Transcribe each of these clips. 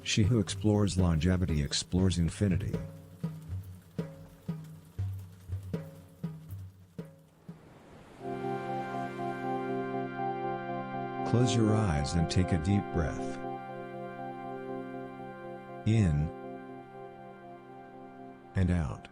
She who explores longevity explores infinity. Close your eyes and take a deep breath. In and out.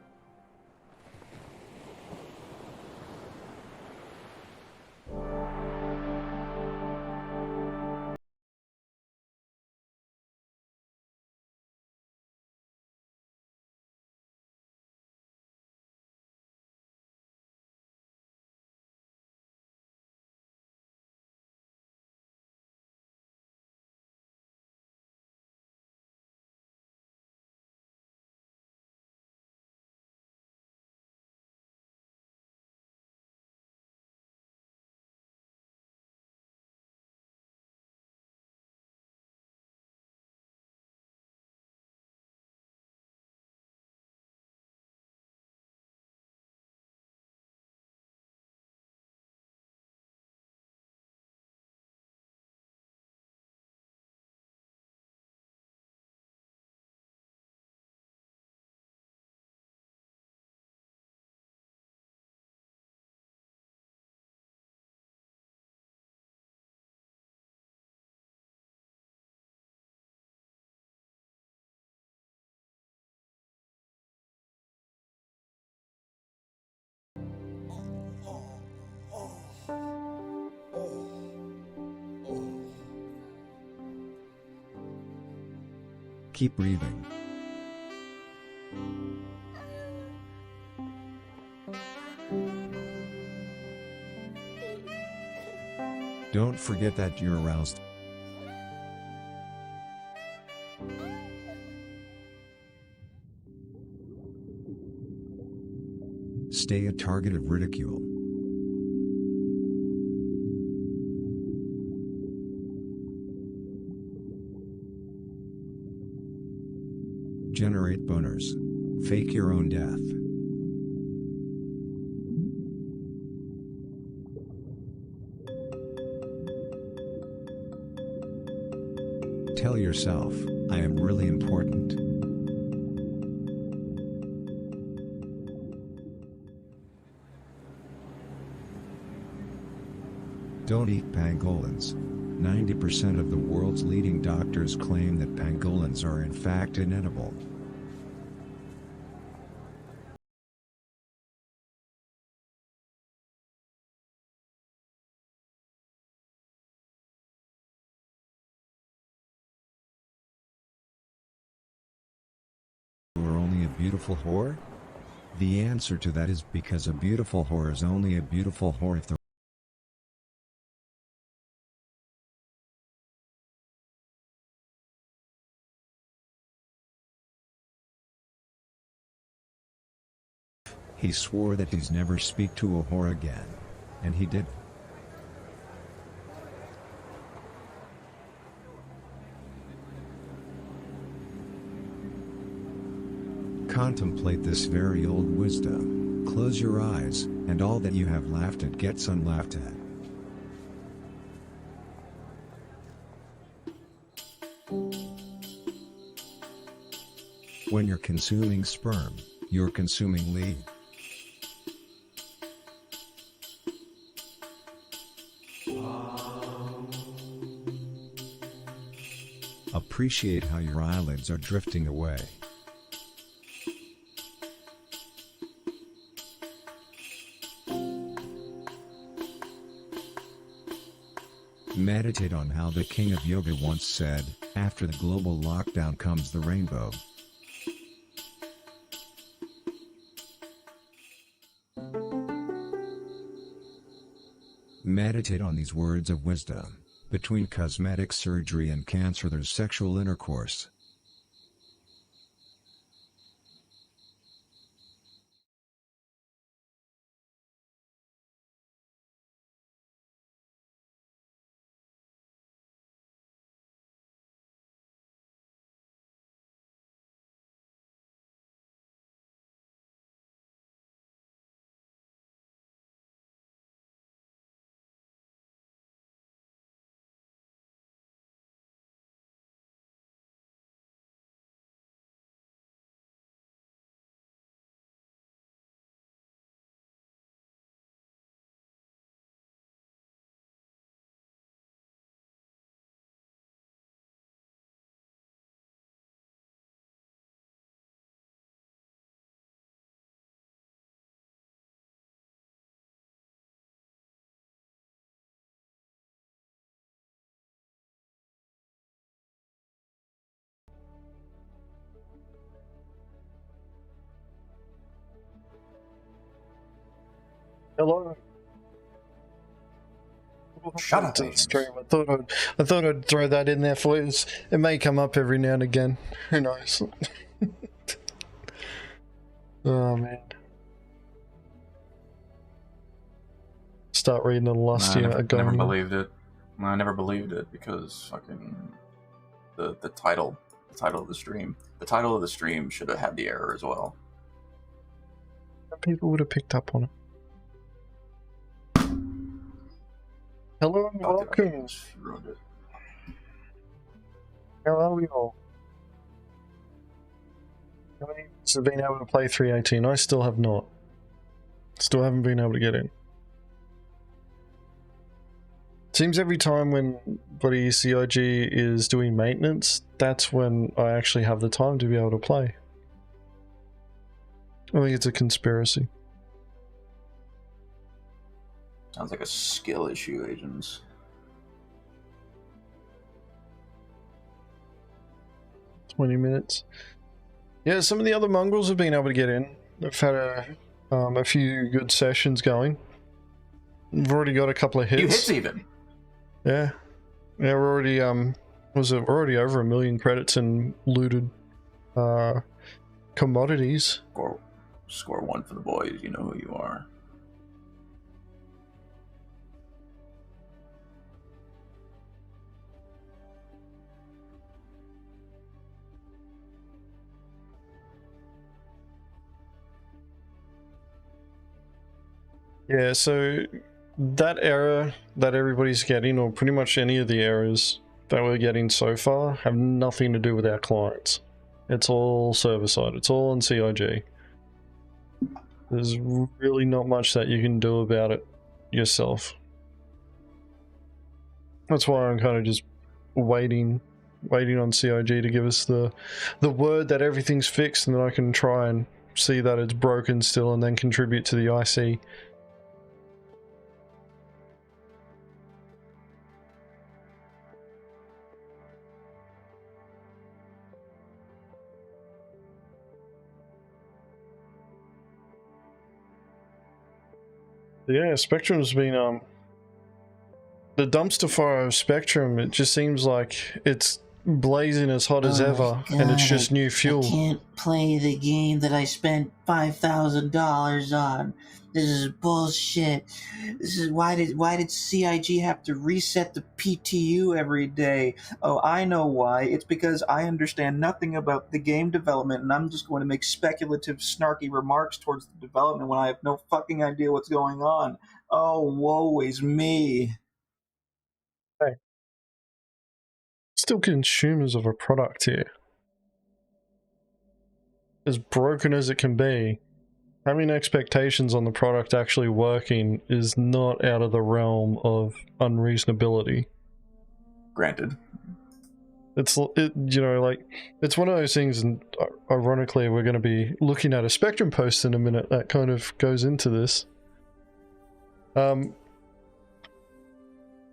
Keep breathing. Don't forget that you're aroused. Stay a target of ridicule. Generate boners. Fake your own death. Tell yourself, I am really important. Don't eat pangolins. 90% of the world's leading doctors claim that pangolins are in fact inedible. You are only a beautiful whore? The answer to that is because a beautiful whore is only a beautiful whore if the He swore that he's never speak to a whore again. And he did. Contemplate this very old wisdom. Close your eyes, and all that you have laughed at gets unlaughed at. When you're consuming sperm, you're consuming lead. Appreciate how your eyelids are drifting away. Meditate on how the king of yoga once said, after the global lockdown comes the rainbow. Meditate on these words of wisdom. Between cosmetic surgery and cancer there's sexual intercourse. Hello. Shut up, To the Agens. stream. I thought I'd throw that in there for you. It may come up every now and again. Who knows? Oh man. Start reading the last year I ago. never believed it. I never believed it because fucking the title of the stream. The title of the stream should have had the error as well. People would have picked up on it. Hello and welcome. How are we all? How many of us have been able to play 318? I still have not. Still haven't been able to get in. Seems every time when bloody CIG is doing maintenance, that's when I actually have the time to be able to play. I think it's a conspiracy. Sounds like a skill issue, Agens. $20. Yeah, some of the other mongrels have been able to get in. They've had a few good sessions going. We've already got a couple of hits. You hits even. Yeah. Yeah, we're already we're already over 1 million credits in looted commodities. Score 1 for the boys, you know who you are. Yeah, so that error that everybody's getting, or pretty much any of the errors that we're getting so far, have nothing to do with our clients. It's all server-side. It's all on CIG. There's really not much that you can do about it yourself. That's why I'm kind of just waiting on CIG to give us the word that everything's fixed, and then I can try and see that it's broken still and then contribute to the IC. Yeah, Spectrum's been the dumpster fire of Spectrum. It just seems like it's blazing as hot as ever, God, and it's just new fuel. I can't play the game that I spent $5,000 on. This is bullshit. This is why did CIG have to reset the PTU every day? Oh, I know why. It's because I understand nothing about the game development, and I'm just going to make speculative, snarky remarks towards the development when I have no fucking idea what's going on. Oh, woe is me. Hey, still consumers of a product here. As broken as it can be, having expectations on the product actually working is not out of the realm of unreasonability. Granted. You know, like, it's one of those things, and ironically we're going to be looking at a Spectrum post in a minute that kind of goes into this. You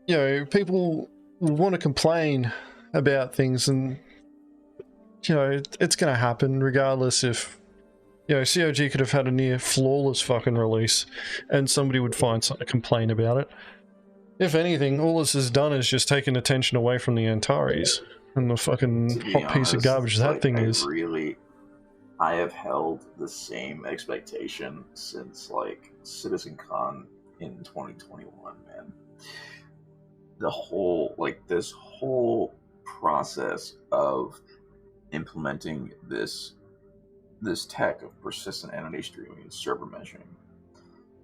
know, people want to complain about things, and you know, it's going to happen regardless. If you know, COG could have had a near flawless fucking release and somebody would find something to complain about it. If anything, all this has done is just taken attention away from the Antares and the fucking hot piece of garbage that thing is. I have held the same expectation since like CitizenCon in 2021, man. This whole process of implementing this tech of persistent entity streaming and server meshing,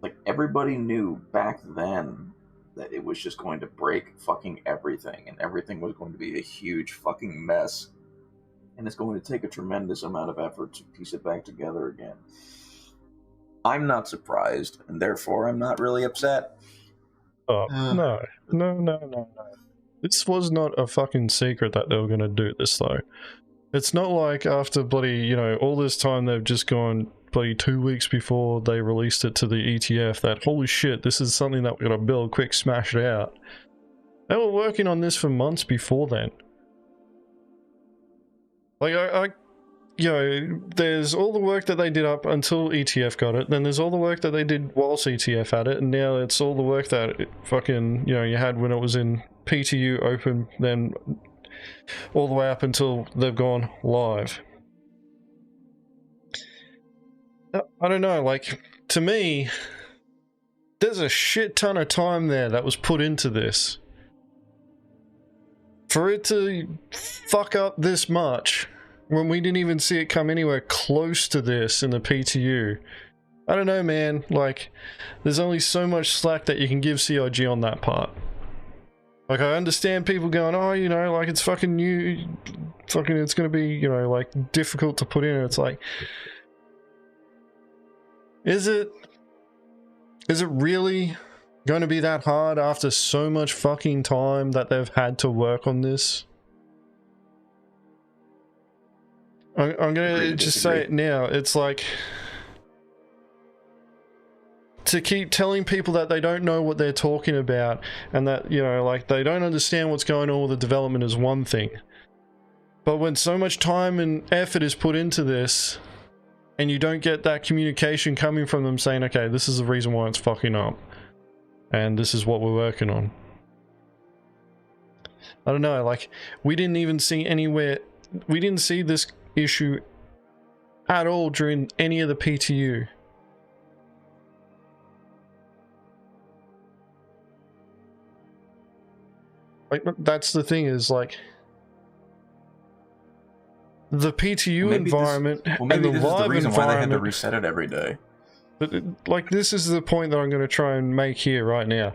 like, everybody knew back then that it was just going to break fucking everything, and everything was going to be a huge fucking mess, and it's going to take a tremendous amount of effort to piece it back together again. I'm not surprised, and therefore I'm not really upset. Oh, no. This was not a fucking secret that they were going to do this, though. It's not like after bloody, you know, all this time they've just gone bloody 2 weeks before they released it to the ETF that, holy shit, this is something that we're going to build, quick, smash it out. They were working on this for months before then. Like, you know, there's all the work that they did up until ETF got it, then there's all the work that they did whilst ETF had it, and now it's all the work that fucking, you know, you had when it was in PTU open, then all the way up until they've gone live. I don't know, like, to me, there's a shit ton of time there that was put into this. For it to fuck up this much, when we didn't even see it come anywhere close to this in the PTU. I don't know, man, like, there's only so much slack that you can give CIG on that part. Like, I understand people going, oh, you know, like, it's fucking new, fucking, it's gonna be, you know, like, difficult to put in. It's like, is it really going to be that hard after so much fucking time that they've had to work on this? I'm gonna just say it now. It's like, to keep telling people that they don't know what they're talking about and that, you know, like, they don't understand what's going on with the development is one thing. But when so much time and effort is put into this and you don't get that communication coming from them saying, okay, this is the reason why it's fucking up and this is what we're working on. I don't know, like, we didn't even see anywhere, we didn't see this issue at all during any of the PTU. Like, that's the thing, is like, the PTU environment and the live environment, why they had to reset it every day. Like, this is the point that I'm going to try and make here right now.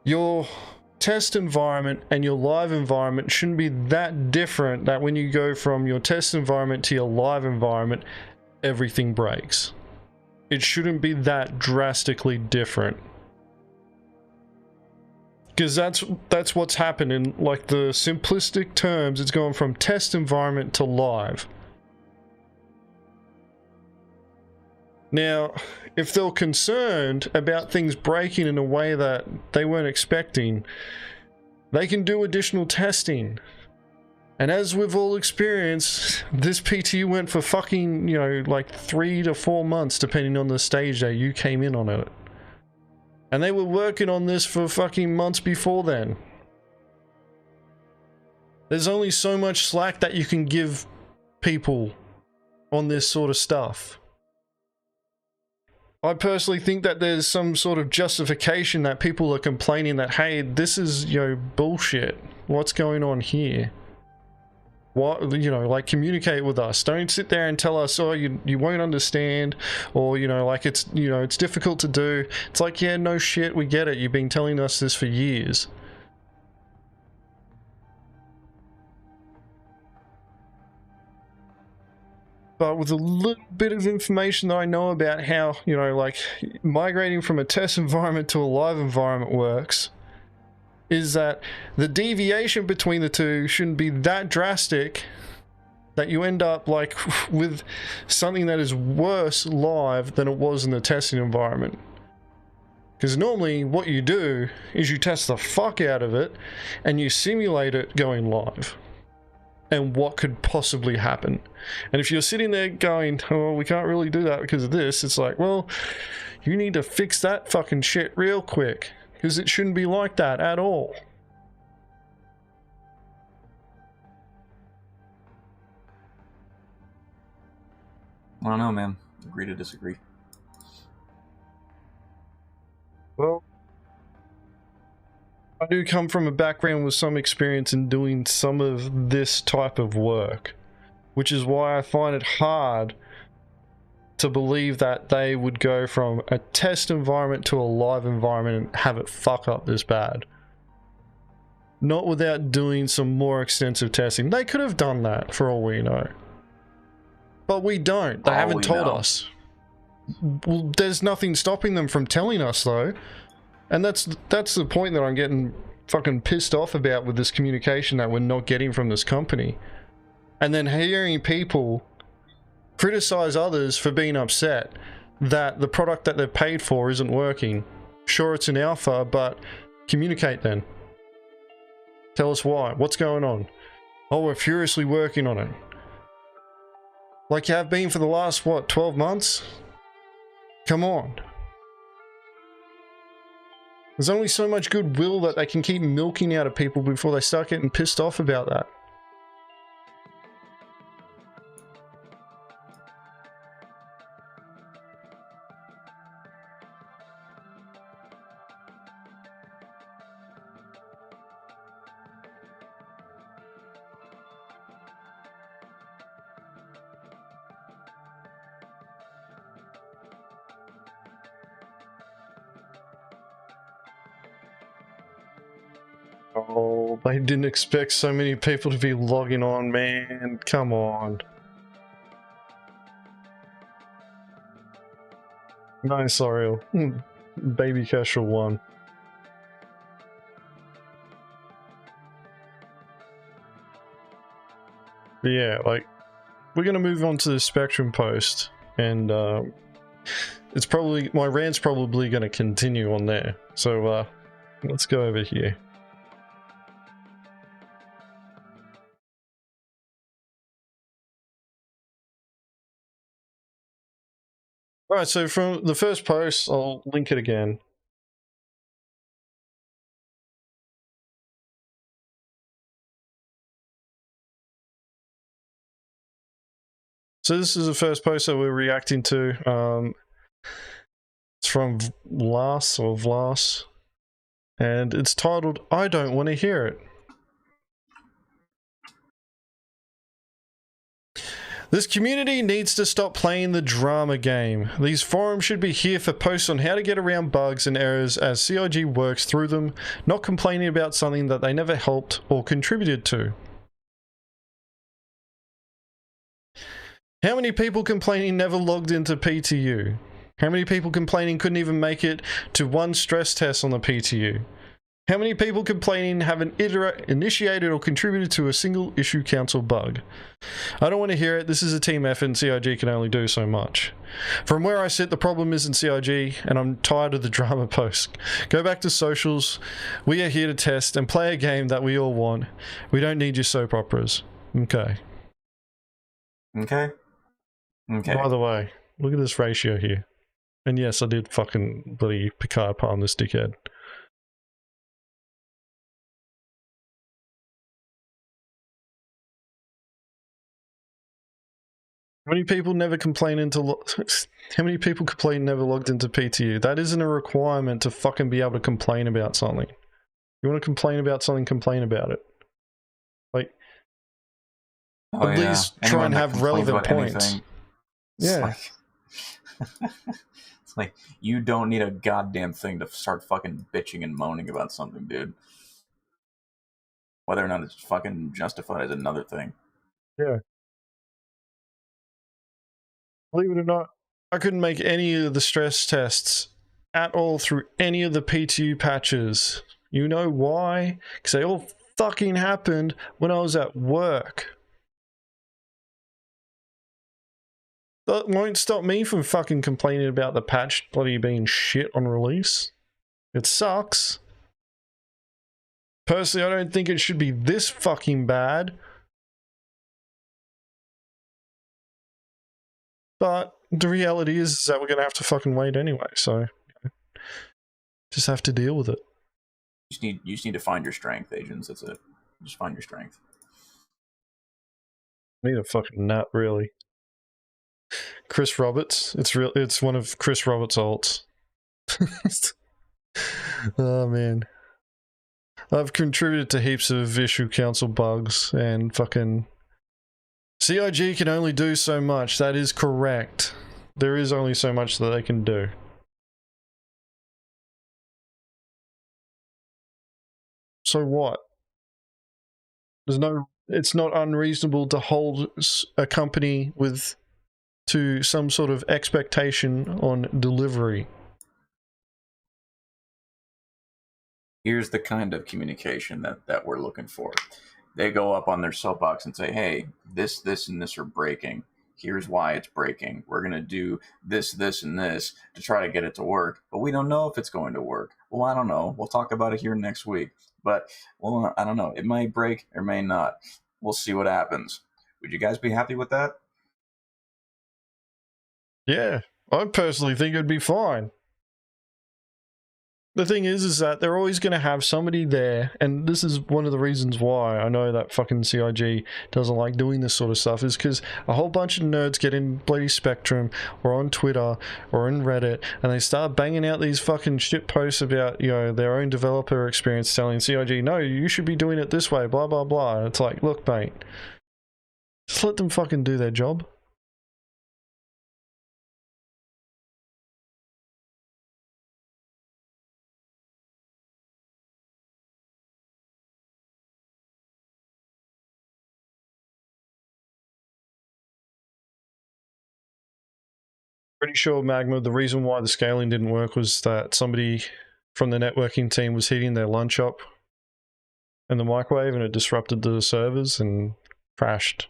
Your test environment and your live environment shouldn't be that different that when you go from your test environment to your live environment, everything breaks. It shouldn't be that drastically different. Because that's what's happened in, like, the simplistic terms. It's gone from test environment to live. Now, if they're concerned about things breaking in a way that they weren't expecting, they can do additional testing. And as we've all experienced, this PTU went for fucking, you know, like 3 to 4 months, depending on the stage that you came in on it. And they were working on this for fucking months before then. There's only so much slack that you can give people on this sort of stuff. I personally think that there's some sort of justification that people are complaining that, hey, this is, you know, bullshit. What's going on here? What, you know, like, communicate with us. Don't sit there and tell us, oh, you won't understand, or, you know, like, it's, you know, it's difficult to do. It's like, yeah, no shit, we get it. You've been telling us this for years. But with a little bit of information that I know about how, you know, like, migrating from a test environment to a live environment works, is that the deviation between the two shouldn't be that drastic that you end up, like, with something that is worse live than it was in the testing environment. Because normally what you do is you test the fuck out of it and you simulate it going live and what could possibly happen. And if you're sitting there going, oh, we can't really do that because of this, it's like, well, you need to fix that fucking shit real quick, because it shouldn't be like that at all. I don't know, man. Agree to disagree. Well, I do come from a background with some experience in doing some of this type of work, which is why I find it hard to believe that they would go from a test environment to a live environment and have it fuck up this bad. Not without doing some more extensive testing. They could have done that for all we know. But we don't. They haven't told us. Well, there's nothing stopping them from telling us, though. And that's the point that I'm getting fucking pissed off about with this communication that we're not getting from this company. And then hearing people criticize others for being upset that the product that they've paid for isn't working. Sure, it's an alpha, but communicate then. Tell us why. What's going on? Oh, we're furiously working on it. like you have been for the last, what, 12 months? Come on. There's only so much goodwill that they can keep milking out of people before they start getting pissed off about that. Oh, they didn't expect so many people to be logging on, man. Come on. Nice, Ariel. Baby Casual won. But yeah, like, we're gonna move on to the Spectrum post, and it's probably, my rant's probably gonna continue on there. So let's go over here. Alright, so from the first post, I'll link it again. So this is the first post that we're reacting to. It's from Vlas, and it's titled, "I Don't Want to Hear It." This community needs to stop playing the drama game. These forums should be here for posts on how to get around bugs and errors as CIG works through them, not complaining about something that they never helped or contributed to. How many people complaining never logged into PTU? How many people complaining couldn't even make it to one stress test on the PTU? How many people complaining haven't initiated or contributed to a single issue council bug? I don't want to hear it. This is a team effort and CIG can only do so much. From where I sit, the problem isn't CIG, and I'm tired of the drama posts. Go back to socials. We are here to test and play a game that we all want. We don't need your soap operas. Okay. Okay. Okay. By the way, look at this ratio here. And yes, I did fucking bloody Picard palm this dickhead. How many people never complain how many people complain never logged into PTU? That isn't a requirement to fucking be able to complain about something. You want to complain about something, complain about it. Like, at least try and have relevant points. Yeah. It's like, you don't need a goddamn thing to start fucking bitching and moaning about something, dude. Whether or not it's fucking justified is another thing. Yeah. Believe it or not, I couldn't make any of the stress tests at all through any of the PTU patches. You know why? Because they all fucking happened when I was at work. That won't stop me from fucking complaining about the patch bloody being shit on release. It sucks. Personally, I don't think it should be this fucking bad. But the reality is that we're going to have to fucking wait anyway, so just have to deal with it. You just need to find your strength, Agens. That's it. Just find your strength. I need a fucking nap, really. Chris Roberts. It's one of Chris Roberts' alts. Oh, man. I've contributed to heaps of issue council bugs, and fucking CIG can only do so much. That is correct. There is only so much that they can do. So what? It's not unreasonable to hold a company to some sort of expectation on delivery. Here's the kind of communication that we're looking for. They go up on their soapbox and say, hey, this, and this are breaking. Here's why it's breaking. We're going to do this, and this to try to get it to work. But we don't know if it's going to work. Well, I don't know. We'll talk about it here next week. But, well, I don't know. It may break or may not. We'll see what happens. Would you guys be happy with that? Yeah, I personally think it'd be fine. The thing is that they're always going to have somebody there, and this is one of the reasons why I know that fucking CIG doesn't like doing this sort of stuff, is because a whole bunch of nerds get in bloody Spectrum, or on Twitter, or in Reddit, and they start banging out these fucking shit posts about, you know, their own developer experience, telling CIG, no, you should be doing it this way, blah, blah, blah. And it's like, look, mate, just let them fucking do their job. Pretty sure, Magma, the reason why the scaling didn't work was that somebody from the networking team was heating their lunch up in the microwave, and it disrupted the servers and crashed.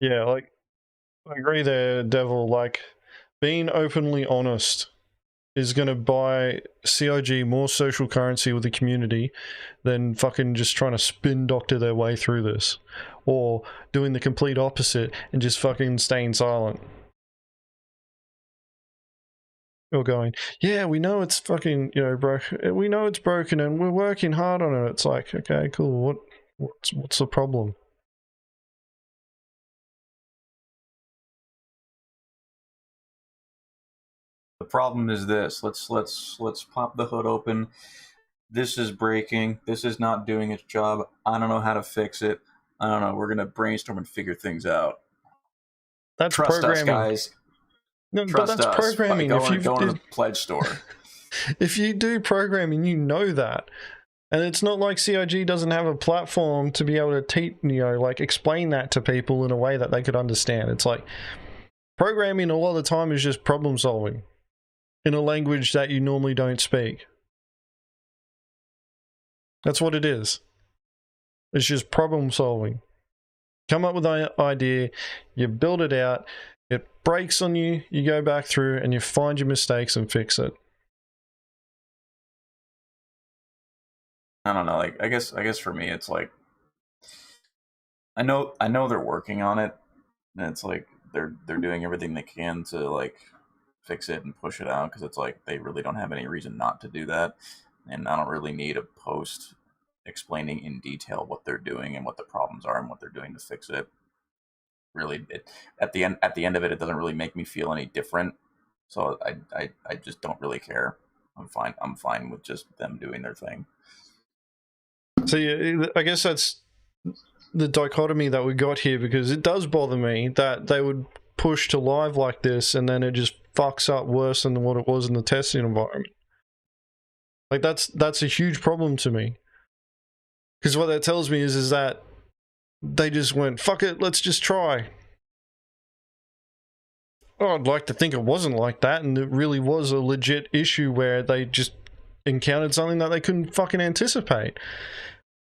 Yeah, like, I agree there, Devil. Like, being openly honest is going to buy CIG more social currency with the community than fucking just trying to spin doctor their way through this, or doing the complete opposite and just fucking staying silent. Or going, yeah, we know it's fucking, you know, we know it's broken and we're working hard on it. It's like, okay, cool. What's the problem? The problem is this. Let's pop the hood open. This is breaking. This is not doing its job. I don't know how to fix it. I don't know. We're gonna brainstorm and figure things out. That's Trust us, programming. guys. No, Trust but that's us. programming. By going to the pledge store. If you do programming, you know that. And it's not like CIG doesn't have a platform to be able to teach, you know, like explain that to people in a way that they could understand. It's like programming a lot of the time is just problem solving in a language that you normally don't speak. That's what it is. It's just problem solving. Come up with an idea, you build it out, it breaks on you, you go back through and you find your mistakes and fix it. I don't know. Like, I guess for me, it's like, I know they're working on it, and it's like they're doing everything they can to like fix it and push it out, because it's like they really don't have any reason not to do that, and I don't really need a post explaining in detail what they're doing and what the problems are and what they're doing to fix it. Really, at the end of it, it doesn't really make me feel any different. So I just don't really care. I'm fine with just them doing their thing. So yeah, I guess that's the dichotomy that we got here, because it does bother me that they would push to live like this and then it just fucks up worse than what it was in the testing environment. Like, that's a huge problem to me, because what that tells me is that they just went, fuck it, let's just try. Oh, I'd like to think it wasn't like that, and it really was a legit issue where they just encountered something that they couldn't fucking anticipate.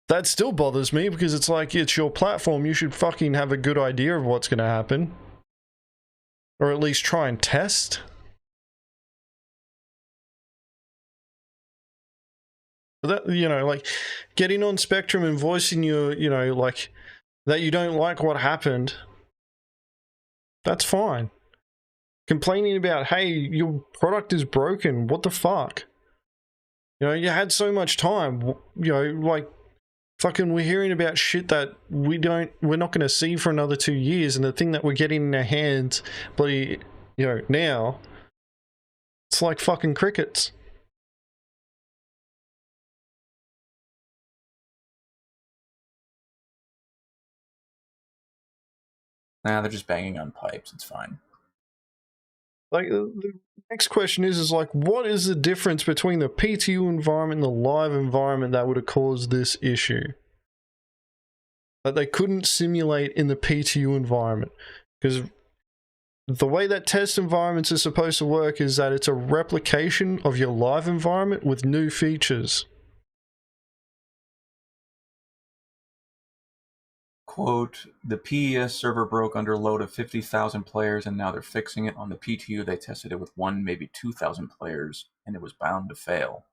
That still bothers me, because it's like, it's your platform, you should fucking have a good idea of what's going to happen. Or at least try and test. That, you know, like, getting on Spectrum and voicing your, you know, like, that you don't like what happened, that's fine. Complaining about, hey, your product is broken, what the fuck? You know, you had so much time, you know, like, fucking, we're hearing about shit that we're not going to see for another 2 years, and the thing that we're getting in our hands, bloody, you know, now, it's like fucking crickets. Nah, they're just banging on pipes. It's fine. Like, the next question is like, what is the difference between the PTU environment and the live environment that would have caused this issue? That they couldn't simulate in the PTU environment. Because the way that test environments are supposed to work is that it's a replication of your live environment with new features. Quote, the PES server broke under a load of 50,000 players, and now they're fixing it. On the PTU, they tested it with 1, maybe 2,000 players, and it was bound to fail.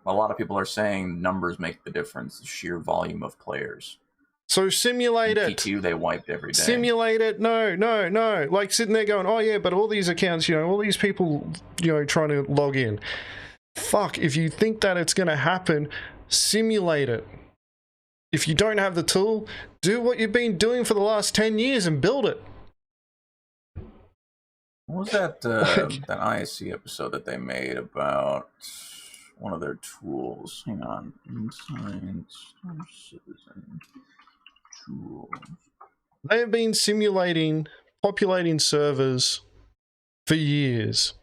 a lot of people are saying numbers make the difference, the sheer volume of players. So simulate it. P2 they wiped every day. Simulate it. No. Like sitting there going, oh yeah, but all these accounts, all these people, trying to log in. Fuck, if you think that it's going to happen, simulate it. If you don't have the tool, do what you've been doing for the last 10 years and build it. What was that that ISC episode that they made about one of their tools? Hang on. Inside Star Citizen tools. They have been simulating populating servers for years.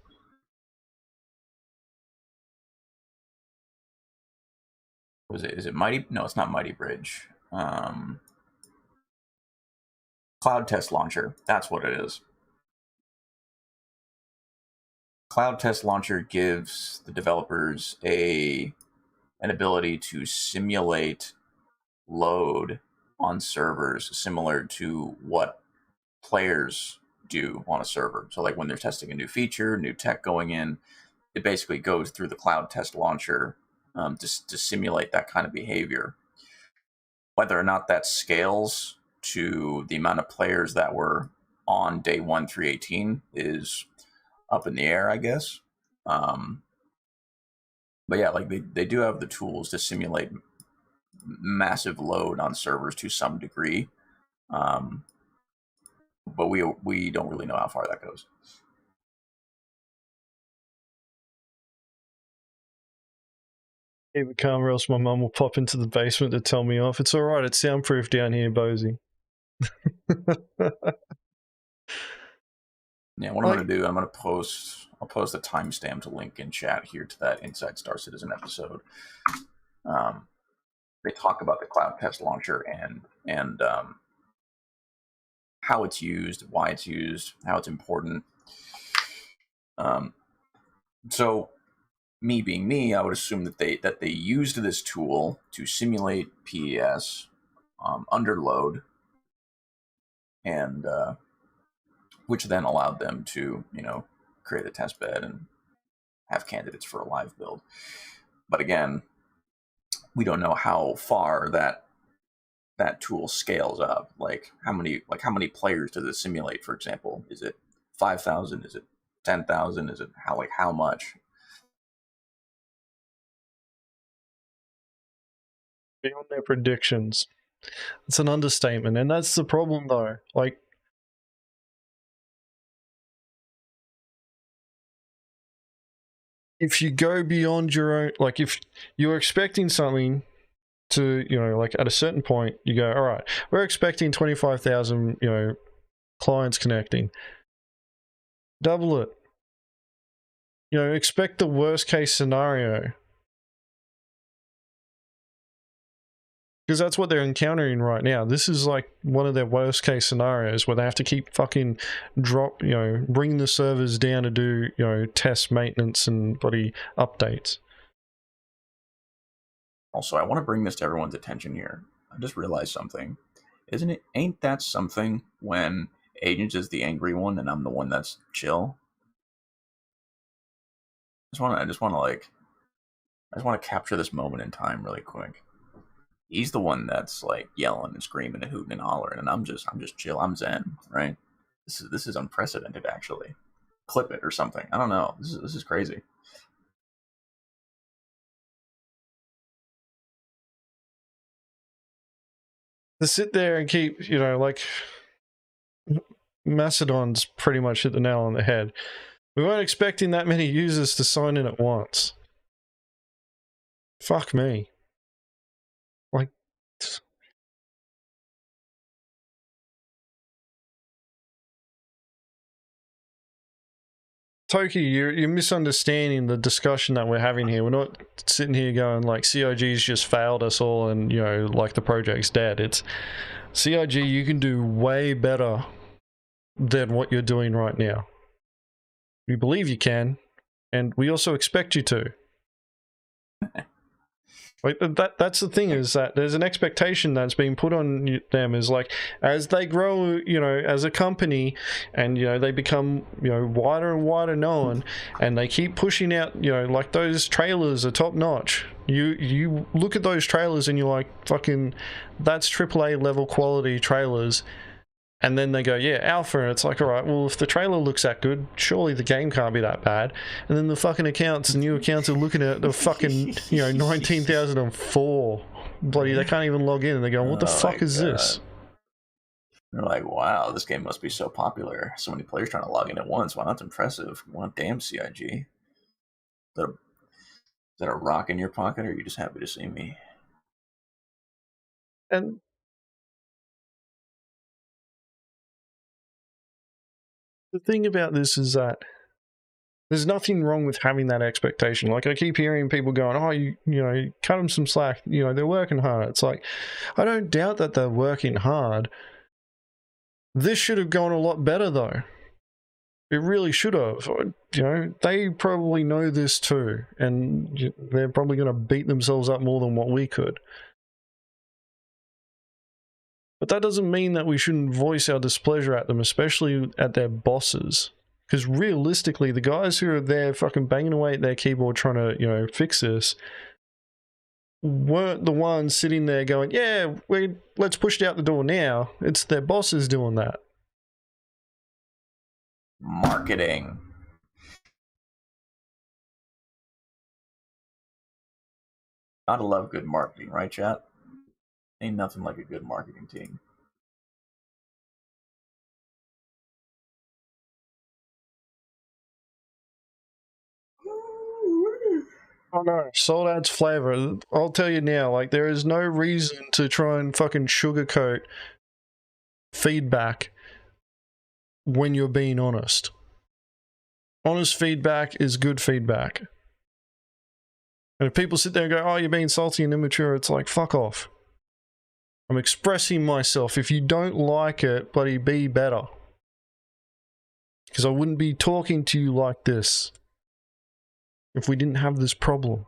Is it Mighty? No, it's not Mighty Bridge. Cloud Test Launcher. That's what it is. Cloud Test Launcher gives the developers an ability to simulate load on servers similar to what players do on a server. So like when they're testing a new feature, new tech going in, it basically goes through the Cloud Test Launcher to simulate that kind of behavior. Whether or not that scales to the amount of players that were on day 1 318 is up in the air, I guess. But yeah, like they do have the tools to simulate massive load on servers to some degree. But we don't really know how far that goes. Keep it calm or else my mum will pop into the basement to tell me off. It's alright, it's soundproof down here, Bozy. Yeah, what I'm going to do, I'll post a timestamp link in chat here to that Inside Star Citizen episode. They talk about the Cloud Test Launcher and how it's used, why it's used, how it's important. So, me being me, I would assume that they used this tool to simulate PES under load, and which then allowed them to create a test bed and have candidates for a live build. But again, we don't know how far that tool scales up. Like how many players does it simulate? For example, is it 5,000? Is it 10,000? Is it how much? Beyond their predictions. It's an understatement, and that's the problem though. Like, if you go beyond your own, like if you're expecting something to, like at a certain point, you go, all right, we're expecting 25,000, clients connecting. Double it. Expect the worst case scenario. Because that's what they're encountering right now. This is like one of their worst case scenarios where they have to keep fucking bring the servers down to do, test maintenance and bloody updates. Also, I want to bring this to everyone's attention here. I just realized something. Ain't that something when Agens is the angry one and I'm the one that's chill? I just want to capture this moment in time really quick. He's the one that's like yelling and screaming and hooting and hollering, and I'm just chill. I'm zen, right? This is unprecedented, actually. Clip it or something. I don't know. This is crazy. To sit there and keep, Macedon's pretty much hit the nail on the head. We weren't expecting that many users to sign in at once. Fuck me. Like, Toki, you're misunderstanding the discussion that we're having here. We're not sitting here going like CIG's just failed us all and, like the project's dead. It's CIG, you can do way better than what you're doing right now. We believe you can, and we also expect you to. Like that's the thing, is that there's an expectation that's being put on them, is like as they grow, as a company, and they become wider and wider known, and they keep pushing out, like those trailers are top notch. You look at those trailers and you're like, fucking, that's AAA level quality trailers. And then they go, yeah, alpha, and it's like, all right, well, if the trailer looks that good, surely the game can't be that bad. And then the fucking new accounts are looking at the fucking, 19,004. Bloody, they can't even log in, and they go, what the fuck is this? They're like, wow, this game must be so popular. So many players trying to log in at once. Wow, that's impressive. Wow, damn, CIG. Is that a rock in your pocket, or are you just happy to see me? And the thing about this is that there's nothing wrong with having that expectation. Like, I keep hearing people going, oh, you cut them some slack. They're working hard. It's like, I don't doubt that they're working hard. This should have gone a lot better, though. It really should have. They probably know this too, and they're probably going to beat themselves up more than what we could. But that doesn't mean that we shouldn't voice our displeasure at them, especially at their bosses. Because realistically, the guys who are there fucking banging away at their keyboard trying to, fix this, weren't the ones sitting there going, yeah, let's push it out the door now. It's their bosses doing that. Marketing. Gotta love good marketing, right, chat? Ain't nothing like a good marketing team. Oh no, Sold Ad's flavor. I'll tell you now, like, there is no reason to try and fucking sugarcoat feedback when you're being honest. Honest feedback is good feedback. And if people sit there and go, oh, you're being salty and immature, it's like, fuck off. I'm expressing myself. If you don't like it, bloody be better. Because I wouldn't be talking to you like this if we didn't have this problem.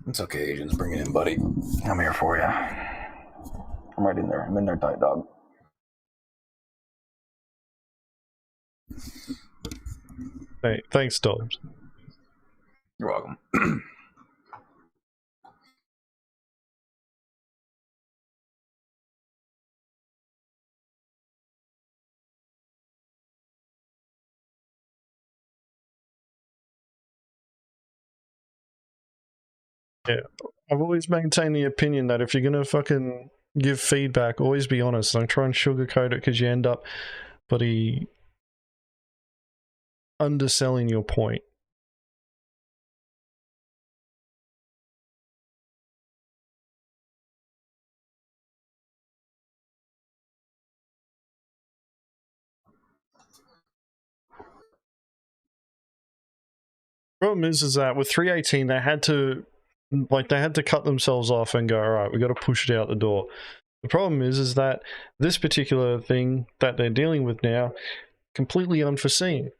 It's okay, Agens. Bring it in, buddy. I'm here for you. I'm right in there. I'm in there tight, dog. Hey, thanks, Dobbs. You're welcome. Yeah, I've always maintained the opinion that if you're going to fucking give feedback, always be honest. Don't try and sugarcoat it because you end up bloody underselling your point. Problem is that with 318 they had to cut themselves off and go, all right, we got to push it out the door. The problem is that this particular thing that they're dealing with now, completely unforeseen.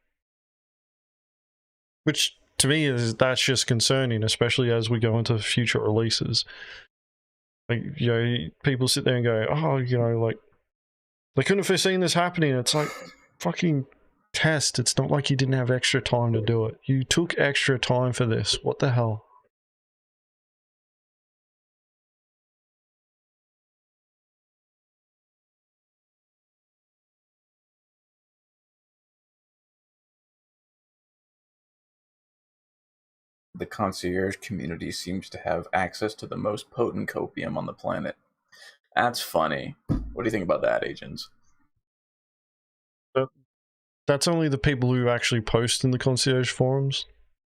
Which to me that's just concerning, especially as we go into future releases. Like, people sit there and go, oh, like, they couldn't have foreseen this happening. It's like, fucking test. It's not like you didn't have extra time to do it. You took extra time for this. What the hell? The concierge community seems to have access to the most potent copium on the planet. That's funny. What do you think about that, Agens? That's only the people who actually post in the concierge forums.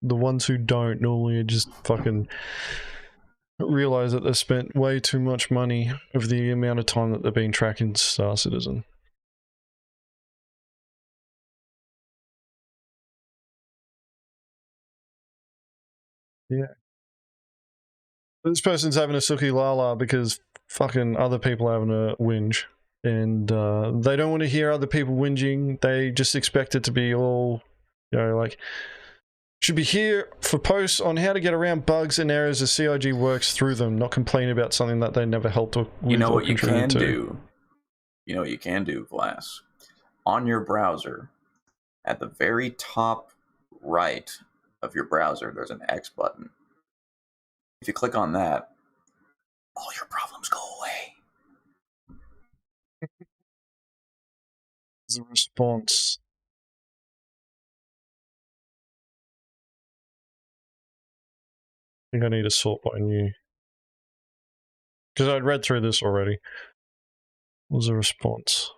The ones who don't normally just fucking realize that they've spent way too much money over the amount of time that they've been tracking Star Citizen. Yeah. This person's having a Suki Lala because fucking other people are having a whinge. And they don't want to hear other people whinging. They just expect it to be all, like, should be here for posts on how to get around bugs and errors as CIG works through them, not complain about something that they never helped with. You know what you can do? You know what you can do, Glass? On your browser, at the very top right of your browser, there's an X button. If you click on that, all your problems go away. The response. I think I need to sort by new. Because I'd read through this already. What was the response?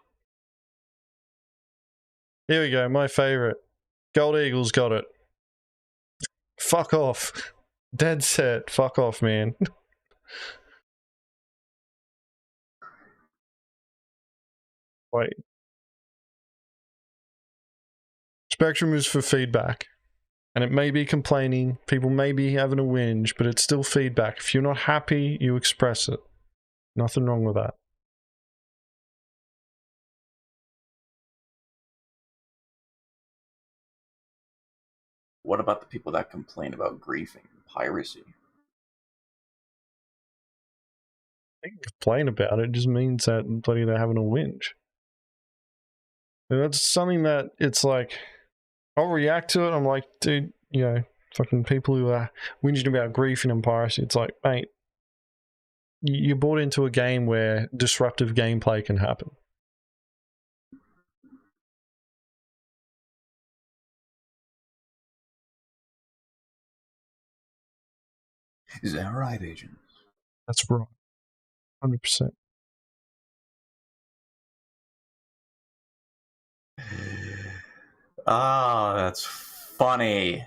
Here we go, my favorite. Gold Eagle's got it. Fuck off. Dead set. Fuck off, man. Wait. Spectrum is for feedback. And it may be complaining, people may be having a whinge, but it's still feedback. If you're not happy, you express it. Nothing wrong with that. What about the people that complain about griefing and piracy? They can complain about it, it just means that bloody they're having a whinge. And that's something that it's like, I'll react to it. I'm like, dude, you know, fucking people who are whinging about griefing and piracy. It's like, mate, you're brought into a game where disruptive gameplay can happen. Is that right, Agent? That's right. 100%. Ah, that's funny.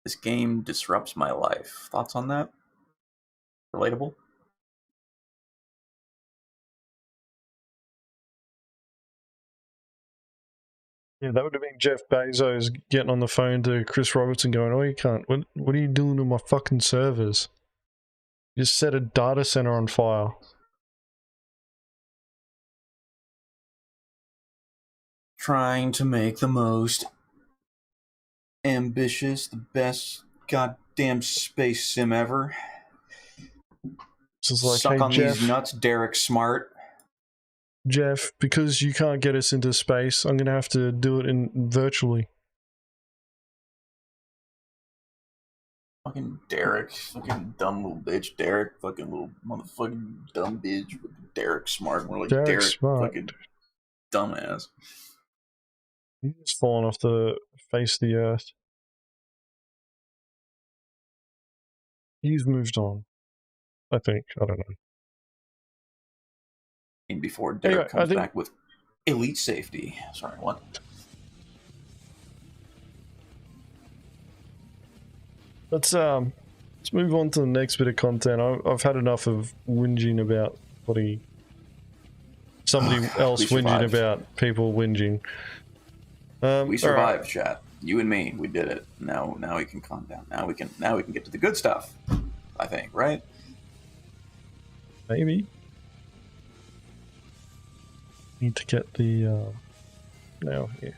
This game disrupts my life. Thoughts on that? Relatable? Yeah, that would have been Jeff Bezos getting on the phone to Chris Robertson going, oh, you can't. What are you doing to my fucking servers? You just set a data center on fire. Trying to make the most ambitious, the best goddamn space sim ever. This is like, Suck hey, on Jeff, these nuts, Derek Smart. Jeff, because you can't get us into space, I'm going to have to do it virtually. Fucking Derek. Fucking dumb little bitch. Derek. Fucking little motherfucking dumb bitch. Derek Smart. More like Derek Smart. fucking dumbass. He's just fallen off the face of the earth. He's moved on. I think. I don't know. And before Derek Anyway, comes back with elite safety. Sorry, what? Let's move on to the next bit of content. I've had enough of whinging about somebody else whinging about people whinging. We survived, right. Chat. You and me, we did it. Now we can calm down. Now we can get to the good stuff. I think, right? Maybe. Need to get the now here.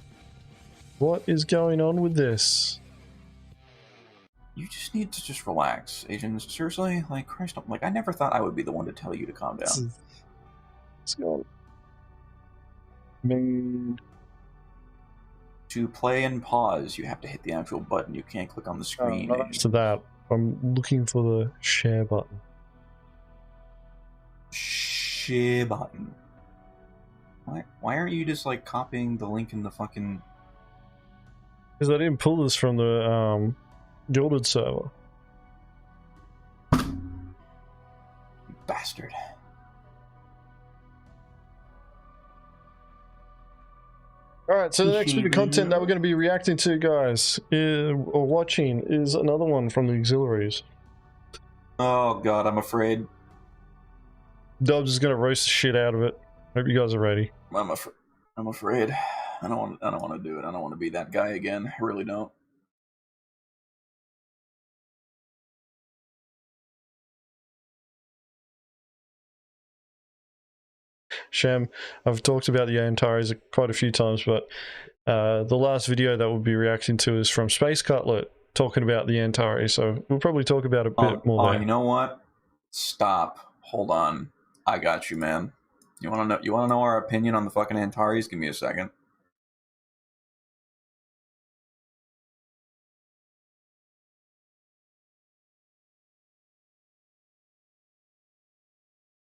What is going on with this? You just need to just relax, Agents. Seriously, like Christ, like I never thought I would be the one to tell you to calm down. Let's go. Man. To play and pause, you have to hit the actual button. You can't click on the screen. Not after that. I'm looking for the share button. Share button. Why aren't you just like copying the link in the fucking? Because I didn't pull this from the Gilded server. You bastard. Alright, so the next bit of content that we're going to be reacting to, guys, or watching, is another one from the auxiliaries. Oh god, I'm afraid. Dobbs is going to roast the shit out of it. Hope you guys are ready. I'm afraid. I don't want to do it. I don't want to be that guy again. I really don't. Shem, I've talked about the Antares quite a few times, but the last video that we'll be reacting to is from Space Cutlet, talking about the Antares, so we'll probably talk about a bit more there. You know what? Stop. Hold on. I got you, man. You want to know our opinion on the fucking Antares? Give me a second.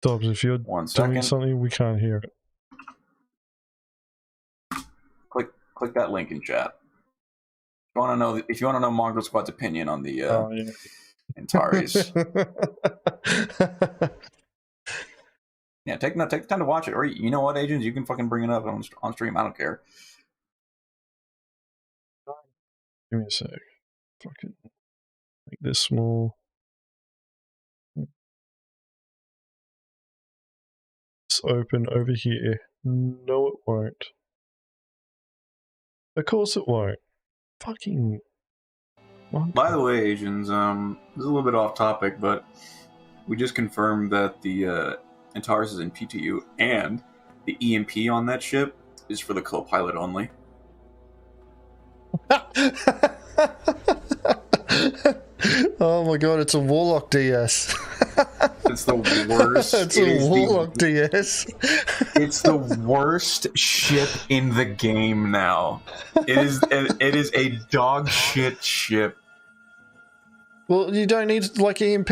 Dobbs, if you're doing something, we can't hear it. Click that link in chat. If you want to know Mongrel Squad's opinion on the Antares. Yeah, take the time to watch it. Or you know what, Agens, you can fucking bring it up on stream. I don't care. Give me a sec. Fucking make this small. It's open over here. No, it won't. Of course it won't. Fucking. By the way, Agens, this is a little bit off topic, but we just confirmed that the Antares is in PTU, and the EMP on that ship is for the co-pilot only. Oh my god, it's a Warlock DS. It's the worst. It's a Warlock DS. It's the worst ship in the game now. It is a dog shit ship. Well, you don't need, like, EMP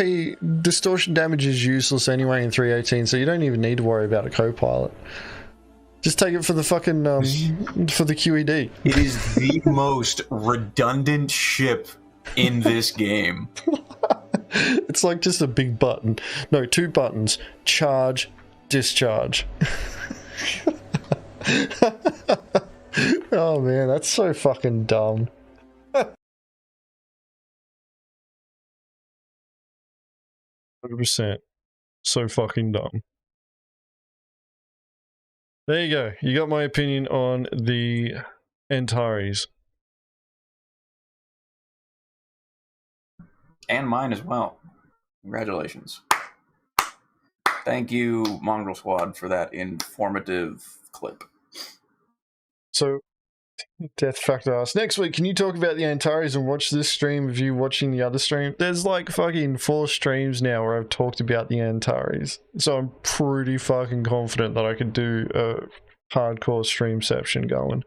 distortion damage is useless anyway in 318, so you don't even need to worry about a co-pilot. Just take it for the fucking for the QED. It is the most redundant ship in this game. It's like just a big button. No, 2 buttons. Charge, discharge. Oh man, that's so fucking dumb. 100%. So fucking dumb. There you go. You got my opinion on the Antares. And mine as well. Congratulations. Thank you, Mongrel Squad, for that informative clip. So, Death Factor asks, next week, can you talk about the Antares and watch this stream of you watching the other stream? There's like fucking 4 streams now where I've talked about the Antares. So I'm pretty fucking confident that I could do a hardcore streamception going.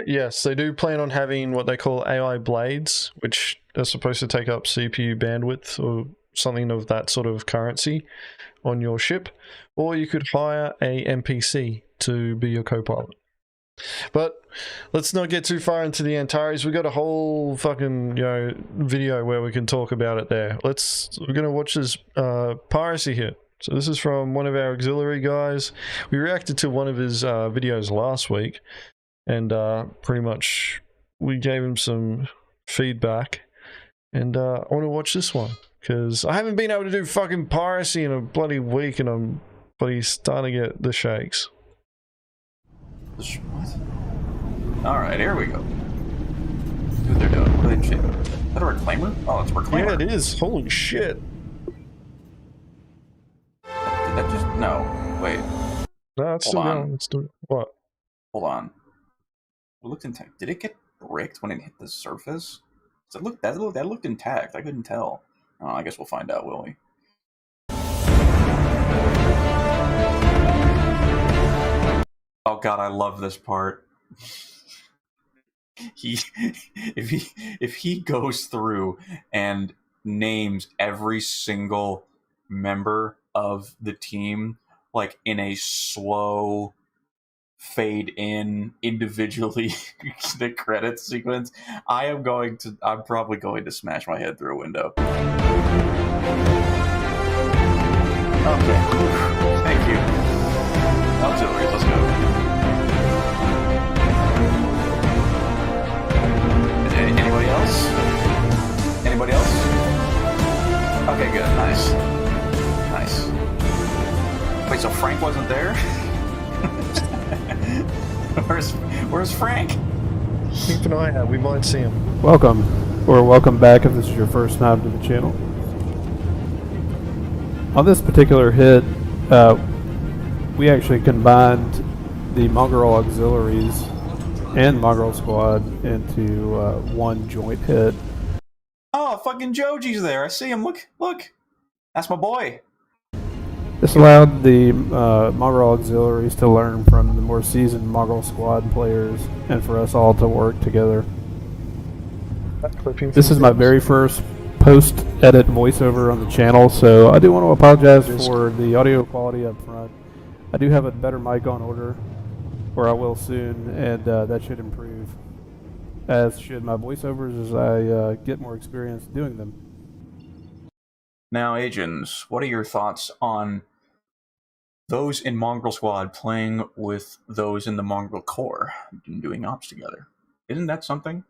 Yes, they do plan on having what they call AI blades, which are supposed to take up CPU bandwidth or something of that sort of currency on your ship, or you could hire a NPC to be your co-pilot. But let's not get too far into the Antares. We got a whole fucking video where we can talk about it there. We're gonna watch this Piracy hit. So this is from one of our auxiliary guys. We reacted to one of his videos last week. And pretty much we gave him some feedback, and I want to watch this one because I haven't been able to do fucking Piracy in a bloody week, and I'm bloody starting to get the shakes. What? All right, here we go. See what they're doing. What are they shit? Is that a reclaimer? Oh, it's a reclaimer. Yeah, it is. Holy shit! Did that just no? Wait. No, it's still going. It's still what? Hold on. It looked intact. Did it get bricked when it hit the surface? That looked intact. I couldn't tell. Oh, I guess we'll find out, will we? Oh god, I love this part. If he goes through and names every single member of the team like in a slow fade in individually the credits sequence, I'm probably going to smash my head through a window. Okay. Thank you. Auxiliaries, let's go. Anybody else? Anybody else? Okay, good. Nice. Nice. Wait, so Frank wasn't there? Where's Frank? Keep an eye out. We might see him. Welcome, or welcome back if this is your first time to the channel. On this particular hit, we actually combined the Mongrel auxiliaries and Mongrel Squad into one joint hit. Oh, fucking Joji's there. I see him. Look, look. That's my boy. This allowed the Mongrel auxiliaries to learn from the more seasoned Mongrel Squad players and for us all to work together. This is my very first post-edit voiceover on the channel, so I do want to apologize for the audio quality up front. I do have a better mic on order, or I will soon, and that should improve, as should my voiceovers as I get more experience doing them. Now, Agens, what are your thoughts on those in Mongrel Squad playing with those in the Mongrel Corps and doing ops together? Isn't that something?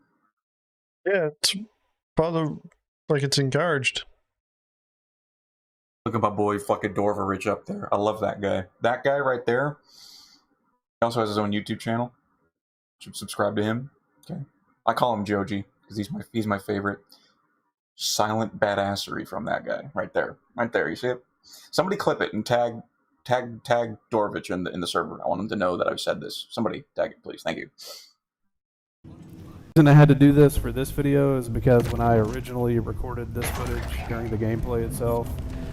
Yeah, it's probably like it's encouraged. Look at my boy fucking Dorvarich up there. I love that guy. That guy right there. He also has his own YouTube channel. Should subscribe to him. Okay. I call him Joji because he's my favorite. Silent badassery from that guy right there. Right there. You see it? Somebody clip it and tag Dorvich in the server. I want him to know that I've said this. Somebody tag it, please. Thank you. The reason I had to do this for this video is because when I originally recorded this footage during the gameplay itself,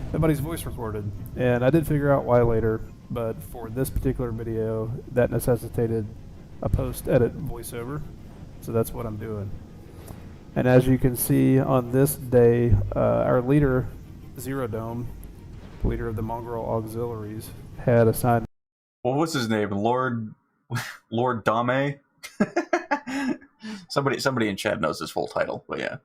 everybody's voice recorded, and I did figure out why later, but for this particular video, that necessitated a post-edit voiceover, so that's what I'm doing. And as you can see on this day, our leader, Zero Dome, leader of the Mongrel Auxiliaries, had assigned... What was his name? Lord Dame? Somebody in chat knows his full title, but yeah.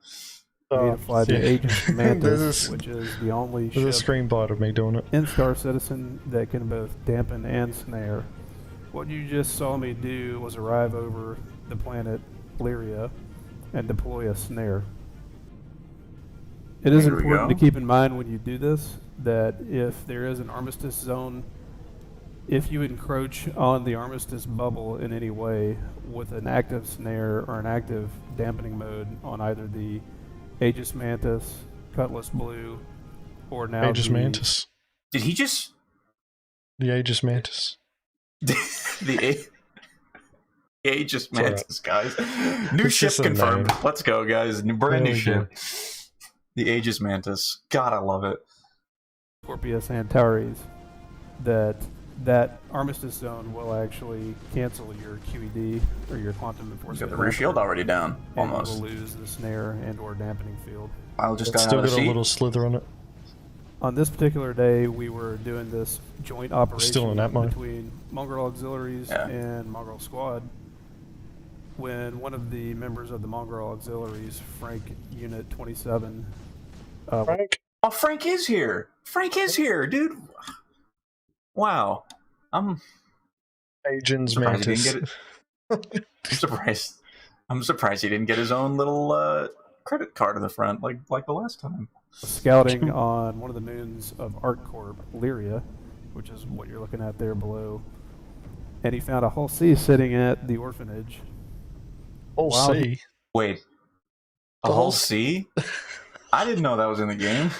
To fly the Agens and Dobbss, which is the only ship a screenshot of me doing it in Star Citizen that can both dampen and snare. What you just saw me do was arrive over the planet Lyria and deploy a snare. It is important to keep in mind when you do this that if there is an armistice zone, if you encroach on the armistice bubble in any way with an active snare or an active dampening mode on either the Aegis Mantis, Cutlass Blue, or now Aegis Mantis. Did he just... The Aegis Mantis. the Aegis Mantis, guys. New ship confirmed. Name. Let's go, guys. Brand new ship. The Aegis Mantis. God, I love it. Scorpius Antares. That armistice zone will actually cancel your QED or your quantum enforcement. You got the rear shield already down, almost. And we'll lose the snare and/or dampening field. I'll just still got a little slither on it. On this particular day, we were doing this joint operation between Mongrel Auxiliaries and Mongrel Squad. When one of the members of the Mongrel Auxiliaries, Frank Unit 27, Frank? Oh, Frank is here! Frank is here, dude! Wow. Agens Mantis. I'm surprised he didn't get his own little credit card in the front like the last time. Scouting on one of the moons of ArcCorp, Lyria, which is what you're looking at there below. And he found a Hull C sitting at the orphanage. Hull C? Wait. A Hull C? I didn't know that was in the game.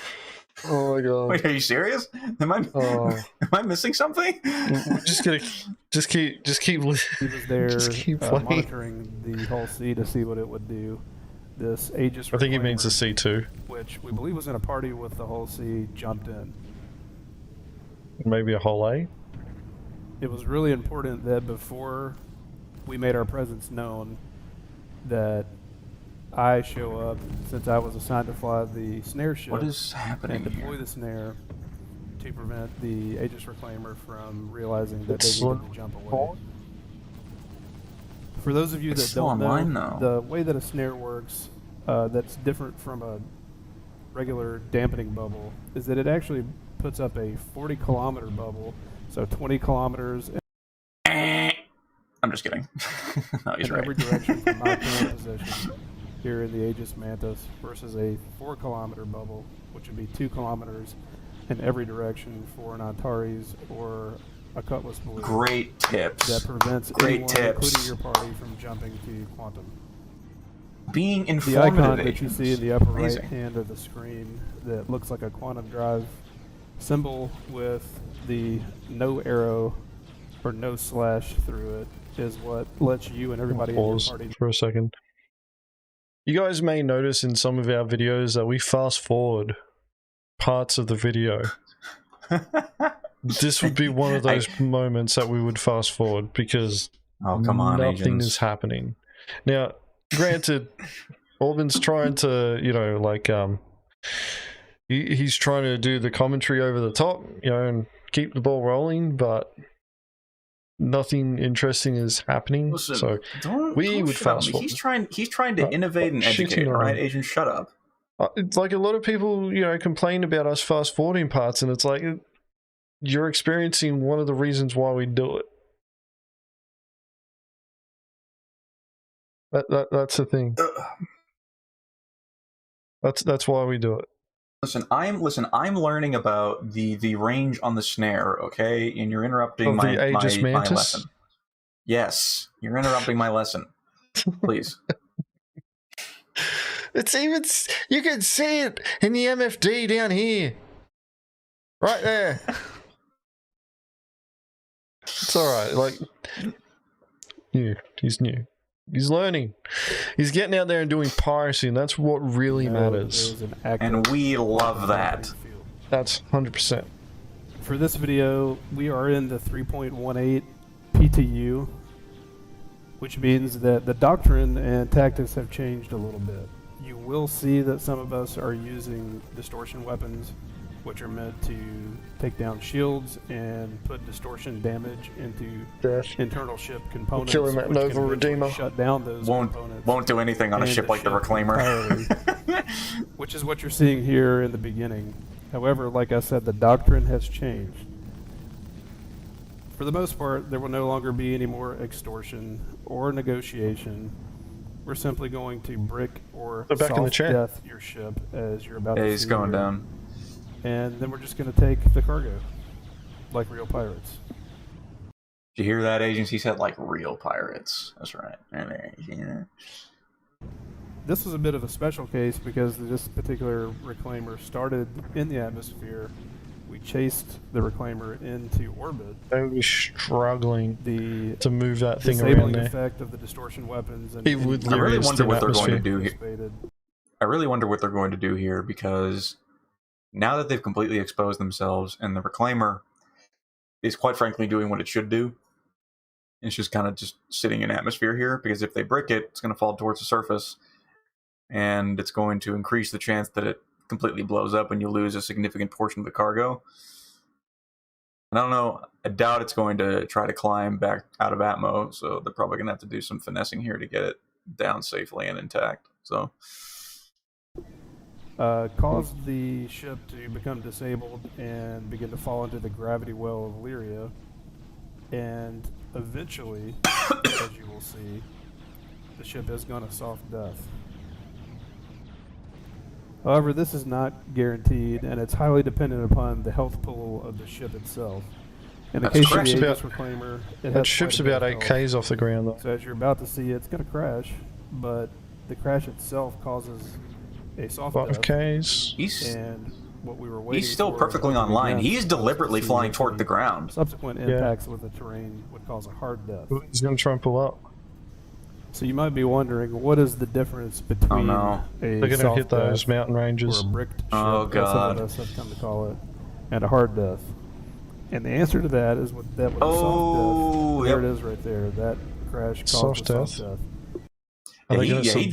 Oh my god! Wait, are you serious? Am I missing something? Just keep. He was there monitoring the Hull C to see what it would do. This Aegis. I think he means the C2, which we believe was in a party with the Hull C, jumped in. Maybe a Hull A. It was really important that before we made our presence known, that I show up, since I was assigned to fly the snare ship. What is happening and deploy the snare to prevent the Aegis Reclaimer from realizing that they needed to jump away. For those of you that don't know, the way that a snare works, that's different from a regular dampening bubble, is that it actually puts up a 40-kilometer bubble, so 20 kilometers. I'm just kidding. No, he's right. Every direction from my current position here in the Aegis Mantis versus a 4-kilometer bubble, which would be 2 kilometers in every direction for an Antares or a Cutlass Blue. Great tips. That prevents anyone, including your party, from jumping to quantum. Being informative. The icon that you see in the upper right hand of the screen that looks like a quantum drive symbol with the no arrow or no slash through it is what lets you and everybody in your Pause party. for a second. You guys may notice in some of our videos that we fast forward parts of the video. This would be one of those moments that we would fast forward because come on, nothing Agens. is happening. Now, granted, Albin's trying to, you know, like, he's trying to do the commentary over the top, you know, and keep the ball rolling, but nothing interesting is happening. Listen, so we would fast forward. He's trying to innovate and educate. All right, Agens, shut up. It's like a lot of people, you know, complain about us fast forwarding parts, and it's like you're experiencing one of the reasons why we do it. That's the thing. That's why we do it. Listen, I'm learning about the range on the snare, okay? And you're interrupting my lesson. Yes, you're interrupting my lesson. Please. It's even, you can see it in the MFD down here. Right there. It's alright, like, he's new. He's learning. He's getting out there and doing piracy, and that's what really matters. And we love that. That's 100%. For this video, we are in the 3.18 PTU, which means that the doctrine and tactics have changed a little bit. You will see that some of us are using distortion weapons, which are meant to take down shields and put distortion damage into internal ship components. Kill him at Nova Redeemer. Shut down those components. Won't do anything on a ship like the Reclaimer. Which is what you're seeing here in the beginning. However, like I said, the doctrine has changed. For the most part, there will no longer be any more extortion or negotiation. We're simply going to brick or soft death your ship as you're about to see. He's going down. And then we're just going to take the cargo, like real pirates. Did you hear that, Agens? He said like real pirates. That's right. This was a bit of a special case because this particular Reclaimer started in the atmosphere. We chased the Reclaimer into orbit. They would be struggling to move that thing around disabling there. effect of the distortion weapons. And I really wonder what they're going to do here. I really wonder what they're going to do here because now that they've completely exposed themselves and the Reclaimer is quite frankly doing what it should do, it's just kind of just sitting in atmosphere here because if they brick it, it's going to fall towards the surface and it's going to increase the chance that it completely blows up and you lose a significant portion of the cargo. And I don't know, I doubt it's going to try to climb back out of Atmo, so they're probably going to have to do some finessing here to get it down safely and intact. So caused the ship to become disabled and begin to fall into the gravity well of Lyria. And eventually, as you will see, the ship has gone a soft death. However, this is not guaranteed, and it's highly dependent upon the health pool of the ship itself. In the case of the Aegis Reclaimer, that ship's about 8 Ks off the ground, though. So as you're about to see, it's going to crash, but the crash itself causes a soft 5 death. Ks. And what we were waiting he's still for perfectly online. He's deliberately flying toward the ground. Subsequent impacts with the terrain would cause a hard death. He's going to try and pull up. So you might be wondering, what is the difference between They're going to hit those mountain ranges. Or a bricked ship, oh, God. as some of us have come to call it, and a hard death? And the answer to that is with a soft death. There it is right there. That crash caused a soft death. And he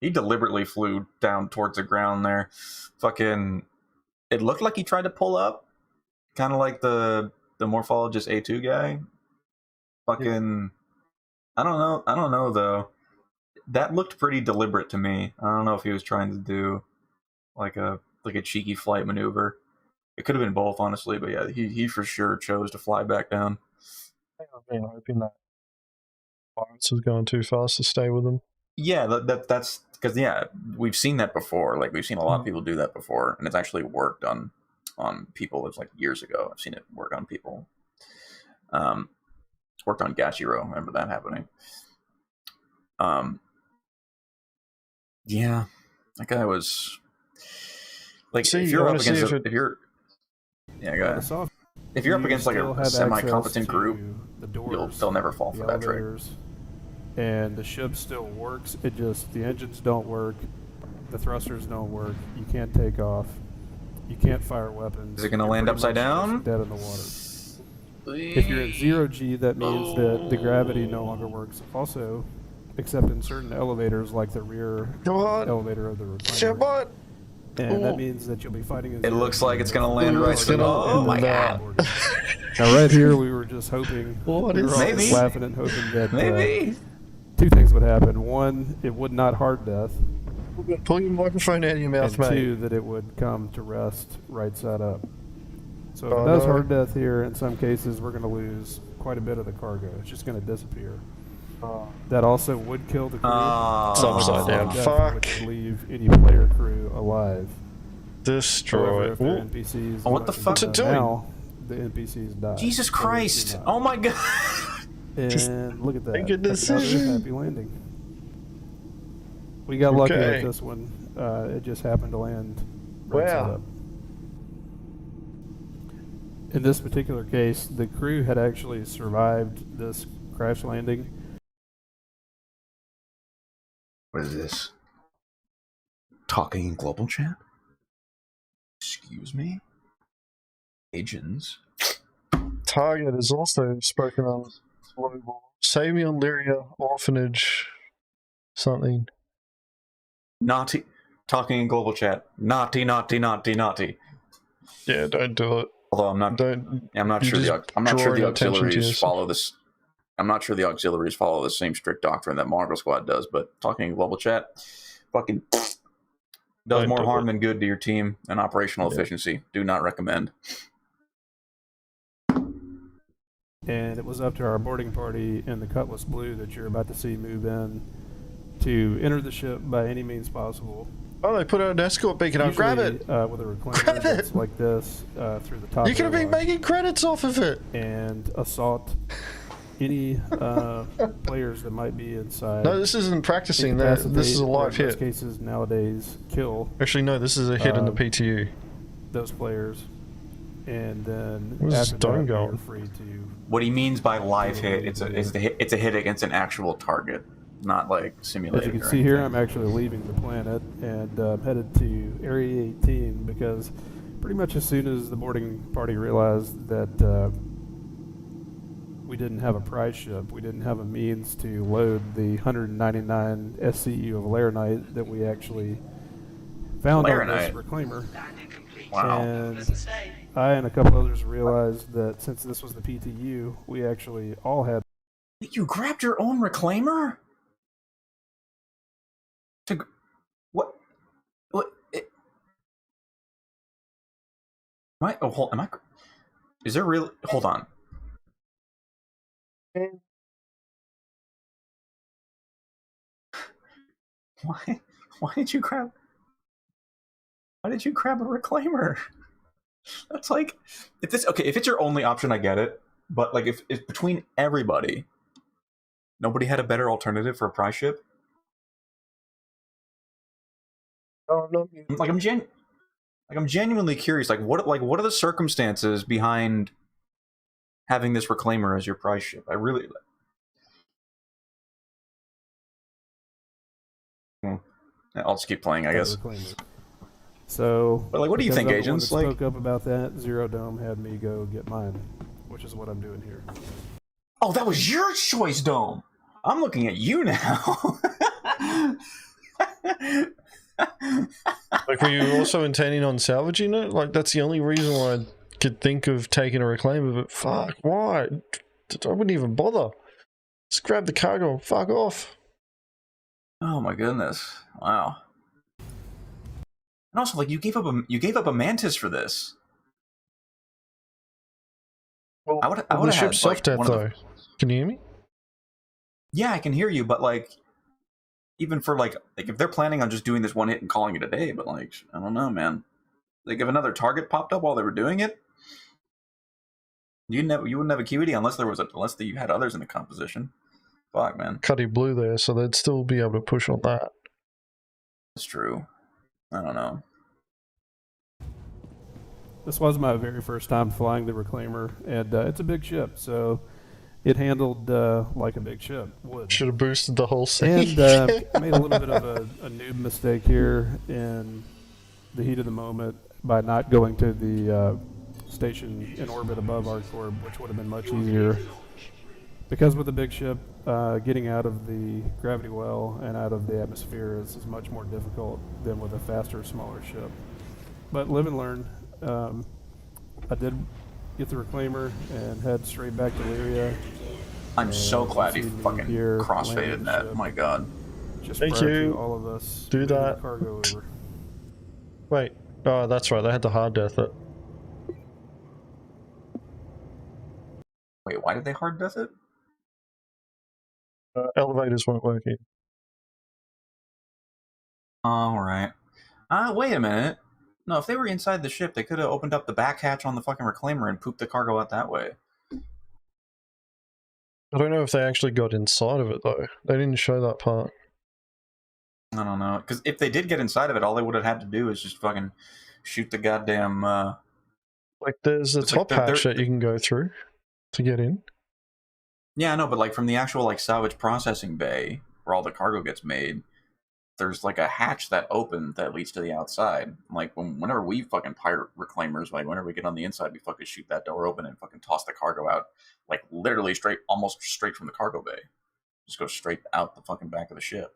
deliberately flew down towards the ground there. Fucking, it looked like he tried to pull up, kind of like the morphologist A2 guy. Fucking, I don't know though. That looked pretty deliberate to me. I don't know if he was trying to do like a cheeky flight maneuver. It could have been both, honestly, but yeah, he for sure chose to fly back down. I've been hoping that Pirates was going too fast to stay with them. Yeah, that's because we've seen that before. Like we've seen a lot of people do that before, and it's actually worked on people. It's like years ago. I've seen it work on people. Worked on Gashiro. I remember that happening. Yeah, that guy was like. See, if you're up against Yeah, go ahead. Soft, If you're up against like a semi-competent group, the doors, they'll never fall for that trick. And the ship still works. It just, the engines don't work, the thrusters don't work. You can't take off. You can't fire weapons. Is it going to land upside down? Dead in the water. If you're at 0G, that means that the gravity no longer works. Also, except in certain elevators, like the rear elevator of the reclaimer. And that means that you'll be fighting. It looks like it's going to land right. Oh my god! Now, right here, we were just hoping. We were all laughing and hoping that two things would happen. One, it would not hard death. Pull your microphone out of your mouth, mate. And two, that it would come to rest right side up. So if it does hard death here, in some cases, we're going to lose quite a bit of the cargo. It's just going to disappear. That also would kill the crew. It's upside down. Fuck. Which would leave any player crew alive. Destroy. However, if they're NPCs, what the fuck's it doing? Now, the NPCs die. Jesus Christ! Oh my god! And look at that. Make a decision. Happy landing. We got lucky with this one. It just happened to land right side up. In this particular case, the crew had actually survived this crash landing. What is this? Talking in global chat? Excuse me? Agens. Target has also spoken on global. Save me on Lyria Orphanage something. Naughty. Talking in global chat. Naughty, naughty, naughty, naughty. Yeah, don't do it. Although I'm not sure the auxiliaries follow this. I'm not sure the auxiliaries follow the same strict doctrine that Mongrel Squad does, but talking in global chat fucking does more harm than good to your team and operational efficiency. Do not recommend. And it was up to our boarding party in the Cutlass Blue that you're about to see move in to enter the ship by any means possible. Oh, they put out an escort beacon. I'll grab it. With a reclaimer that's like this through the top. You could have been making credits off of it. And assault any players that might be inside. No, this isn't practicing. This is a live hit. In most cases nowadays, kill. Actually, no, this is a hit in the PTU. Those players, and then after that, you're free to. What he means by live hit, it's a hit against an actual target. Not like simulated. As you can see here, I'm actually leaving the planet and headed to Area 18 because pretty much as soon as the boarding party realized that we didn't have a prize ship, we didn't have a means to load the 199 SCU of Laranite that we actually found on this reclaimer. Wow. And I and a couple others realized that since this was the PTU, we actually all had. You grabbed your own reclaimer? What? Is there really? Hold on. Why did you grab? Why did you grab a reclaimer? That's like, if it's your only option, I get it. But like, if between everybody, nobody had a better alternative for a prize ship. Oh, no. I'm genuinely curious. What are the circumstances behind having this reclaimer as your prize ship? I really. I'll just keep playing, I guess. So, but what do you think, Agens? Spoke up about that. Zero Dome had me go get mine, which is what I'm doing here. Oh, that was your choice, Dome. I'm looking at you now. Like, were you also intending on salvaging it? Like, that's the only reason why I could think of taking a reclaimer, but fuck, why? I wouldn't even bother. Just grab the cargo and fuck off. Oh my goodness. Wow. And also, like, you gave up a mantis for this. Well, I would have had self-death, though. Can you hear me? Yeah, I can hear you, but like, even for like if they're planning on just doing this one hit and calling it a day, but like, I don't know, man. Like, if another target popped up while they were doing it, you wouldn't have a QED unless you had others in the composition. Fuck, man. Cuddy Blue there, so they'd still be able to push on that. That's true. I don't know. This was my very first time flying the Reclaimer, and it's a big ship, so it handled like a big ship would. Should have boosted the whole scene. And I made a little bit of a noob mistake here in the heat of the moment by not going to the station in orbit above Hardcore, which would have been much easier. Because with a big ship, getting out of the gravity well and out of the atmosphere is much more difficult than with a faster, smaller ship. But live and learn. I did get the Reclaimer and head straight back to Lyria. I'm so glad you fucking crossfaded that. Oh my god. Just Thank prior you. to all of us Do moving that. the cargo over. Wait. Oh, that's right. They had to hard death it. Wait, why did they hard death it? Elevators weren't working. Alright. Wait a minute. No, if they were inside the ship, they could have opened up the back hatch on the fucking Reclaimer and pooped the cargo out that way. I don't know if they actually got inside of it, though. They didn't show that part. I don't know. Because if they did get inside of it, all they would have had to do is just fucking shoot the goddamn... Like, there's a top hatch that you can go through to get in. Yeah, I know, but like from the actual like salvage processing bay, where all the cargo gets made, there's like a hatch that opens that leads to the outside. Like whenever we fucking pirate Reclaimers, like whenever we get on the inside, we fucking shoot that door open and fucking toss the cargo out, like literally straight, almost straight from the cargo bay. Just go straight out the fucking back of the ship.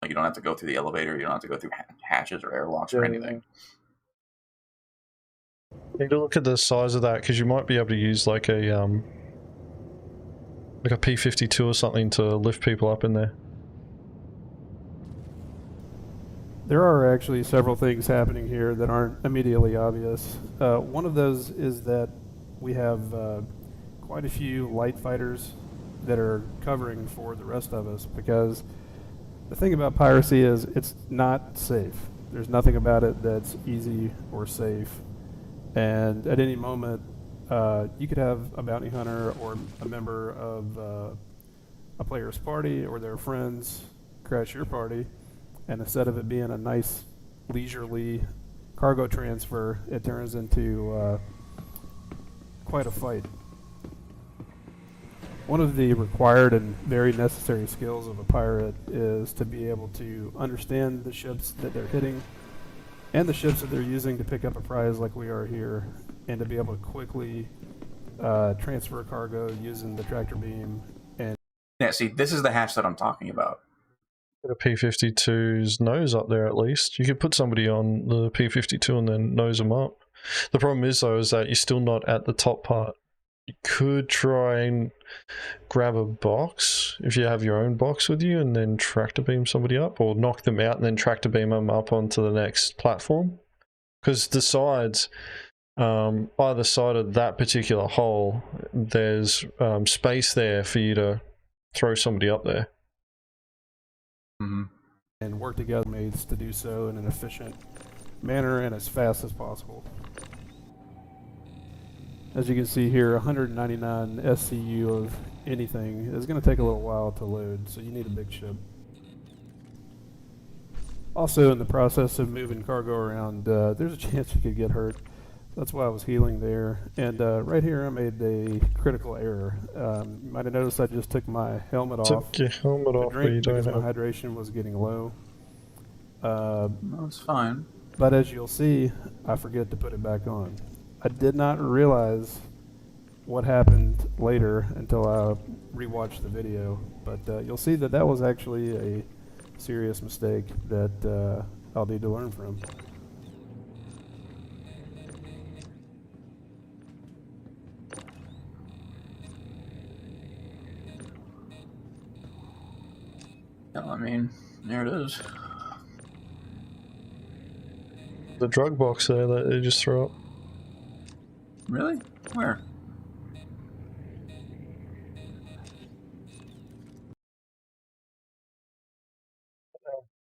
Like you don't have to go through the elevator, you don't have to go through hatches or airlocks or anything. Need to look at the size of that, because you might be able to use like a P-52 or something to lift people up in there. There are actually several things happening here that aren't immediately obvious. One of those is that we have quite a few light fighters that are covering for the rest of us, because the thing about piracy is it's not safe. There's nothing about it that's easy or safe. And at any moment, you could have a bounty hunter or a member of a player's party or their friends crash your party, and instead of it being a nice, leisurely cargo transfer, it turns into quite a fight. One of the required and very necessary skills of a pirate is to be able to understand the ships that they're hitting and the ships that they're using to pick up a prize like we are here, and to be able to quickly transfer cargo using the tractor beam. And yeah, see, this is the hatch that I'm talking about. Get a P-52's nose up there at least. You could put somebody on the P-52 and then nose them up. The problem is, though, is that you're still not at the top part. You could try and grab a box, if you have your own box with you, and then tractor beam somebody up, or knock them out and then tractor beam them up onto the next platform. Because the sides, either side of that particular hole, there's space there for you to throw somebody up there. Mm-hmm. And work together mates to do so in an efficient manner and as fast as possible. As you can see here, 199 SCU of anything is going to take a little while to load, so you need a big ship. Also, in the process of moving cargo around, there's a chance you could get hurt. That's why I was healing there. And right here I made a critical error. You might have noticed I just took my helmet off. Took your helmet off, but you don't because my have... hydration was getting low. That's fine. But as you'll see, I forget to put it back on. I did not realize what happened later until I rewatched the video, but you'll see that that was actually a serious mistake that I'll need to learn from. No, I mean, there it is. The drug box there that they just throw up. Really? Where?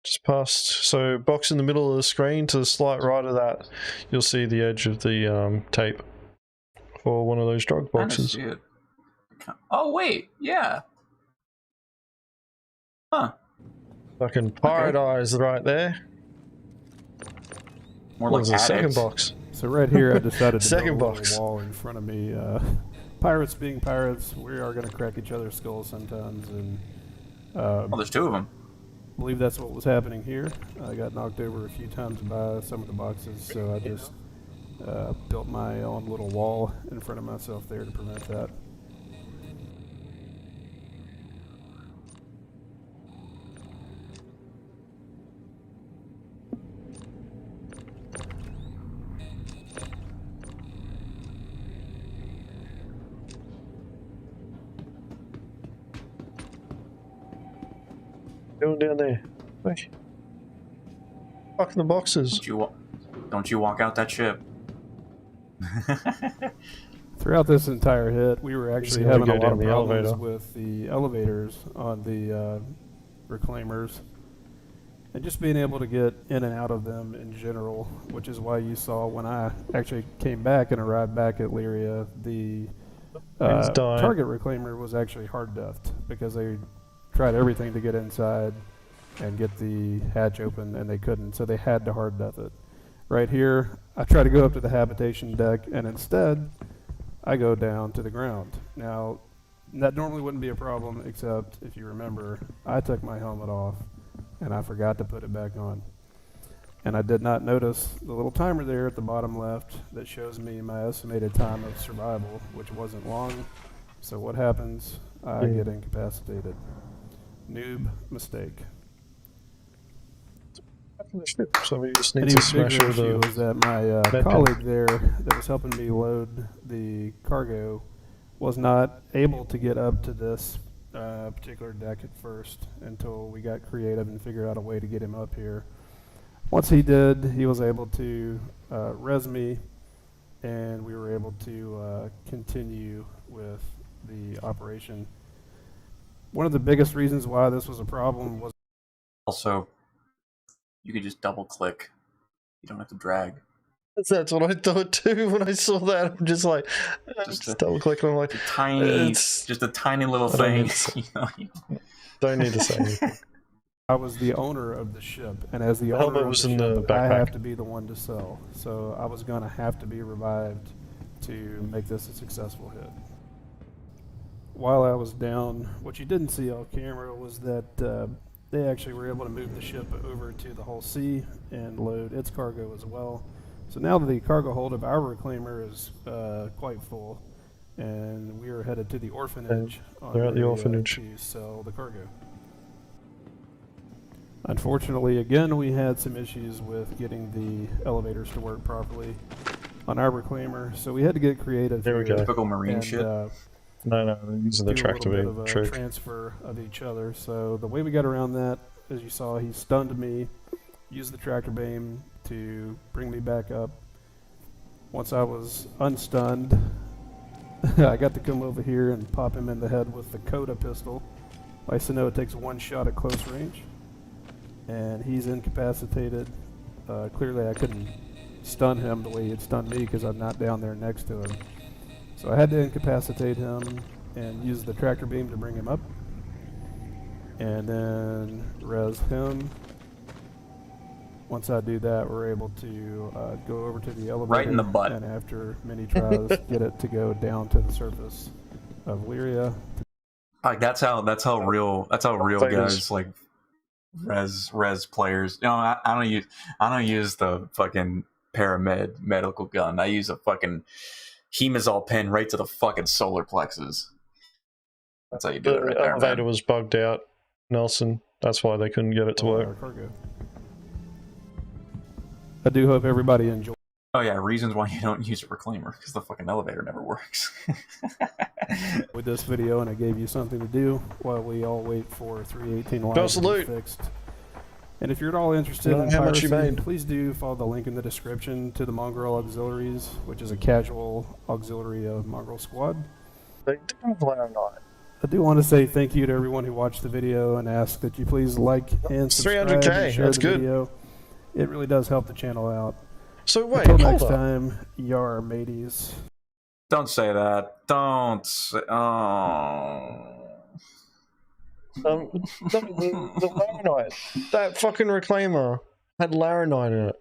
Just past, so box in the middle of the screen, to the slight right of that, you'll see the edge of the tape for one of those drug boxes. I see it. Oh wait, yeah. Huh. Fucking pirate eyes right there. More What like was the second addicts. box? So right here, I decided to build Second a little box. wall in front of me. Pirates being pirates, we are going to crack each other's skulls sometimes, and Oh, there's two of them. I believe that's what was happening here. I got knocked over a few times by some of the boxes, so I just built my own little wall in front of myself there to prevent that. Going down there. Hey. Fucking the boxes. Don't you walk out that ship. Throughout this entire hit, we were actually gonna having go a lot down of the problems elevator. with the elevators on the reclaimers, and just being able to get in and out of them in general, which is why you saw when I actually came back and arrived back at Lyria, the target reclaimer was actually hard deathed because they tried everything to get inside and get the hatch open, and they couldn't, so they had to hard death it. Right here, I try to go up to the habitation deck, and instead, I go down to the ground. Now, that normally wouldn't be a problem, except if you remember, I took my helmet off, and I forgot to put it back on. And I did not notice the little timer there at the bottom left that shows me my estimated time of survival, which wasn't long. So what happens? I get incapacitated. Noob mistake. So we just An need even to smash bigger all issue the... was that my colleague there that was helping me load the cargo was not able to get up to this particular deck at first until we got creative and figured out a way to get him up here. Once he did, he was able to res me, and we were able to continue with the operation. One of the biggest reasons why this was a problem was Also, you could just double click. You don't have to drag. That's what I thought too when I saw that. I'm just like, just double click, and I'm like, Just a tiny little thing. Don't need to say anything. I was the owner of the ship, and as the owner of the ship, I have to be the one to sell. So I was going to have to be revived to make this a successful hit. While I was down, what you didn't see off camera was that they actually were able to move the ship over to the Hull C and load its cargo as well. So now that the cargo hold of our reclaimer is quite full, and we are headed to the orphanage to sell the cargo. Unfortunately, again, we had some issues with getting the elevators to work properly on our reclaimer, so we had to get creative. There we go. Typical marine shit. No, these are the tractor beam trick. Transfer of each other. So the way we got around that, as you saw, he stunned me, used the tractor beam to bring me back up. Once I was unstunned, I got to come over here and pop him in the head with the Coda pistol. Nice to know it takes one shot at close range. And he's incapacitated. Clearly I couldn't stun him the way he had stunned me because I'm not down there next to him. So I had to incapacitate him and use the tractor beam to bring him up. And then res him. Once I do that, we're able to go over to the elevator. Right in the butt. And after many tries, get it to go down to the surface of Lyria. Like that's how real guys like res players. You know, I don't use the fucking paramed medical gun. I use a fucking Hemazol pin right to the fucking solar plexus. That's how you do it right there. The elevator was bugged out, Nelson. That's why they couldn't get it to work. I do hope everybody enjoyed. Oh yeah, reasons why you don't use a reclaimer, because the fucking elevator never works. With this video, and I gave you something to do while we all wait for 318 lines to be fixed. And if you're at all interested in Piracy, please do follow the link in the description to the Mongrel Auxiliaries, which is a casual auxiliary of Mongrel Squad. They do have Laranite. I do want to say thank you to everyone who watched the video and ask that you please like and subscribe and share the video. It really does help the channel out. So wait, until next time, yar mateys. Don't say that. Don't say, the Laranite. That fucking reclaimer had Laranite in it.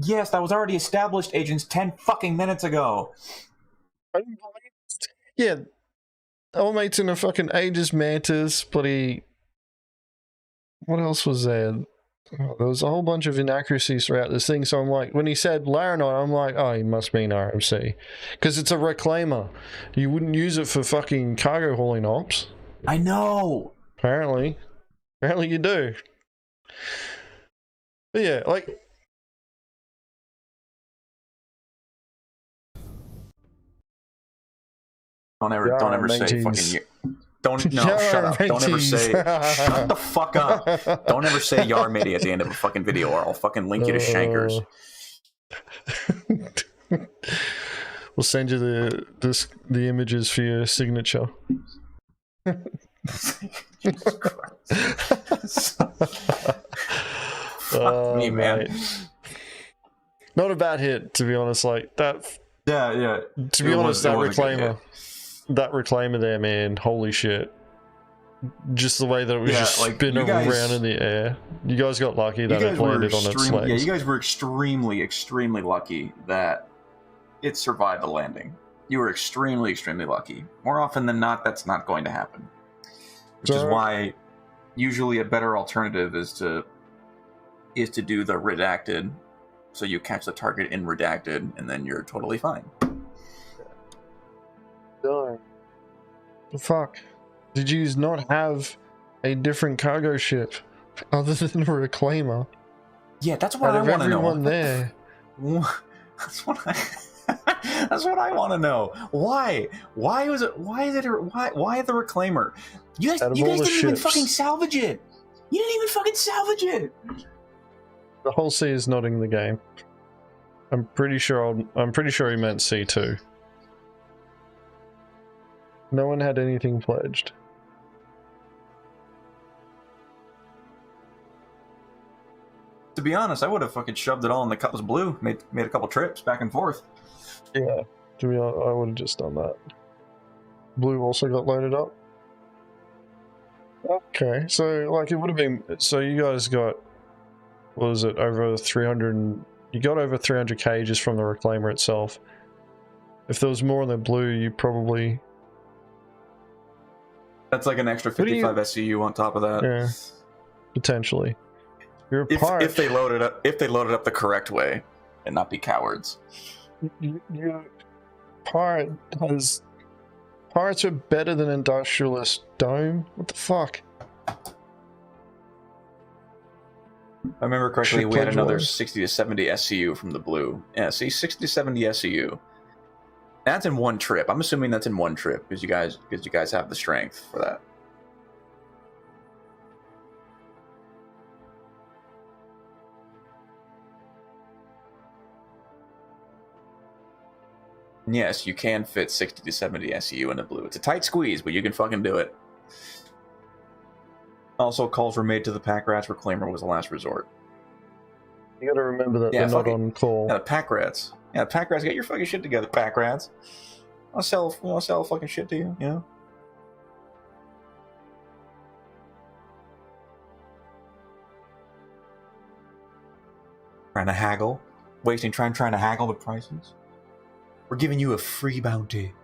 Yes, that was already established, agents, 10 fucking minutes ago. Yeah, old mate's in a fucking Aegis Mantis, bloody... What else was there? Oh, there was a whole bunch of inaccuracies throughout this thing, so I'm like, when he said Laranite, I'm like, oh, he must mean RMC. Because it's a reclaimer. You wouldn't use it for fucking cargo hauling ops. I know! Apparently. Apparently you do. But yeah, like... Don't ever say fucking... Don't no, Yar shut up. Don't ever say shut the fuck up. Don't ever say Yar matey at the end of a fucking video or I'll fucking link you to Shankers. We'll send you the images for your signature. Jesus Christ. Fuck me, man. Mate. Not a bad hit, to be honest, like that. Yeah. To be honest, that reclaimer there, man, holy shit. Just the way that it was just spinning around in the air. You guys got lucky that it landed on its legs. Yeah, you guys were extremely lucky that it survived the landing. You were extremely lucky. More often than not, that's not going to happen. Which is why usually a better alternative is to do the redacted, so you catch the target in redacted, and then you're totally fine. Darn. The fuck? Did you not have a different cargo ship other than a reclaimer? Yeah, that's what I want to know. Everyone there. That's what I want to know. Why? Why is it? Why the reclaimer? You guys didn't even fucking salvage it. You didn't even fucking salvage it. The whole C is not in the game. I'm pretty sure he meant C2. No one had anything pledged. To be honest, I would have fucking shoved it all in the Cutlass Blue. Made a couple trips back and forth. Yeah, to be honest, I would have just done that. Blue also got loaded up. Okay, so like it would have been. So you guys got, what was it, over 300? You got over 300 cages from the reclaimer itself. If there was more in the blue, you probably. That's like an extra 55 SCU on top of that. Yeah, potentially. You're a pirate. If they load it up the correct way, and not be cowards. Your pirate has. Pirates are better than Industrialist Dome. What the fuck? If I remember correctly, we had another 60 to 70 SCU from the blue. Yeah, see, 60 to 70 SCU. That's in one trip. I'm assuming that's in one trip because you guys have the strength for that. And yes, you can fit 60 to 70 SCU in the blue. It's a tight squeeze, but you can fucking do it. Also, calls were made to the pack rats. Reclaimer was the last resort. You gotta remember that they're not on call. Yeah, the pack rats. Yeah, pack rats, get your fucking shit together, pack rats. I'll sell fucking shit to you, you know? Trying to haggle. Trying to haggle the prices. We're giving you a free bounty.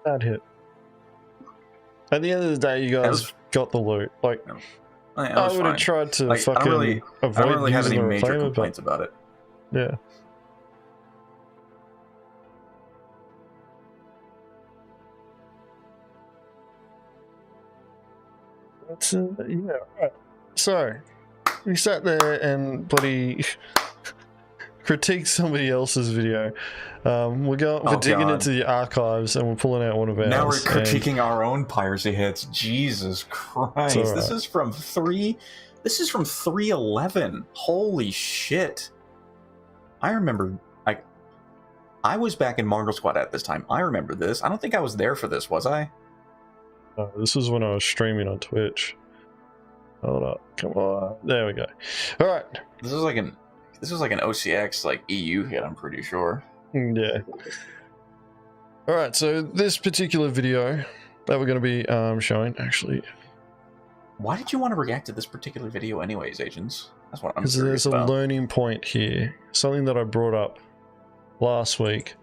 Bad hit. At the end of the day, you guys got the loot. Like, I would have tried to fucking avoid I don't really have any major reclaimer, complaints about it. Yeah. That's yeah, right. So, we sat there and bloody critiqued somebody else's video. We're digging into the archives and we're pulling out one of ours. Now we're critiquing our own piracy hits. Jesus Christ! Right. This is from 311. Holy shit! I remember. I was back in Mongrel Squad at this time. I remember this. I don't think I was there for this. Was I? No, this is when I was streaming on Twitch. Hold up. Come on. There we go. Alright. This is like This was like an OCX like EU hit, I'm pretty sure. Yeah. All right, so this particular video that we're going to be showing, actually, Why did you want to react to this particular video anyways, Agents? That's what I'm because curious there's a about. learning point here, something that I brought up last week,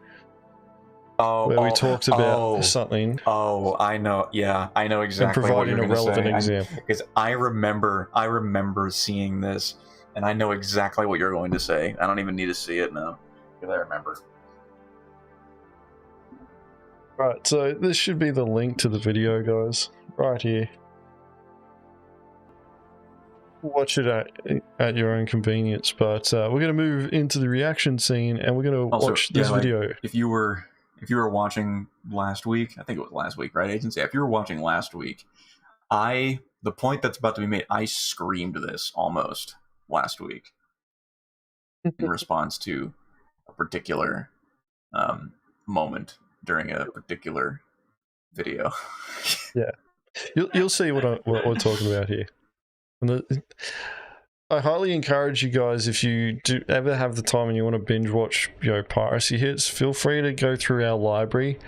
where we talked about something. Oh, I know. Yeah, I know exactly what providing you're a going to say. relevant example. Because I remember seeing this, and I know exactly what you're going to say. I don't even need to see it now, because I remember. Right, so this should be the link to the video, guys, right here. Watch it at your own convenience, but we're going to move into the reaction scene, and we're going to watch this video. If you were watching last week, I think it was last week, right, Agents? Yeah, if you were watching last week, the point that's about to be made, I screamed this almost last week in response to a particular moment during a particular video. Yeah, you'll see what we're talking about here. And I highly encourage you guys, if you do ever have the time and you want to binge watch, piracy hits, feel free to go through our library,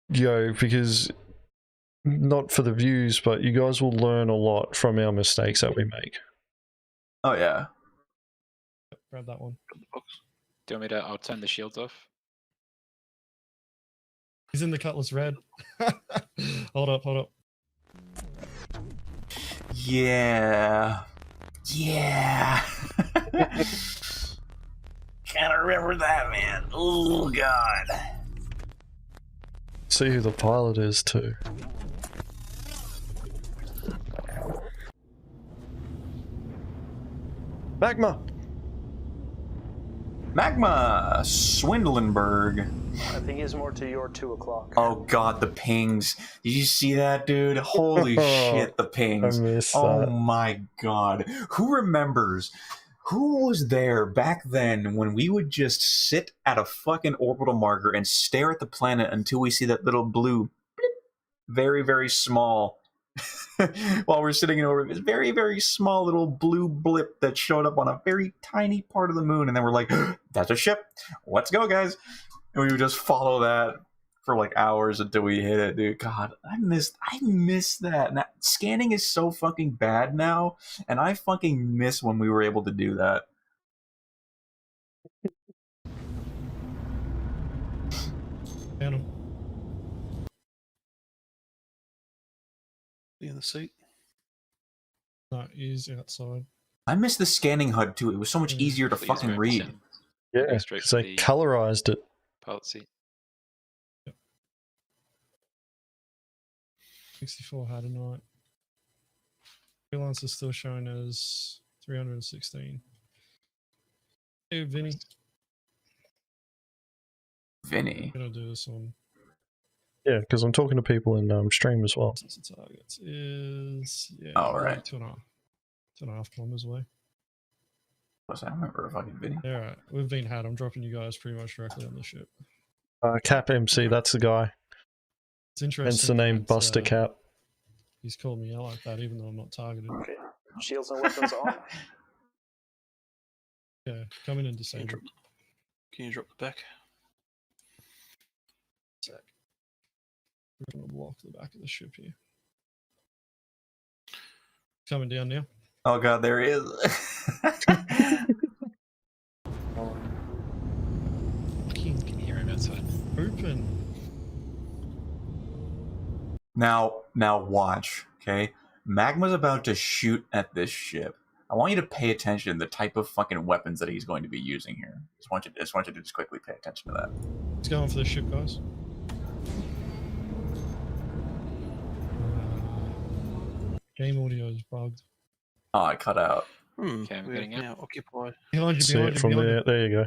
because not for the views, but you guys will learn a lot from our mistakes that we make. Oh yeah. Grab that one. Do you want me to? I'll turn the shields off. He's in the Cutlass Red. Hold up. Yeah. Can't remember that, man. Oh god. See who the pilot is too. Magma Swindlenberg. I think he's more to your 2 o'clock. Oh god, the pings. Did you see that, dude? Holy shit, the pings. I missed Oh that. my god. Who remembers? Who was there back then when we would just sit at a fucking orbital marker and stare at the planet until we see that little blue, very, very small, while we're sitting in orbit, this very, very small little blue blip that showed up on a very tiny part of the moon, and then we're like, that's a ship. Let's go, guys. And we would just follow that for like hours until we hit it, dude. God, I miss that. Now, scanning is so fucking bad now, and I fucking miss when we were able to do that. Down him. In the seat. No, he's outside. I miss the scanning HUD too. It was so much easier to Please fucking don't read. send. Yeah, Go straight because to they the colorized it. pilot seat. 64 had a night. Freelance is still showing as 316. Hey, Vinny. Vinny. I'm gonna do this one. Yeah, because I'm talking to people in stream as well. Targets is Oh, right. 2.5 kilometers away. I don't remember a fucking Vinny. Yeah, right. We've been had. I'm dropping you guys pretty much directly on the ship. Cap MC, that's the guy. It's interesting. Hence the name Buster Cap. He's called me out like that, even though I'm not targeted. Okay. Shields and weapons on. Yeah, come in and disable. Can you drop the back? Sec. We're gonna block the back of the ship here. Coming down now. Oh god, there he is. Can you hear him outside? Open. Now watch, okay? Magma's about to shoot at this ship. I want you to pay attention to the type of fucking weapons that he's going to be using here. Just want you to just quickly pay attention to that. He's going for the ship, guys. Game audio is bugged. Oh, I cut out. Okay, I'm We're getting out. now occupied. Behind you, See behind it you, from behind there. you. There you go.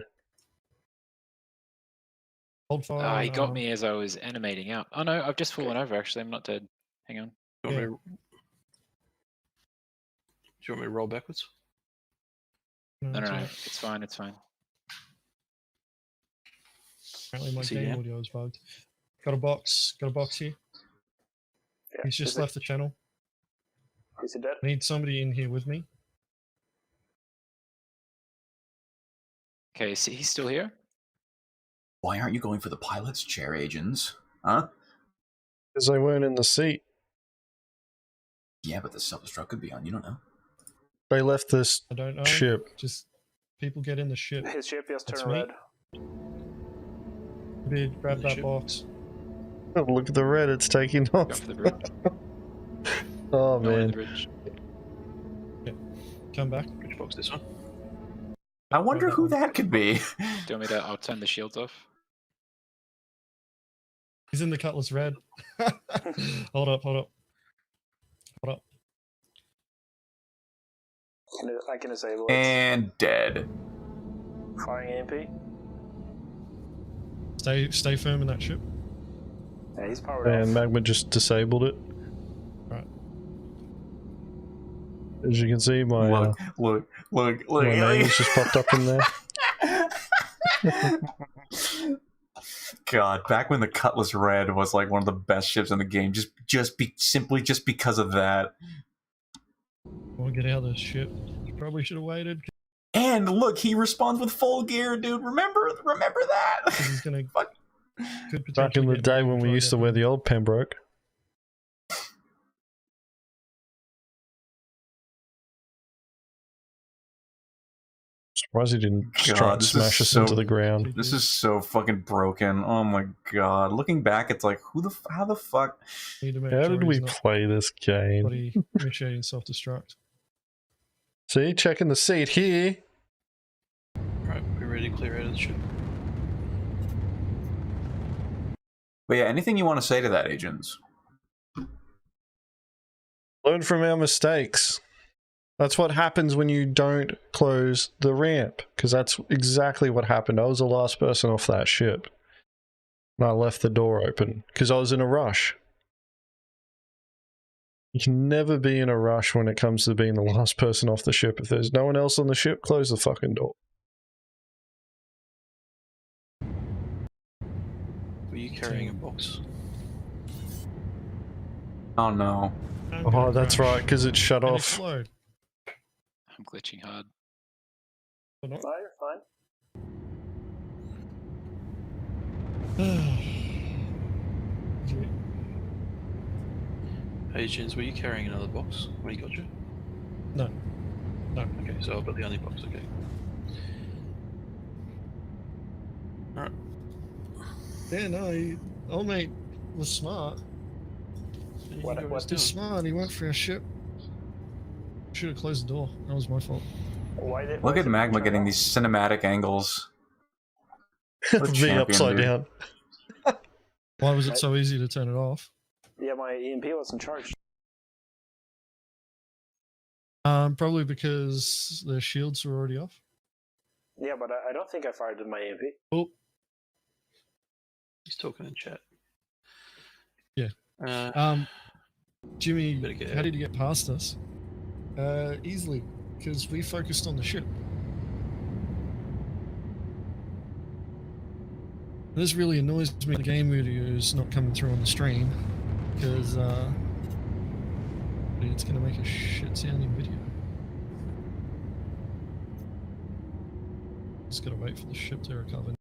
Hold fire. He got me as I was animating out. Oh no, I've just fallen over actually. I'm not dead. Hang on. Do you want me to roll backwards? No, it's no, all no. right. It's fine. It's fine. Apparently my See game ya. audio is bugged. Got a box here. Yeah. He's just left the channel. Is he dead? I need somebody in here with me. Okay, so he's still here? Why aren't you going for the pilot's chair, agents? Huh? Because they weren't in the seat. Yeah, but the self-destruct could be on. You don't know. They left this I don't know. ship. Just people get in the ship. His ship just That's turned me. red. Bid, grab that Ship. box. Oh, look at the red, it's taking Go off. for the bridge. Oh, No, on the man. bridge. Come back. Which box? This one? I wonder who that could be. Do you want me to? I'll turn the shields off. He's in the Cutlass red. Hold up. I can disable it. And dead. Firing EMP. Stay firm in that ship. Yeah, he's powered And off. Magma just disabled it. Right. As you can see, my, Look. my name has just popped up in there. God, back when the Cutlass Red was like one of the best ships in the game, simply because of that. We'll get out of the ship. You probably should have waited. And look, he responds with full gear, dude. Remember that? 'Cause he's gonna. Fuck. Could Back in potentially the get day me when we before I used get to wear home. the old Pembroke. Surprised he didn't just try God, and this is smash us so- into the ground. This is so fucking broken. Oh my god. Looking back, it's like, how the fuck? Need to make How sure did we he's not play this game? bloody initiating self-destruct. See, checking the seat here. Right, we're ready to clear out of the ship. But yeah, anything you want to say to that, agents? Learn from our mistakes. That's what happens when you don't close the ramp, because that's exactly what happened. I was the last person off that ship. And I left the door open, because I was in a rush. You can never be in a rush when it comes to being the last person off the ship. If there's no one else on the ship, close the fucking door. Were you carrying a box? Oh no. I'm gonna Oh, that's crash right, because it shut and off. explode. I'm glitching hard. Or not. No, you're fine. Okay. Hey, Jins, were you carrying another box when he got you? No. Okay, so I've got the only box, okay. Alright. Yeah, no, old mate was smart. What He was do? just smart. He went for our ship. Should have closed the door. That was my fault. Why Look did at it Magma turn getting off? these cinematic angles. What a V champion, upside dude. down. Why was it so easy to turn it off? Yeah, my EMP wasn't charged. Probably because the shields were already off. Yeah, but I don't think I fired my EMP. Oh, He's talking in chat. Yeah. Jimmy, Better get how out. did you get past us? Easily, because we focused on the ship. This really annoys me. The game video is not coming through on the stream because it's going to make a shit-sounding video. Just got to wait for the ship to recover.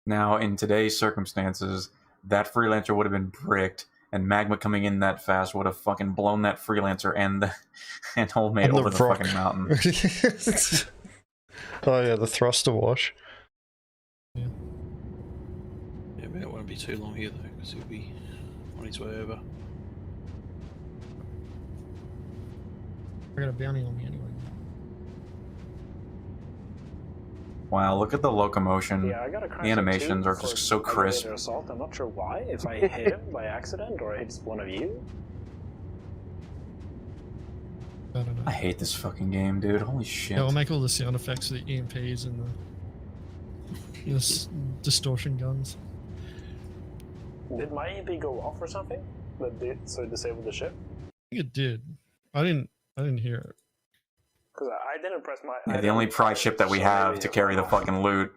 Now, in today's circumstances, that freelancer would have been bricked, and Magma coming in that fast would have fucking blown that freelancer and old mate And over the rock. fucking mountain. Oh yeah, the thruster wash. Yeah, we don't want to be too long here though, because he'll be on his way over. I got a bounty on me anyway. Wow, look at the locomotion. Yeah, I got a crash. The animations are just so crisp. Assault. I'm not sure why. If I hit him by accident or I hit one of you. I don't know. I hate this fucking game, dude. Holy shit. Yeah, I'll make all the sound effects for the EMPs and the distortion guns. Did my EMP go off or something? So it disabled the ship? I think it did. I didn't hear it. Because I didn't press my. Yeah, the only prize ship that we have to carry the fucking loot.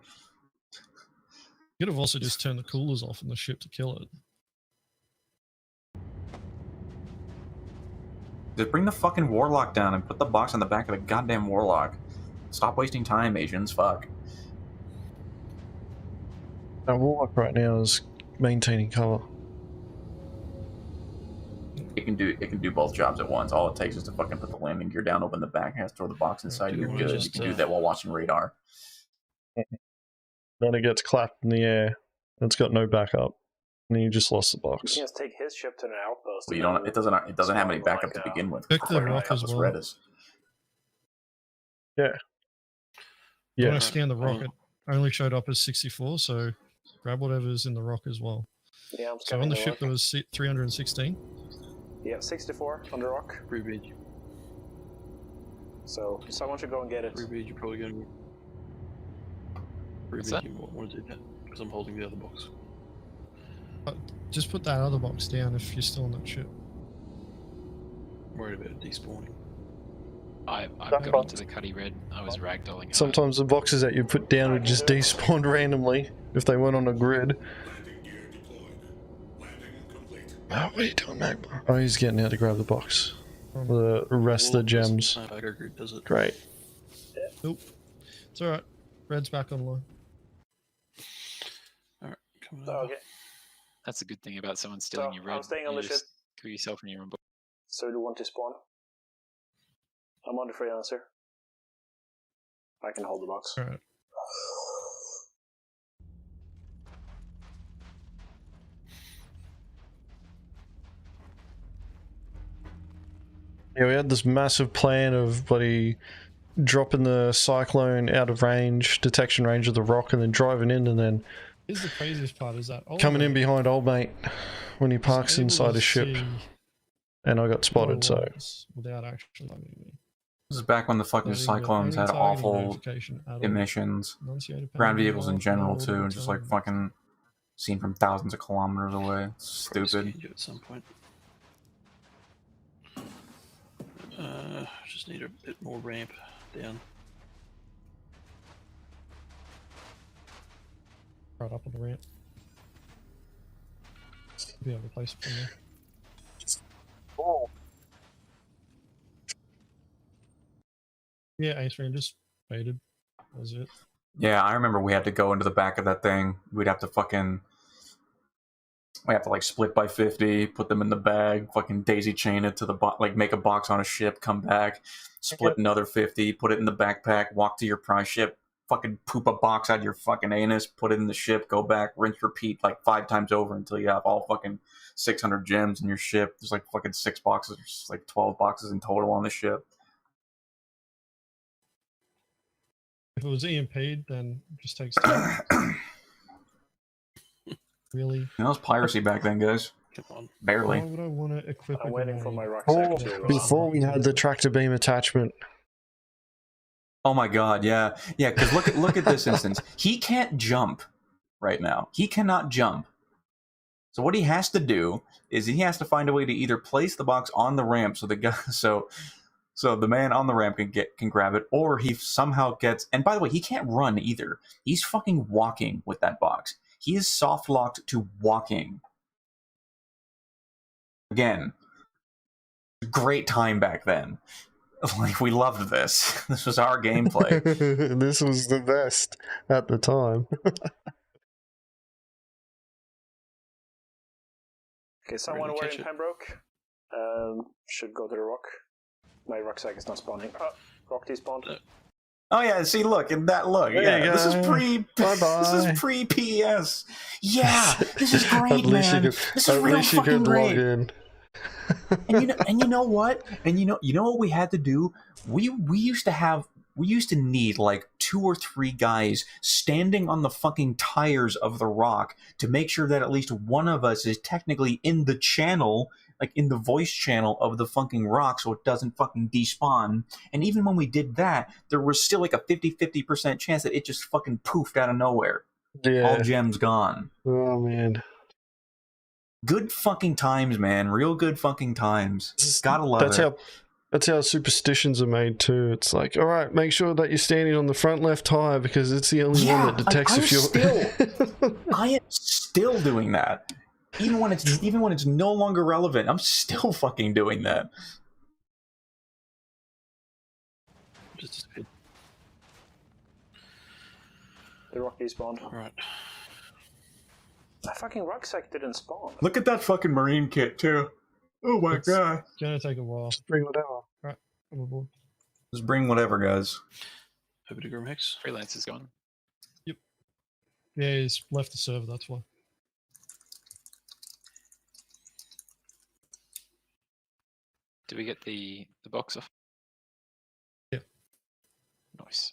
You could have also just turned the coolers off in the ship to kill it. Just bring the fucking warlock down and put the box on the back of the goddamn warlock. Stop wasting time, Asians. Fuck. Our warlock right now is maintaining cover. It can do both jobs at once. All it takes is to fucking put the landing gear down, open the back hatch, throw the box inside, and you're good. You can do that while watching radar. Then it gets clapped in the air. It's got no backup, and then you just lost the box. You can just take his ship to an outpost. Well, you don't. It doesn't have any backup to begin with. Check the rock as well. Yeah. When I scanned the rock, it only showed up as 64, so grab whatever's in the rock as well. Yeah, I'm so on the ship there was 316. Yeah, 64 on the rock. Rebid. So someone should go and get it. Rebid, you're probably going to... Rebid, you want to do that, because I'm holding the other box. Just put that other box down if you're still on that ship. I'm worried about despawning. I've got onto the Cuddy Red. I was ragdolling. Sometimes the boxes that you put down would just despawn randomly if they weren't on a grid. Oh, what are you doing, mate? Oh, he's getting out to grab the box. The rest of the gems. Great. Nope. It's alright. Red's back online. Alright, coming over. Okay. That's a good thing about someone stealing your red. I'm staying on the ship. Kill yourself in your own box. So do you want to spawn? I'm on the freelancer. I can hold the box. Alright. Yeah, we had this massive plan of bloody dropping the cyclone out of range, detection range of the rock, and then driving in, and then Here's the craziest part is that coming in behind old mate when he parks inside his ship, and I got spotted. So without actually loving me. This is back when the fucking cyclones had awful emissions. Ground vehicles in general too, and just like fucking seen from thousands of kilometers away. It's stupid. At some point. Just need a bit more ramp down. Right up on the ramp. Be able to place it from there. Oh. Yeah, Ace Ran just faded. That was it. Yeah, I remember we had to go into the back of that thing. We'd have to fucking... We have to like split by 50, put them in the bag, fucking daisy chain it to the like make a box on a ship, come back, split another 50, put it in the backpack, walk to your prize ship, fucking poop a box out of your fucking anus, put it in the ship, go back, rinse, repeat like 5 times over until you have all fucking 600 gems in your ship. There's like fucking 6 boxes, there's like 12 boxes in total on the ship. If it was EMP'd, then it just takes time. Really? You know, it was piracy back then, guys. Come on. Barely. Why would I want to equip I'm waiting for my rucksack Oh, before we had the tractor beam attachment. Oh my god, yeah. Yeah, because look at this instance. He can't jump right now. He cannot jump. So what he has to do is he has to find a way to either place the box on the ramp so the guy so the man on the ramp can grab it, or he somehow gets, and by the way, he can't run either. He's fucking walking with that box. He is soft locked to walking. Again, great time back then. Like, we loved this. This was our gameplay. This was the best at the time. Okay, someone wearing Pembroke should go to the rock. My rucksack is not spawning. Rock despawned. Oh yeah, see, look, and that look. Yeah, this is pre-PES. Yeah, this is great, man. This is real fucking great. And you know what? And you know what we had to do? We used to need like 2 or 3 guys standing on the fucking tires of the rock to make sure that at least one of us is technically in the channel, like in the voice channel of the fucking rock, so it doesn't fucking despawn. And even when we did that, there was still like a 50% chance that it just fucking poofed out of nowhere. Yeah. All gems gone. Oh man. Good fucking times, man. Real good fucking times. Gotta love it. That's how superstitions are made too. It's like, all right, make sure that you're standing on the front left tire because it's the only one that detects if you're. I am still doing that. Even when it's no longer relevant, I'm still fucking doing that. Just a bit. The rock despawned. Alright. That fucking rucksack didn't spawn. Look at that fucking marine kit too. Oh my god. It's gonna take a while. Just bring whatever. Right, I'm aboard. Just bring whatever, guys. Over to Grim Hex. Freelance is gone. Yep. Yeah, he's left the server, that's why. Did we get the box off? Yeah. Nice.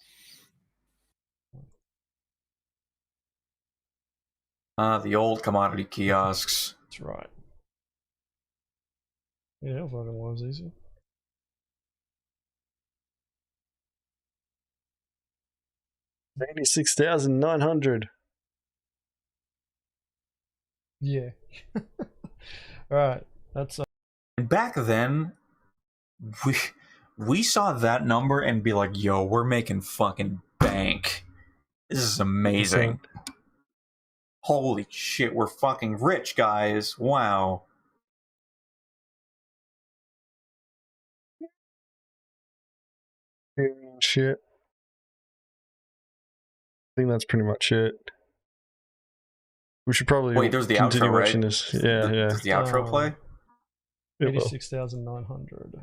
The old commodity kiosks. That's right. Yeah, fucking was easy. $86,900. Yeah. Alright, that's And back then, we saw that number and be like, yo, we're making fucking bank. This is amazing. Holy shit, we're fucking rich, guys. Wow. Shit. I think that's pretty much it. We should probably wait. There's the continue outro, watching right? this. Yeah, yeah. Does the outro play? 86,900.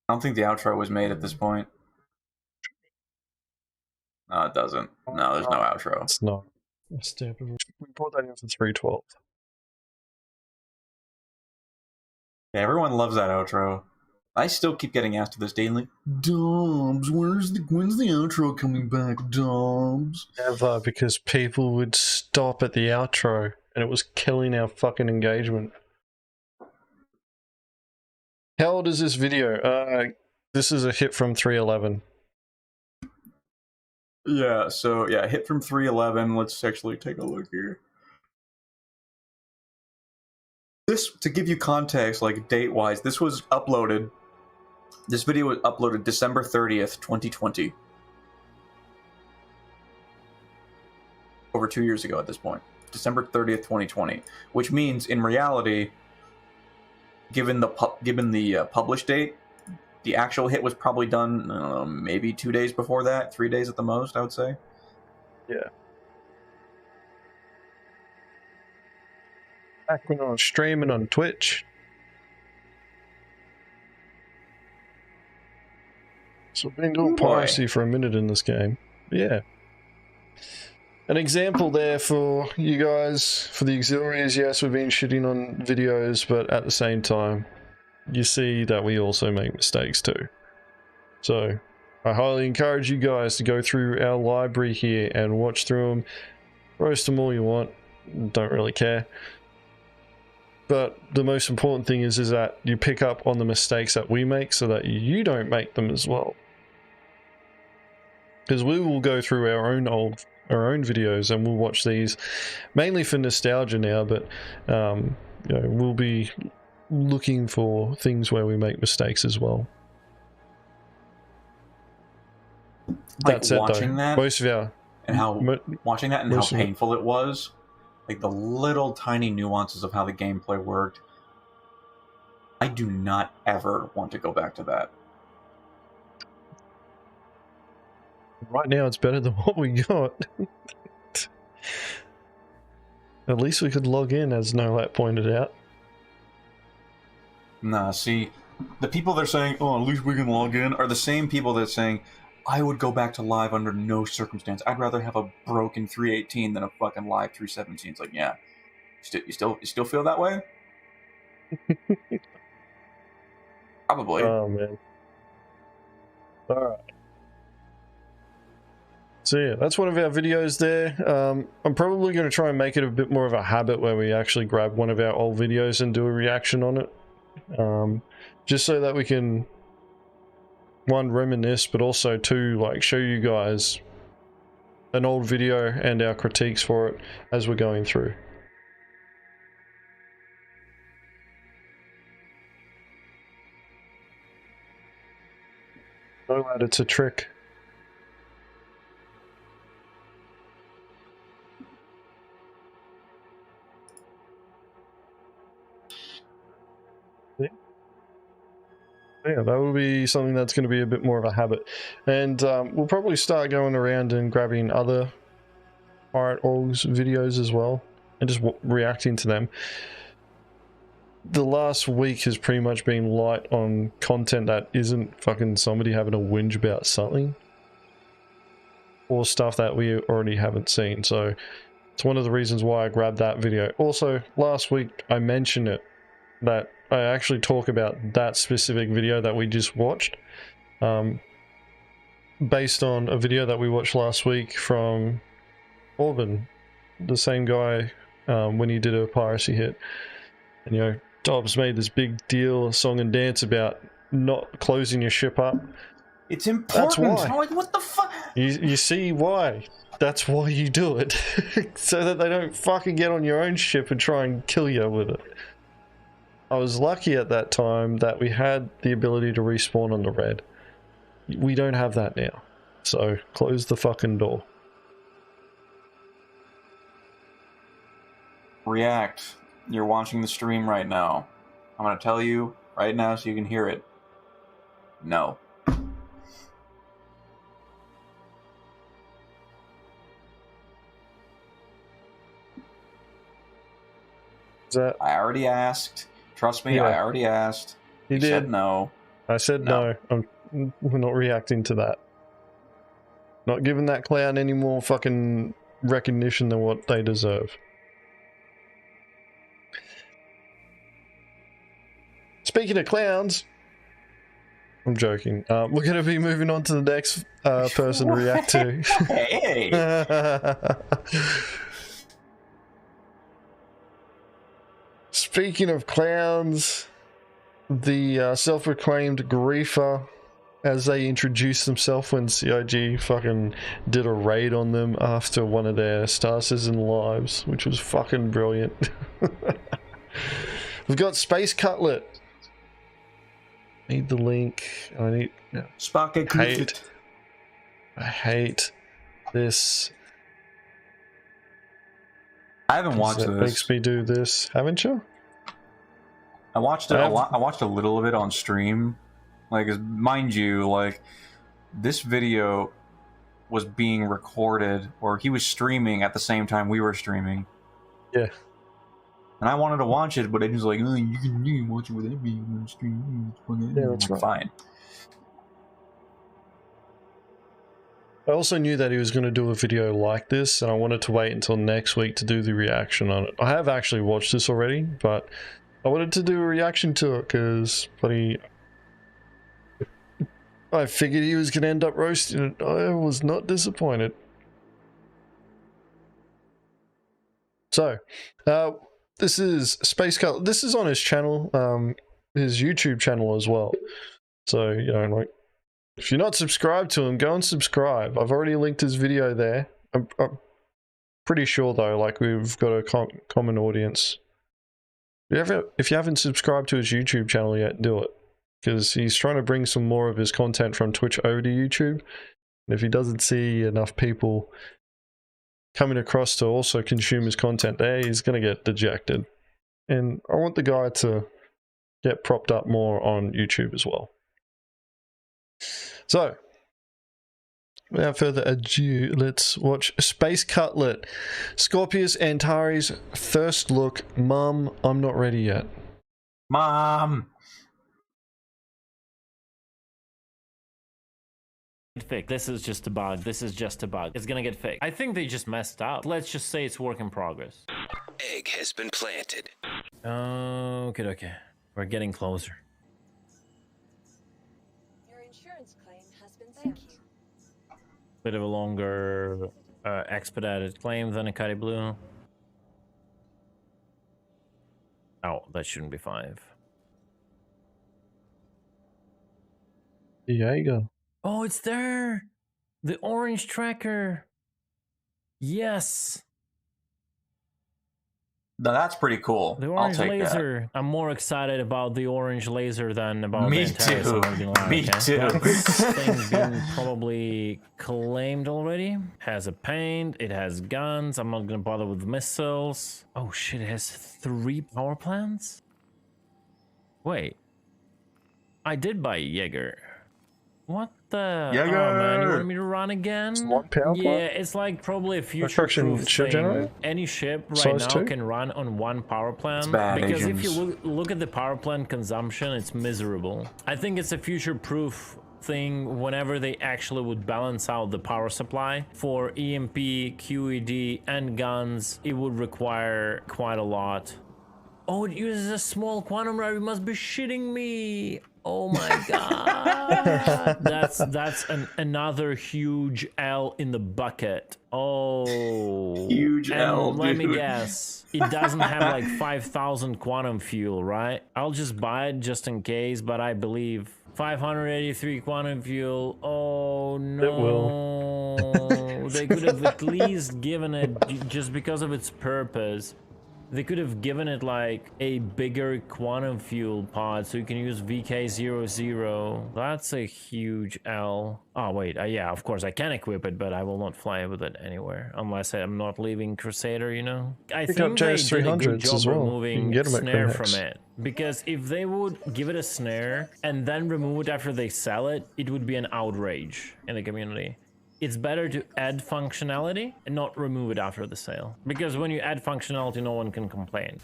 I don't think the outro was made at this point. No, it doesn't. No, there's no outro. It's not. Stamp it. We brought that in for 312. Yeah, everyone loves that outro. I still keep getting asked to this day, like, Dobbs, when's the outro coming back, Dobbs? Never, because people would stop at the outro, and it was killing our fucking engagement. How old is this video? This is a hit from 311. Yeah, so, yeah, hit from 311. Let's actually take a look here. This, to give you context, like, date-wise, this was uploaded... This video was uploaded December 30th, 2020. Over 2 years ago at this point. December 30th, 2020. Which means, in reality, given the published date, the actual hit was probably done, I don't know, maybe 2 days before that, 3 days at the most, I would say. Yeah. Back when I was streaming on Twitch. So we've been doing piracy for a minute in this game. Yeah. An example there for you guys, for the auxiliaries, yes, we've been shitting on videos, but at the same time, you see that we also make mistakes too. So, I highly encourage you guys to go through our library here and watch through them. Roast them all you want, don't really care. But the most important thing is that you pick up on the mistakes that we make so that you don't make them as well. Because we will go through our own videos and we'll watch these mainly for nostalgia now, but you know, we'll be looking for things where we make mistakes as well. Like That's it though. That, most of our and how watching that and how painful it was, like the little tiny nuances of how the gameplay worked. I do not ever want to go back to that. Right now it's better than what we got. At least we could log in, as Nolat pointed out. Nah, see, the people that are saying, oh, at least we can log in, are the same people that are saying, I would go back to live under no circumstance. I'd rather have a broken 318 than a fucking live 317. It's like, yeah, you still feel that way? Probably. Oh man. All right. So yeah, that's one of our videos there. I'm probably going to try and make it a bit more of a habit where we actually grab one of our old videos and do a reaction on it. Just so that we can, one, reminisce, but also two, like, show you guys an old video and our critiques for it as we're going through. No, lad, it's a trick. Yeah, that will be something that's going to be a bit more of a habit. And we'll probably start going around and grabbing other Pirate Org's videos as well, and just reacting to them. The last week has pretty much been light on content that isn't fucking somebody having a whinge about something, or stuff that we already haven't seen. So it's one of the reasons why I grabbed that video. Also, last week I mentioned it, that I actually talk about that specific video that we just watched, based on a video that we watched last week from Orban, the same guy, when he did a piracy hit. And, you know, Dobbs made this big deal, song and dance about not closing your ship up. It's important. That's why. I'm like, what the fuck? You see why? That's why you do it. So that they don't fucking get on your own ship and try and kill you with it. I was lucky at that time that we had the ability to respawn on the red. We don't have that now. So close the fucking door. React. You're watching the stream right now. I'm gonna tell you right now so you can hear it. No. That... I already asked. Trust me, yeah. I already asked. You did. Said no. I said no. We're not reacting to that. Not giving that clown any more fucking recognition than what they deserve. Speaking of clowns, I'm joking. We're going to be moving on to the next person to react to. Hey! Speaking of clowns, the self-proclaimed griefer, as they introduced themselves when CIG fucking did a raid on them after one of their Star Citizen lives, which was fucking brilliant. We've got Space Cutlet. Need the link. I need... No. I hate this. I haven't watched this. It makes me do this. Haven't you? I watched it a lot. I watched a little of it on stream. Like, mind you, like, this video was being recorded, or he was streaming at the same time we were streaming. Yeah. And I wanted to watch it, but it was like, oh, you can watch it without me on stream. Yeah, that's right. Fine. I also knew that he was going to do a video like this, and I wanted to wait until next week to do the reaction on it. I have actually watched this already, but I wanted to do a reaction to it because, buddy, I figured he was going to end up roasting it. I was not disappointed. So, this is Space Cutlet. This is on his channel, his YouTube channel as well. So, you know, like, if you're not subscribed to him, go and subscribe. I've already linked his video there. I'm pretty sure, though, like, we've got a common audience. If you haven't subscribed to his YouTube channel yet, do it. Because he's trying to bring some more of his content from Twitch over to YouTube. And if he doesn't see enough people coming across to also consume his content there, he's going to get dejected. And I want the guy to get propped up more on YouTube as well. So, without further ado, let's watch Space Cutlet, Scorpius Antares' first look. Mom, I'm not ready yet. Mom! Fixed. This is just a bug. This is just a bug. It's gonna get fixed. I think they just messed up. Let's just say it's work in progress. Egg has been planted. Okay. We're getting closer. Your insurance claim has been sent. Bit of a longer expedited claim than a Cuddy Blue. Oh, that shouldn't be 5. Yeah, you go. Oh, it's there! The orange tracker! Yes! Now that's pretty cool. The orange I'll take laser. That. I'm more excited about the orange laser than about Me the entire too. Me too. This thing's been probably claimed already. Has a paint, it has guns, I'm not gonna bother with missiles. Oh shit, it has 3 power plants? Wait. I did buy Jaeger. What the? Oh man, you wanted me to run again? Yeah, it's like probably a future-proof thing. Any ship right now can run on one power plant. Because if you look at the power plant consumption, it's miserable. I think it's a future-proof thing whenever they actually would balance out the power supply for EMP, QED, and guns. It would require quite a lot. Oh, it uses a small quantum drive. You must be shitting me. Oh my god. that's another huge L in the bucket. Oh. Huge L, dude. Let me guess. It doesn't have like 5,000 quantum fuel, right? I'll just buy it just in case, but I believe 583 quantum fuel. Oh no. It will. They could have at least given it, just because of its purpose, they could have given it like a bigger quantum fuel pod so you can use VK00. That's a huge L. Oh wait, yeah, of course I can equip it, but I will not fly with it anywhere unless I'm not leaving Crusader, you know? I think they did a good job removing snare from it. Because if they would give it a snare and then remove it after they sell it, it would be an outrage in the community. It's better to add functionality and not remove it after the sale. Because when you add functionality, no one can complain.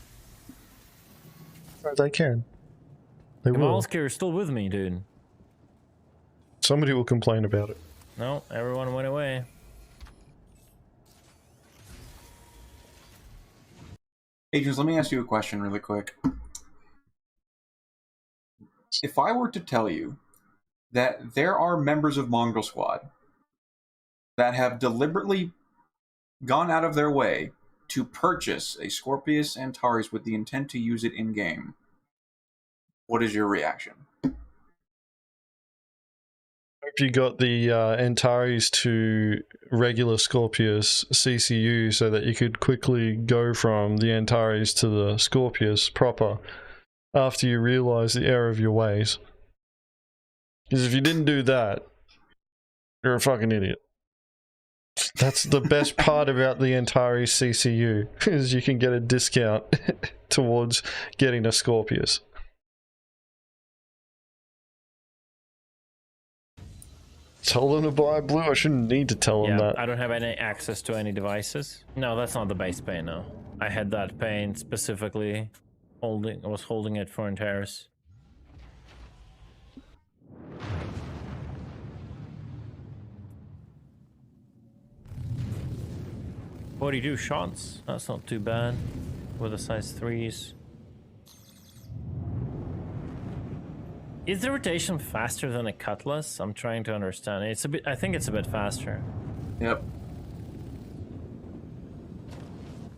They can. They will. You're still with me, dude. Somebody will complain about it. No, everyone went away. Agens, let me ask you a question really quick. If I were to tell you that there are members of Mongrel Squad that have deliberately gone out of their way to purchase a Scorpius Antares with the intent to use it in-game, what is your reaction? If you got the Antares to regular Scorpius CCU so that you could quickly go from the Antares to the Scorpius proper after you realize the error of your ways. Because if you didn't do that, you're a fucking idiot. That's the best part about the Antares CCU, is you can get a discount towards getting a Scorpius. Tell them to buy blue. I shouldn't need to tell them that. I don't have any access to any devices. No, that's not the base paint, no. I had that paint specifically. I was holding it for Antares. What do you do? Shots? That's not too bad. With the size 3s. Is the rotation faster than a cutlass? I'm trying to understand. It's a bit. I think it's a bit faster. Yep.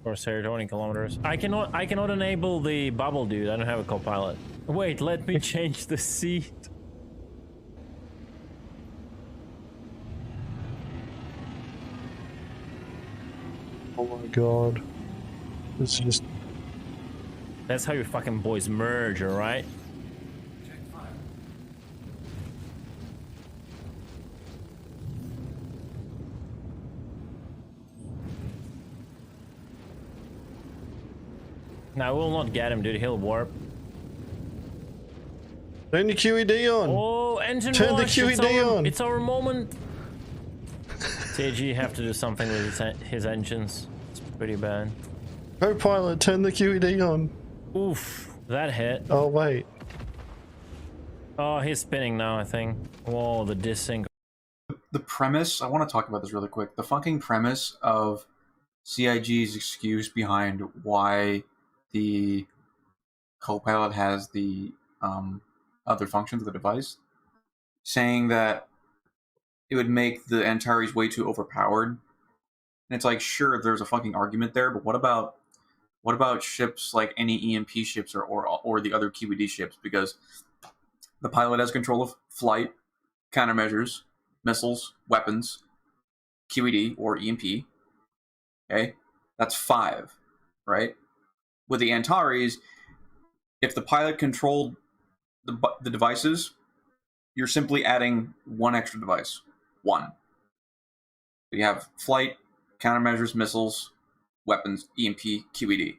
Or 20 kilometers. I cannot enable the bubble, dude. I don't have a co-pilot. Wait, let me change the seat. Oh my god. It's just... That's how you fucking boys merge, alright? No, I will not get him, dude. He'll warp. Turn the QED on. Oh, engine Turn wash. the QED on. It's our moment. TG have to do something with his engines. It's pretty bad. Co-pilot, turn the QED on. Oof, that hit. Oh, wait. Oh, he's spinning now, I think. Whoa, the desync. The premise, I want to talk about this really quick. The fucking premise of CIG's excuse behind why the co-pilot has the other functions of the device, saying that it would make the Antares way too overpowered. And it's like, sure, there's a fucking argument there, but what about ships like any EMP ships or the other QED ships? Because the pilot has control of flight, countermeasures, missiles, weapons, QED or EMP. Okay, that's 5, right? With the Antares, if the pilot controlled the devices, you're simply adding 1 extra device. 1. So you have flight, countermeasures, missiles, weapons, EMP, QED.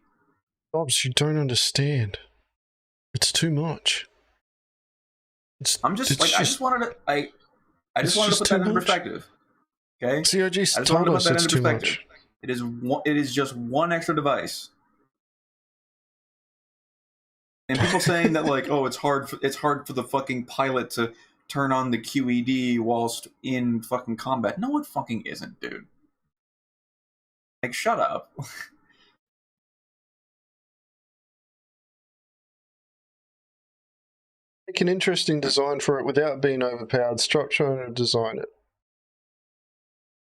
Dobbs, you don't understand. It's too much. I just wanted to I just wanted to put that into perspective. Okay? COG's told us it's too much. It is just one extra device. And people saying that like, oh, it's hard for the fucking pilot to turn on the QED whilst in fucking combat. No, it fucking isn't, dude. Like, shut up. Make an interesting design for it without being overpowered. Stop trying to design it.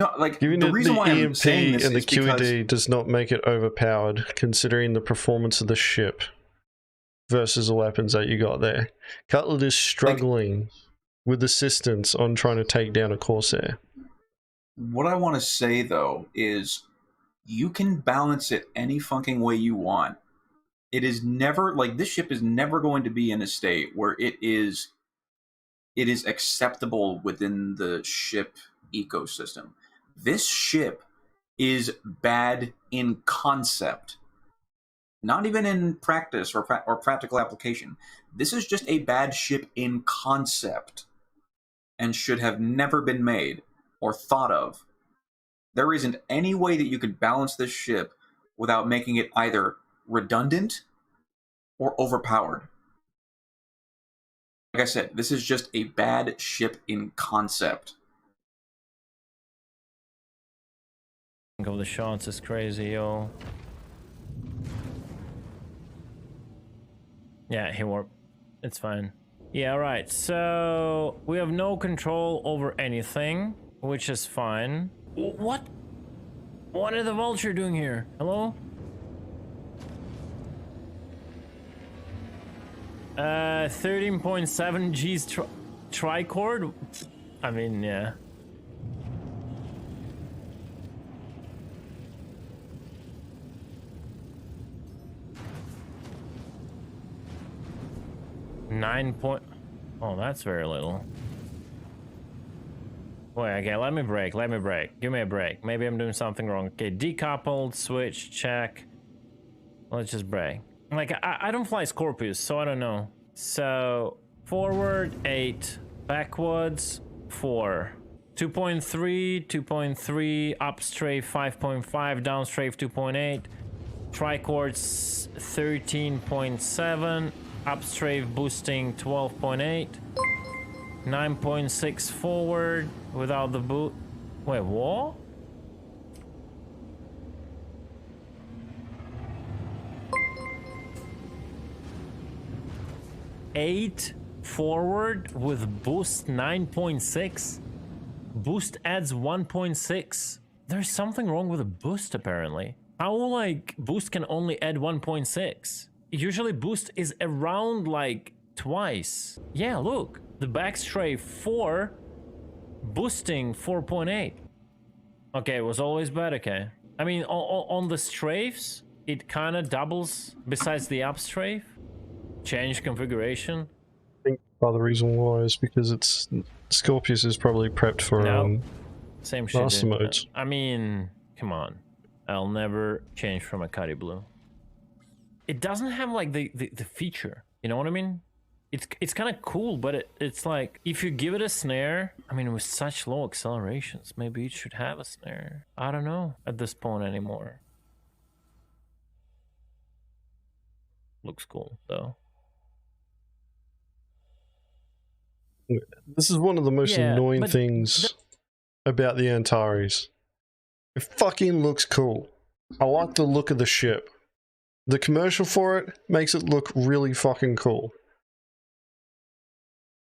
No, like Giving the reason why EMP I'm saying this and the is QED does not make it overpowered, considering the performance of the ship versus the weapons that you got there. Cutlet is struggling with assistance on trying to take down a Corsair. What I want to say though is, you can balance it any fucking way you want. It is never like, this ship is never going to be in a state where it is acceptable within the ship ecosystem. This ship is bad in concept, not even in practice or practical application. This is just a bad ship in concept and should have never been made or thought of. There isn't any way that you could balance this ship without making it either redundant or overpowered. Like I said, this is just a bad ship in concept. Of the shots is crazy, yo. Yeah, he warped. It's fine. Yeah, right. So we have no control over anything, which is fine. What? What is the Vulture doing here? Hello? 13.7 G's tricord? I mean, yeah. Oh, that's very little. Wait, okay, let me break. Give me a break. Maybe I'm doing something wrong. Okay, decoupled, switch, check. Let's just break. Like, I don't fly Scorpius, so I don't know. So, forward, 8. Backwards, 4. 2.3, 2.3, up strafe, 5.5, down strafe, 2.8. Tricords, 13.7. Up strafe boosting, 12.8. 9.6 forward without the boot. Wait, what? Eight forward with boost 9.6. Boost adds 1.6. There's something wrong with the boost apparently. How like boost can only add 1.6? Usually boost is around like twice. Yeah, look. The back strafe 4, boosting 4.8. Okay, it was always bad, okay. I mean, on the strafes, it kind of doubles besides the up strafe. Change configuration. I think part of the reason why is because it's Scorpius is probably prepped for same shit. master modes. I mean, come on. I'll never change from a Cuddy Blue. It doesn't have like the feature, you know what I mean? It's kind of cool, but it's like, if you give it a snare, I mean, with such low accelerations, maybe it should have a snare. I don't know at this point anymore. Looks cool, though. This is one of the most annoying things about the Antares. It fucking looks cool. I like the look of the ship. The commercial for it makes it look really fucking cool.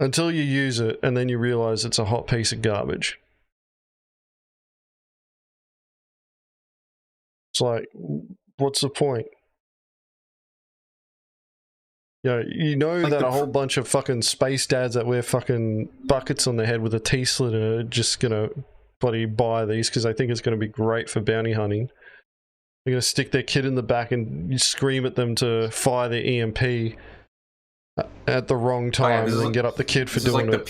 Until you use it, and then you realize it's a hot piece of garbage. It's like, what's the point? You know like that a whole bunch of fucking space dads that wear fucking buckets on their head with a T-slit in it are just gonna bloody buy these because they think it's gonna be great for bounty hunting. They're gonna stick their kid in the back and you scream at them to fire their EMP at the wrong time and then get up the kid for doing it.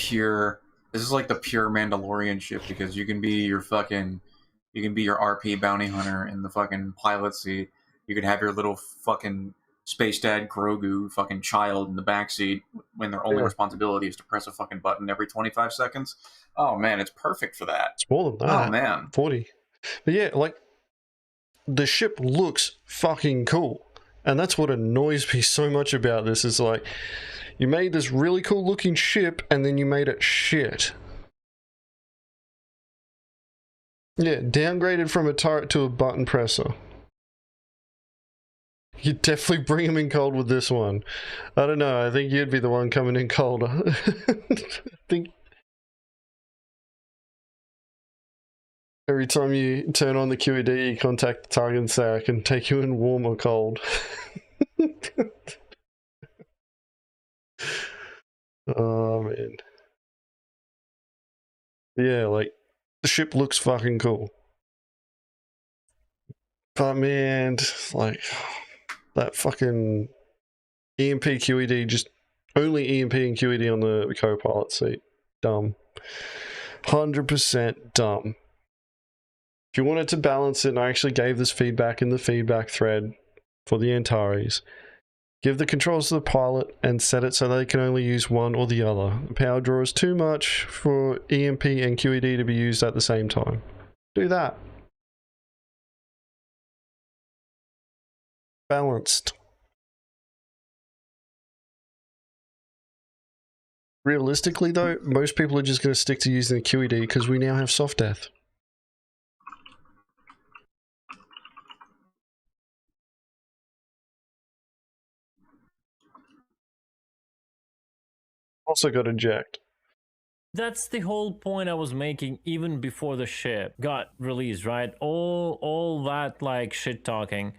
This is like the pure Mandalorian ship because you can be your RP bounty hunter in the fucking pilot seat. You can have your little fucking Space Dad Grogu fucking child in the backseat when their only responsibility is to press a fucking button every 25 seconds. Oh man, it's perfect for that. It's more than that. Oh man. 40. But yeah, like, the ship looks fucking cool. And that's what annoys me so much about this, is like, you made this really cool looking ship and then you made it shit. Yeah, downgraded from a turret to a button presser. You'd definitely bring him in cold with this one. I don't know, I think you'd be the one coming in colder. I think every time you turn on the QED, you contact the target and say, I can take you in warm or cold. Oh man. Yeah, like, the ship looks fucking cool. But man, like, that fucking EMP QED, just only EMP and QED on the co-pilot seat. Dumb. 100% dumb. If you wanted to balance it, and I actually gave this feedback in the feedback thread for the Antares, give the controls to the pilot and set it so they can only use one or the other. The power draw is too much for EMP and QED to be used at the same time. Do that. Balanced. Realistically though, most people are just going to stick to using the QED because we now have soft death. Also got eject. That's the whole point I was making even before the ship got released, right? All that like shit talking.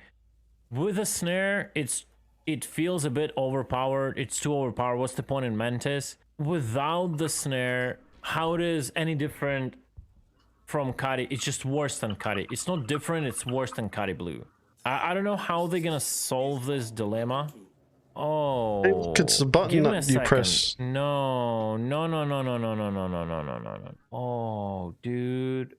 With a snare, it feels a bit overpowered. It's too overpowered. What's the point in Mantis? Without the snare, how it is any different from Cuddy? It's just worse than Cuddy. It's not different, it's worse than Cuddy Blue. I don't know how they're gonna solve this dilemma. Oh, it's the button that you press. No. Oh, dude.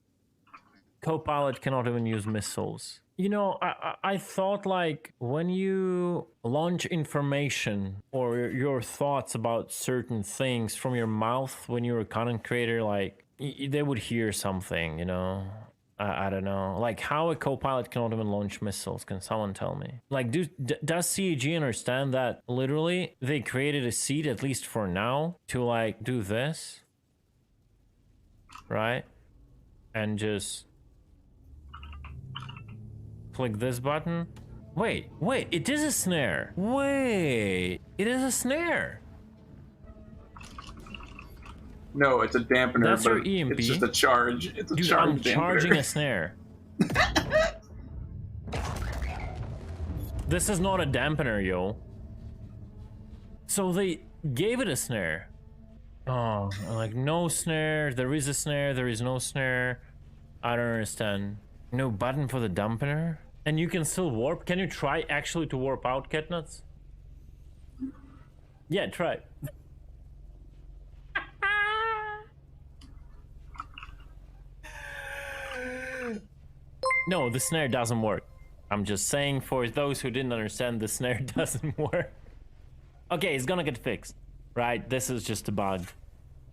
Copilot cannot even use missiles. You know, I thought like when you launch information or your thoughts about certain things from your mouth when you're a content creator, like they would hear something, you know? I don't know. Like how a Copilot cannot even launch missiles. Can someone tell me? Like, does CAG understand that literally they created a seed, at least for now, to like do this? Right? And just click this button. Wait, it is a snare. Wait, it is a snare. No, it's a dampener. That's your EMP. It's just a charge. It's a Dude, charge I'm dampener. charging a snare. This is not a dampener, yo. So they gave it a snare. Oh, like no snare. There is a snare. There is no snare. I don't understand. No button for the dampener? And you can still warp? Can you try actually to warp out, Catnuts? Yeah, try. No, the snare doesn't work. I'm just saying for those who didn't understand, the snare doesn't work. Okay, it's gonna get fixed, right? This is just a bug.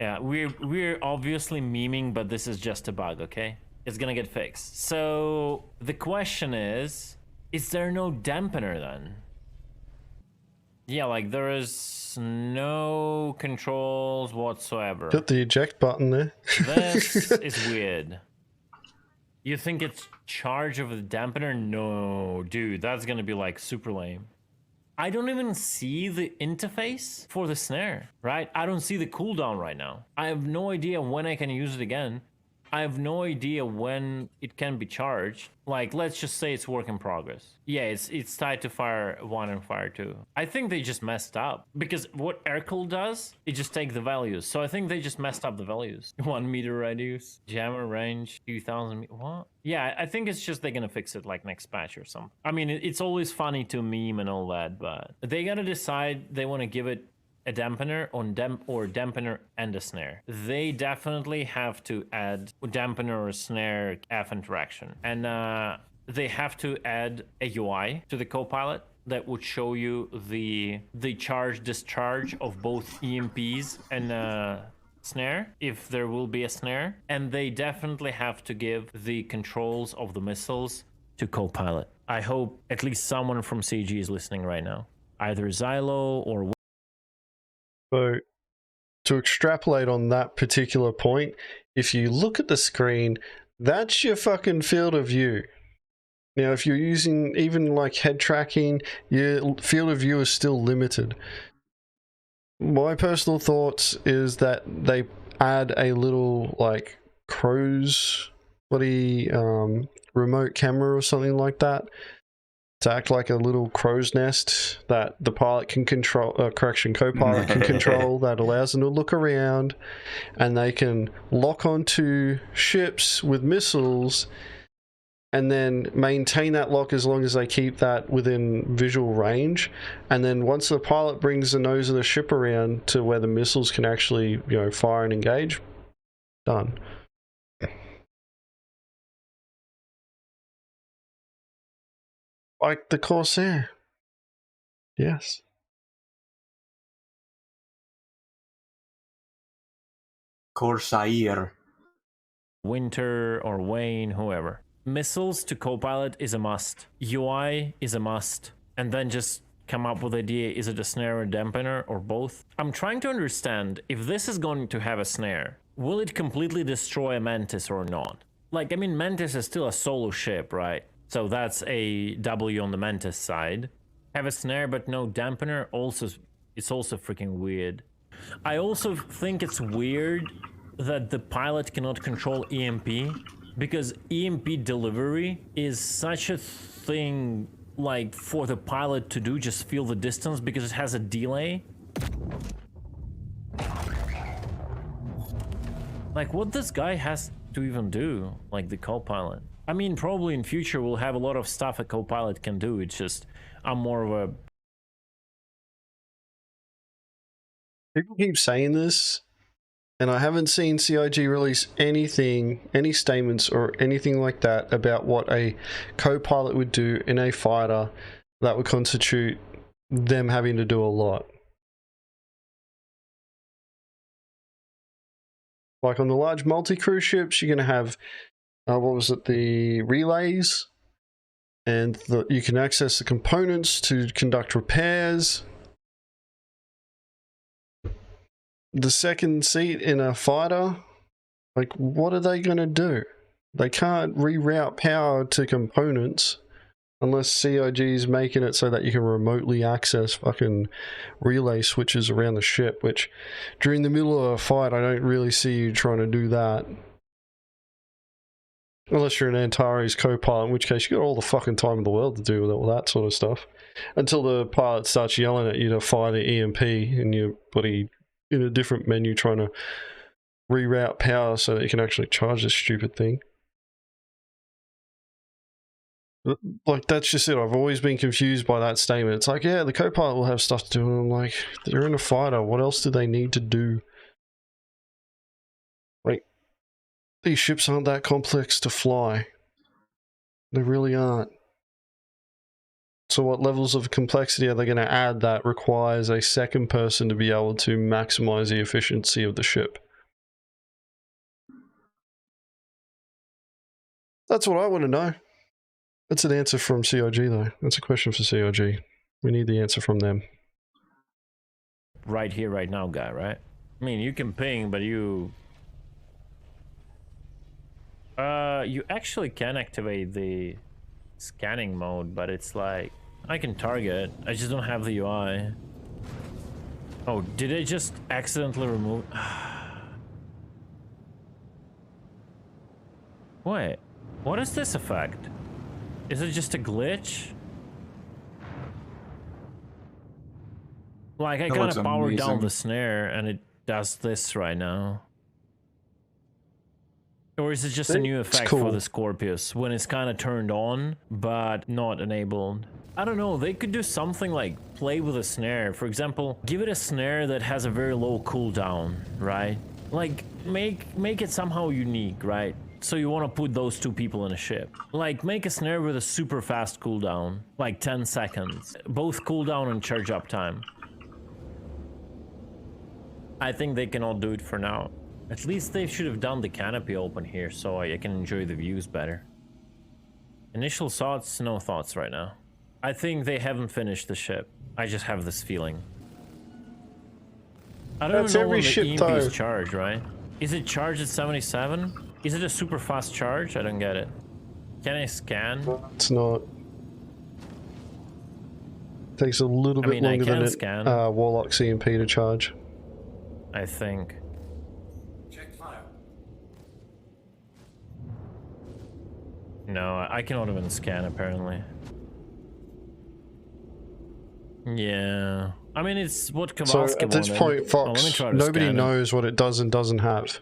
Yeah, we're obviously memeing, but this is just a bug, okay? It's gonna get fixed. So the question is there no dampener then? Yeah, like there is no controls whatsoever. Got the eject button there. This is weird. You think it's charge of the dampener? No, dude, that's gonna be like super lame. I don't even see the interface for the snare, right? I don't see the cooldown right now. I have no idea when I can use it again. I have no idea when it can be charged. Like, let's just say it's work in progress. Yeah, it's tied to Fire 1 and Fire 2. I think they just messed up. Because what Aircool does, it just takes the values. So I think they just messed up the values. 1 meter radius, jammer range, 2000 meters. What? Yeah, I think it's just they're gonna fix it like next patch or something. I mean, it's always funny to meme and all that, but they gotta decide they want to give it a dampener or dampener and a snare. They definitely have to add a dampener or a snare F interaction. And they have to add a UI to the Copilot that would show you the charge discharge of both EMPs and snare, if there will be a snare. And they definitely have to give the controls of the missiles to Copilot. I hope at least someone from CG is listening right now, either Xylo or... So, to extrapolate on that particular point, if you look at the screen, that's your fucking field of view. Now, if you're using even like head tracking, your field of view is still limited. My personal thoughts is that they add a little like crow's bloody remote camera or something like that to act like a little crow's nest that the pilot can control, co-pilot can control, that allows them to look around, and they can lock onto ships with missiles and then maintain that lock as long as they keep that within visual range. And then once the pilot brings the nose of the ship around to where the missiles can actually, you know, fire and engage, done. Like the Corsair. Yes. Corsair. Winter or Wayne, whoever. Missiles to Copilot is a must. UI is a must. And then just come up with the idea, is it a snare or dampener or both? I'm trying to understand if this is going to have a snare, will it completely destroy a Mantis or not? Like, I mean, Mantis is still a solo ship, right? So that's a W on the Mantis side. Have a snare but no dampener, also, it's also freaking weird. I also think it's weird that the pilot cannot control EMP, because EMP delivery is such a thing, like, for the pilot to do, just feel the distance, because it has a delay. Like, what this guy has to even do, like the co-pilot. I mean, probably in future we'll have a lot of stuff a co-pilot can do, it's just, I'm more of a... People keep saying this, and I haven't seen CIG release anything, any statements or anything like that about what a co-pilot would do in a fighter that would constitute them having to do a lot. Like on the large multi-crew ships, you're going to have, what was it, the relays, and you can access the components to conduct repairs. The second seat in a fighter, like, what are they going to do? They can't reroute power to components unless CIG is making it so that you can remotely access fucking relay switches around the ship, which during the middle of a fight, I don't really see you trying to do that. Unless you're an Antares co-pilot, in which case you got all the fucking time in the world to do with all that sort of stuff. Until the pilot starts yelling at you to fire the EMP and you're bloody in a different menu trying to reroute power so that you can actually charge this stupid thing. Like, that's just it. I've always been confused by that statement. It's like, yeah, the co-pilot will have stuff to do, and I'm like, they're in a fighter. What else do they need to do? Like, these ships aren't that complex to fly. They really aren't. So what levels of complexity are they going to add that requires a second person to be able to maximize the efficiency of the ship? That's what I want to know. That's an answer from CIG, though. That's a question for CIG. We need the answer from them. Right here, right now guy, right? I mean, you can ping, but you actually can activate the scanning mode, but it's like, I can target, I just don't have the UI. Oh, did I just accidentally remove? Wait, what is this effect? Is it just a glitch? Like, I kind of powered down the snare and it does this right now. Or is it just a new effect for the Scorpius when it's kind of turned on but not enabled? I don't know, they could do something like play with a snare. For example, give it a snare that has a very low cooldown, right? Like, make it somehow unique, right? So you want to put those two people in a ship. Like, make a snare with a super fast cooldown, like 10 seconds. Both cooldown and charge up time. I think they can all do it for now. At least they should have done the canopy open here so I can enjoy the views better. Initial thoughts, no thoughts right now. I think they haven't finished the ship. I just have this feeling. I don't know when the EMP is charged, right? Is it charged at 77? Is it a super fast charge? I don't get it. Can I scan? It's not. Takes a little bit longer than it, Warlock's EMP to charge. I think. Check file. No, I cannot even scan apparently. Yeah. I mean, it's what Kavaska wanted. So at this point, Fox, nobody knows what it does and doesn't have.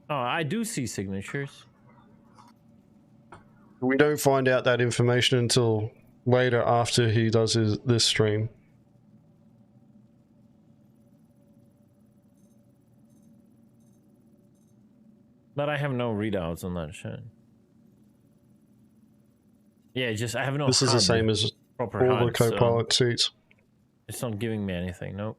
Oh, I do see signatures. We don't find out that information until later after he does this stream. But I have no readouts on that shit. Yeah, just I have no. This is the same as all the co-pilot seats. It's not giving me anything. Nope.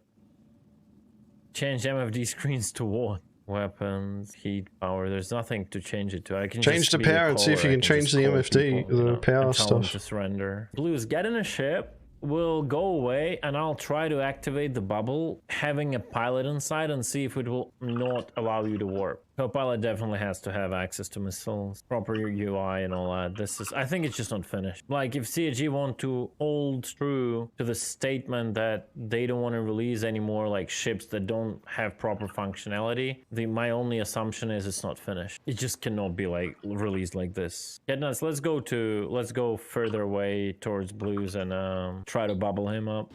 Change MFD screens to what? Weapons, heat, power. There's nothing to change it to. I can change the power and see if you can change the MFD, the power stuff. To surrender. Blues, get in a ship. We'll go away and I'll try to activate the bubble, having a pilot inside and see if it will not allow you to warp. Co-pilot definitely has to have access to missiles, proper UI and all that. This is, I think it's just not finished. Like if CIG want to hold true to the statement that they don't want to release any more like ships that don't have proper functionality, my only assumption is it's not finished. It just cannot be like released like this. Get nuts. Let's go further away towards Blues and try to bubble him up.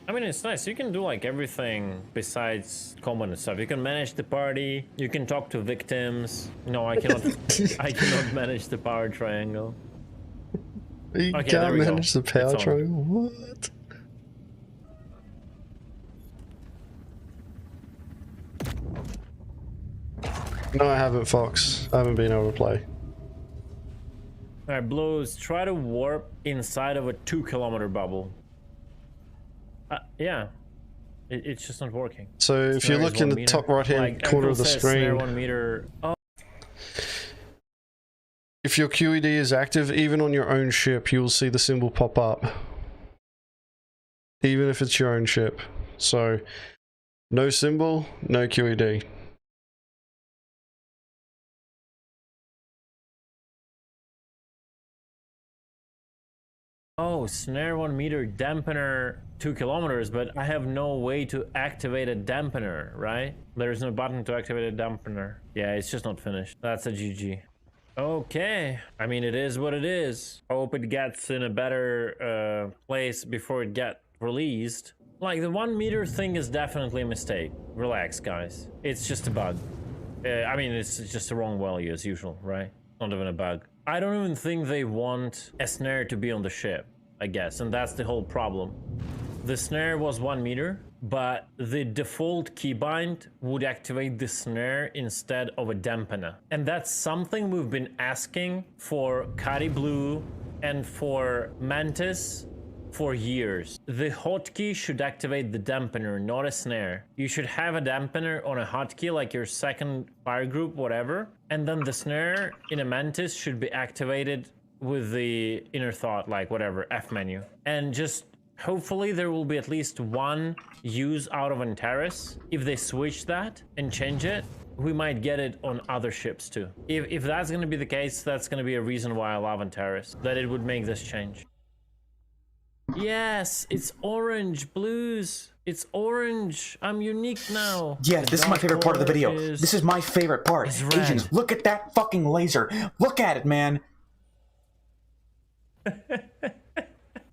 I mean, it's nice. You can do like everything besides combat and stuff. You can manage the party. You can talk to victims. No, I cannot. I cannot manage the power triangle. You can't manage the power triangle? What? No, I haven't, Fox. I haven't been able to play. Alright, Blues, try to warp inside of a 2-kilometer bubble. Yeah, it's just not working. So if you look in the top right-hand corner of the screen, 1 meter. Oh. If your QED is active, even on your own ship, you will see the symbol pop up. Even if it's your own ship. So, no symbol, no QED. Oh, snare 1 meter, dampener 2 kilometers, but I have no way to activate a dampener, right? There's no button to activate a dampener. Yeah, it's just not finished. That's a GG. Okay, I mean, it is what it is. Hope it gets in a better place before it gets released. Like, the 1 meter thing is definitely a mistake. Relax, guys. It's just a bug. I mean, it's just the wrong value as usual, right? Not even a bug. I don't even think they want a snare to be on the ship, I guess, and that's the whole problem. The snare was 1 meter, but the default keybind would activate the snare instead of a dampener. And that's something we've been asking for Kari Blue and for Mantis for years. The hotkey should activate the dampener, not a snare. You should have a dampener on a hotkey, like your second fire group, whatever. And then the snare in a Mantis should be activated with the inner thought, like whatever, F menu. And just hopefully there will be at least one use out of Antares. If they switch that and change it, we might get it on other ships too. If that's going to be the case, that's going to be a reason why I love Antares, that it would make this change. Yes, it's orange, Blues. It's orange. I'm unique now. Yeah, this is my favorite part of the video. This is my favorite part. Agents, look at that fucking laser. Look at it, man.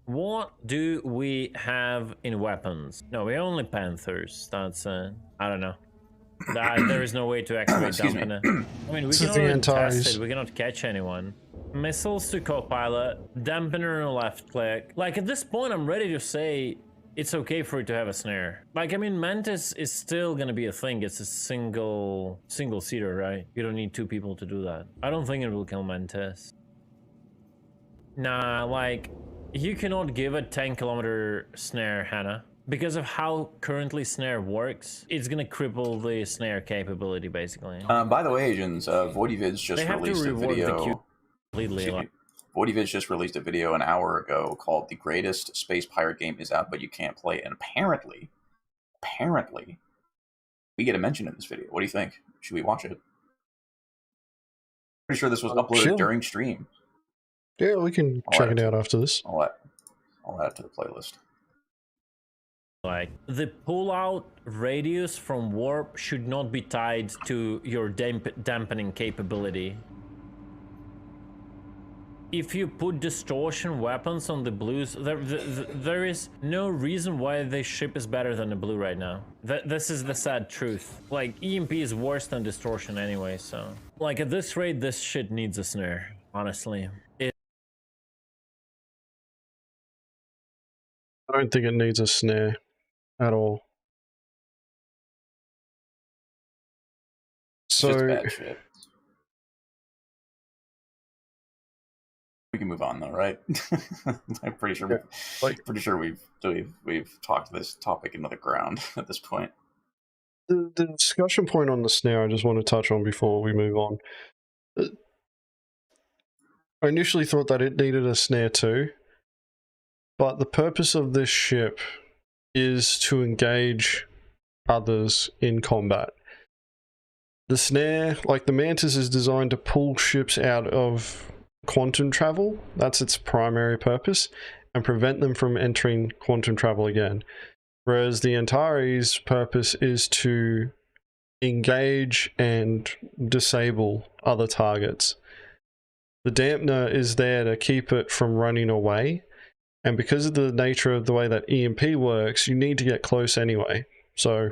What do we have in weapons? No, we only Panthers. That's, I don't know. There is no way to activate dampener. I mean, we cannot test it. We cannot catch anyone. Missiles to co-pilot, dampener and left click. Like, at this point, I'm ready to say it's okay for it to have a snare. Like, I mean, Mantis is still gonna be a thing. It's a single seater, right? You don't need two people to do that. I don't think it will kill Mantis. Nah, like, you cannot give a 10-kilometer snare, Hannah. Because of how currently snare works, it's gonna cripple the snare capability, basically. By the way, Agens, Voidyvid's just released a video. Voidyvid's just released a video an hour ago called "The Greatest Space Pirate Game Is Out, But You Can't Play," and apparently, we get a mention in this video. What do you think? Should we watch it? Pretty sure this was uploaded during stream. Yeah, we can check it out after this. I'll add it to the playlist. Like, the pull-out radius from warp should not be tied to your dampening capability. If you put distortion weapons on the blues, there is no reason why this ship is better than the blue right now. This is the sad truth. Like, EMP is worse than distortion anyway, so... Like, at this rate, this shit needs a snare, honestly. I don't think it needs a snare at all. So it's just bad shit. We can move on though, right? I'm pretty sure we've talked this topic into the ground at this point. The discussion point on the snare I just want to touch on before we move on. I initially thought that it needed a snare too, but the purpose of this ship is to engage others in combat. The snare, like the Mantis, is designed to pull ships out of quantum travel. That's its primary purpose, and prevent them from entering quantum travel again. Whereas the Antares' purpose is to engage and disable other targets. The dampener is there to keep it from running away. And because of the nature of the way that EMP works, you need to get close anyway. So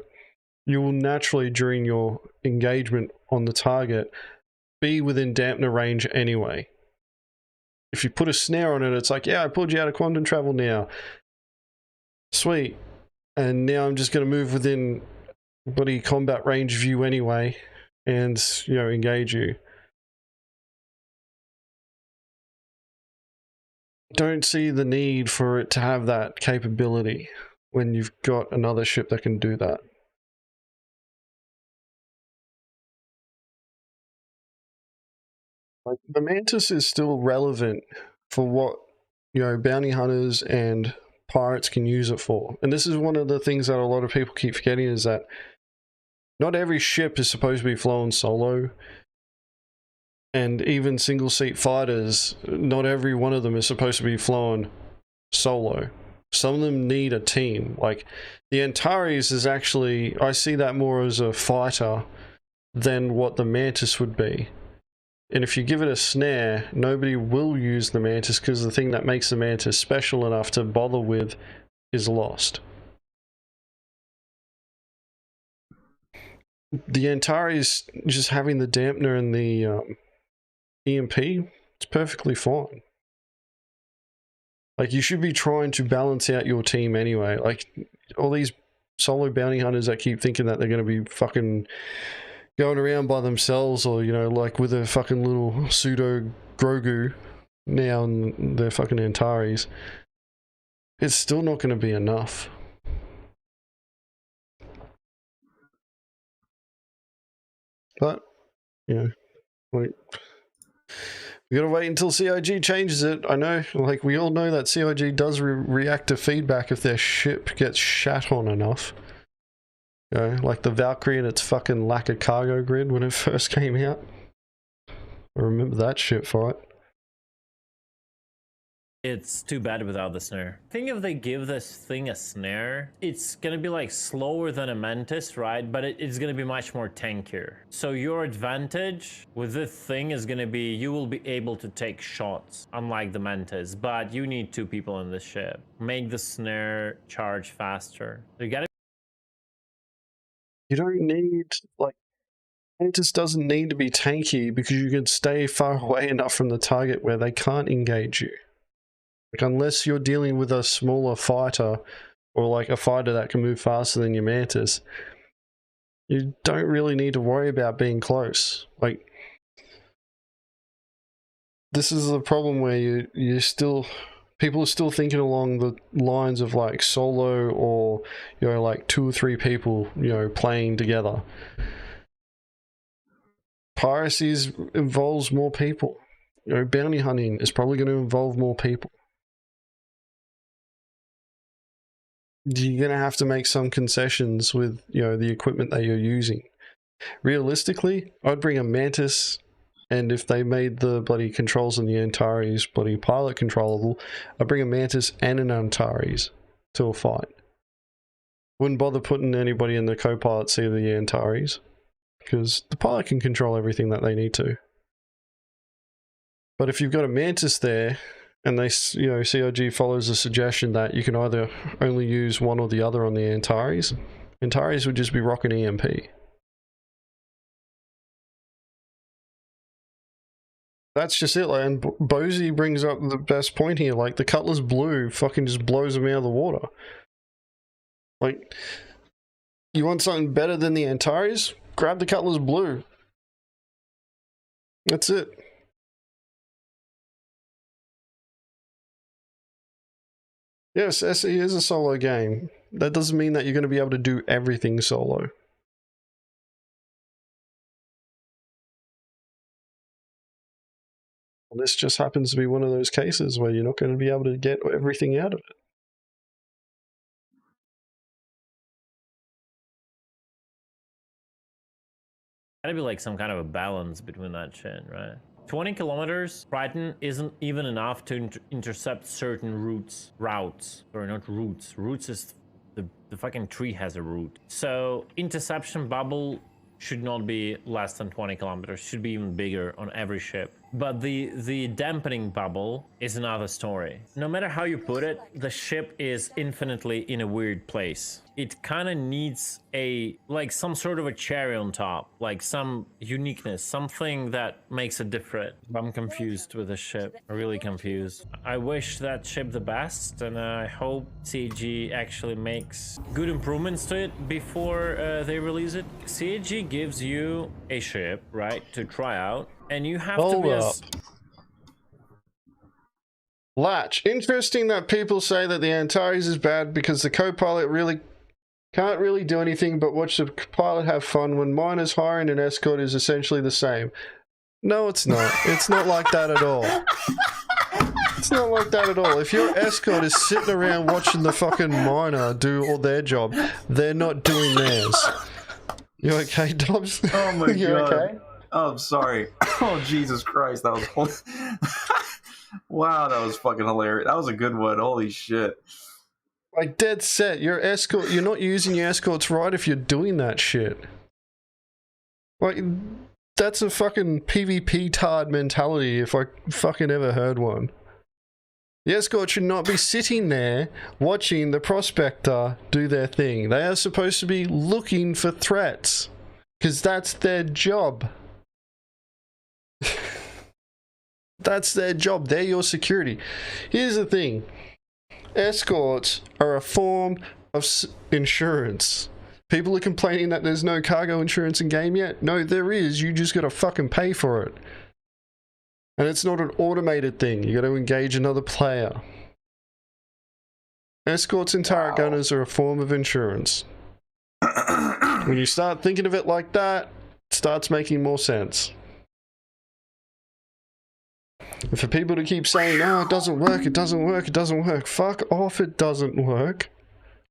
you will naturally, during your engagement on the target, be within dampener range anyway. If you put a snare on it, it's like, yeah, I pulled you out of quantum travel now. Sweet. And now I'm just going to move within bloody combat range of you anyway and, you know, engage you. Don't see the need for it to have that capability when you've got another ship that can do that. Like, the Mantis is still relevant for what, you know, bounty hunters and pirates can use it for. And this is one of the things that a lot of people keep forgetting, is that not every ship is supposed to be flown solo. And even single-seat fighters, not every one of them is supposed to be flown solo. Some of them need a team. Like, the Antares is actually, I see that more as a fighter than what the Mantis would be. And if you give it a snare, nobody will use the Mantis because the thing that makes the Mantis special enough to bother with is lost. The Antares, just having the dampener and the EMP, it's perfectly fine. Like, you should be trying to balance out your team anyway. Like, all these solo bounty hunters that keep thinking that they're going to be fucking going around by themselves, or, you know, like with a fucking little pseudo Grogu now and their fucking Antares, it's still not going to be enough. But, you know, like, we gotta wait until CIG changes it. I know, like, we all know that CIG does react to feedback if their ship gets shat on enough. You know, like the Valkyrie and its fucking lack of cargo grid when it first came out. I remember that shit fight. It's too bad without the snare. I think if they give this thing a snare, it's gonna be like slower than a Mantis, right? But it's gonna be much more tankier. So your advantage with this thing is gonna be you will be able to take shots, unlike the Mantis. But you need two people in this ship. Make the snare charge faster. You don't need, like, Mantis doesn't need to be tanky because you can stay far away enough from the target where they can't engage you. Like, unless you're dealing with a smaller fighter or like a fighter that can move faster than your mantis, you don't really need to worry about being close. Like, this is the problem where people are still thinking along the lines of like solo, or, you know, like 2 or 3 people, you know, playing together. Piracy involves more people. You know, bounty hunting is probably going to involve more people. You're going to have to make some concessions with, you know, the equipment that you're using. Realistically, I'd bring a Mantis, and if they made the bloody controls on the Antares bloody pilot controllable, I'd bring a Mantis and an Antares to a fight. Wouldn't bother putting anybody in the co-pilot seat of the Antares, because the pilot can control everything that they need to. But if you've got a Mantis there, and they, you know, COG follows the suggestion that you can either only use one or the other on the Antares, Antares would just be rocking EMP. That's just it, like, and Bozy brings up the best point here, like, the Cutlass Blue fucking just blows them out of the water. Like, you want something better than the Antares? Grab the Cutlass Blue. That's it. Yes, SE is a solo game. That doesn't mean that you're going to be able to do everything solo. And this just happens to be one of those cases where you're not going to be able to get everything out of it. Gotta be like some kind of a balance between that shit, right? 20 kilometers, Triton isn't even enough to intercept certain routes. Or not routes. Routes is the fucking tree has a route. So interception bubble should not be less than 20 kilometers. Should be even bigger on every ship. But the dampening bubble is another story. No matter how you put it, the ship is infinitely in a weird place. It kind of needs like some sort of a cherry on top, like some uniqueness, something that makes it different. I'm confused with the ship, really confused. I wish that ship the best, and I hope CG actually makes good improvements to it before they release it. CG gives you a ship, right, to try out, and you have to be Latch. Interesting that people say that the Antares is bad because the co-pilot really can't really do anything but watch the pilot have fun when miners hiring an escort is essentially the same. No, it's not. It's not like that at all. It's not like that at all. If your escort is sitting around watching the fucking miner do all their job, they're not doing theirs. You okay, Dobbs? Oh my you god. Okay? Oh, I'm sorry. Oh, Jesus Christ. That was... Wow, that was fucking hilarious. That was a good one. Holy shit. Like, dead set. Your escort, you're not using your escorts right if you're doing that shit. Like, that's a fucking PvP tard mentality if I fucking ever heard one. The escort should not be sitting there watching the prospector do their thing. They are supposed to be looking for threats, because that's their job. That's their job. They're your security. Here's the thing. Escorts are a form of insurance. People are complaining that there's no cargo insurance in game yet. No, there is. You just gotta fucking pay for it. And it's not an automated thing. You gotta engage another player. Escorts and turret gunners are a form of insurance. When you start thinking of it like that, it starts making more sense. And for people to keep saying, no, it doesn't work, it doesn't work, it doesn't work. Fuck off, it doesn't work.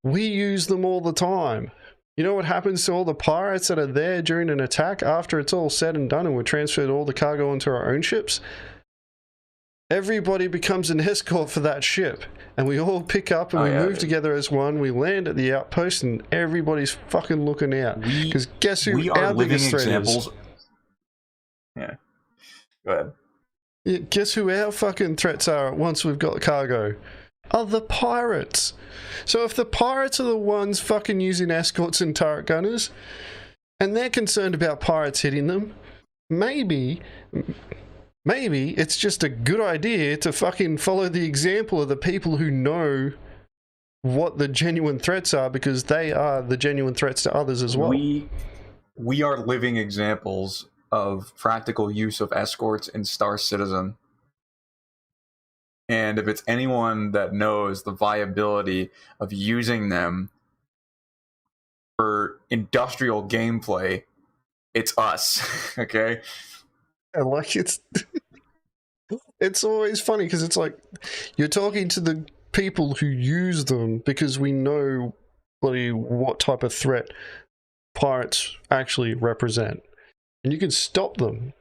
We use them all the time. You know what happens to all the pirates that are there during an attack after it's all said and done and we transferred all the cargo onto our own ships? Everybody becomes an escort for that ship. And we all pick up and we move together as one. We land at the outpost and everybody's fucking looking out. Because guess who our biggest threat is? Yeah. Go ahead. Yeah, guess who our fucking threats are once we've got cargo? Are the pirates. So if the pirates are the ones fucking using escorts and turret gunners, and they're concerned about pirates hitting them, maybe it's just a good idea to fucking follow the example of the people who know what the genuine threats are, because they are the genuine threats to others as well. We are living examples of practical use of escorts in Star Citizen. And if it's anyone that knows the viability of using them for industrial gameplay, it's us. Okay? And like it's always funny because it's like you're talking to the people who use them because we know what type of threat pirates actually represent, and you can stop them.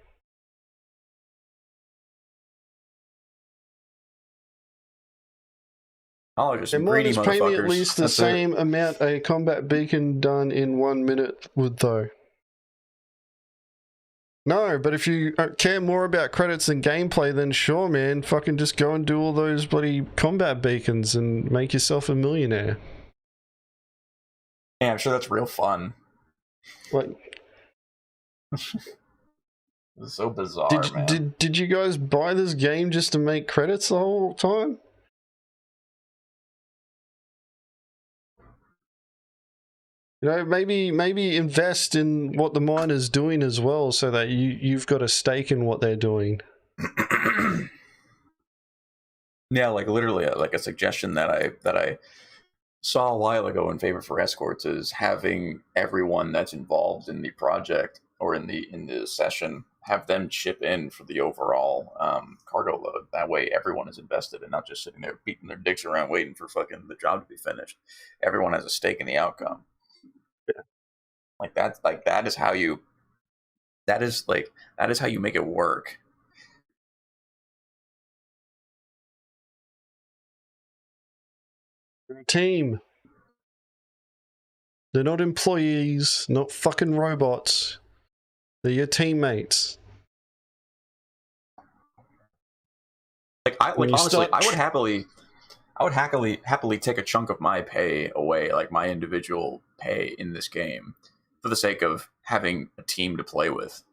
They might just pay me at least the same amount a combat beacon done in 1 minute would, though. No, but if you care more about credits than gameplay, then sure, man, fucking just go and do all those bloody combat beacons and make yourself a millionaire. Yeah, I'm sure that's real fun. Like, it's so bizarre, man. Did you guys buy this game just to make credits the whole time? You know, maybe invest in what the miner's doing as well, so that you've got a stake in what they're doing. Yeah, like literally, like a suggestion that I saw a while ago in favor for escorts is having everyone that's involved in the project or in the session, have them chip in for the overall cargo load. That way, everyone is invested and not just sitting there beating their dicks around waiting for fucking the job to be finished. Everyone has a stake in the outcome. Yeah. That is how you make it work. They're a team. They're not employees, not fucking robots. They're your teammates. I would happily take a chunk of my pay away, like my individual pay in this game, for the sake of having a team to play with.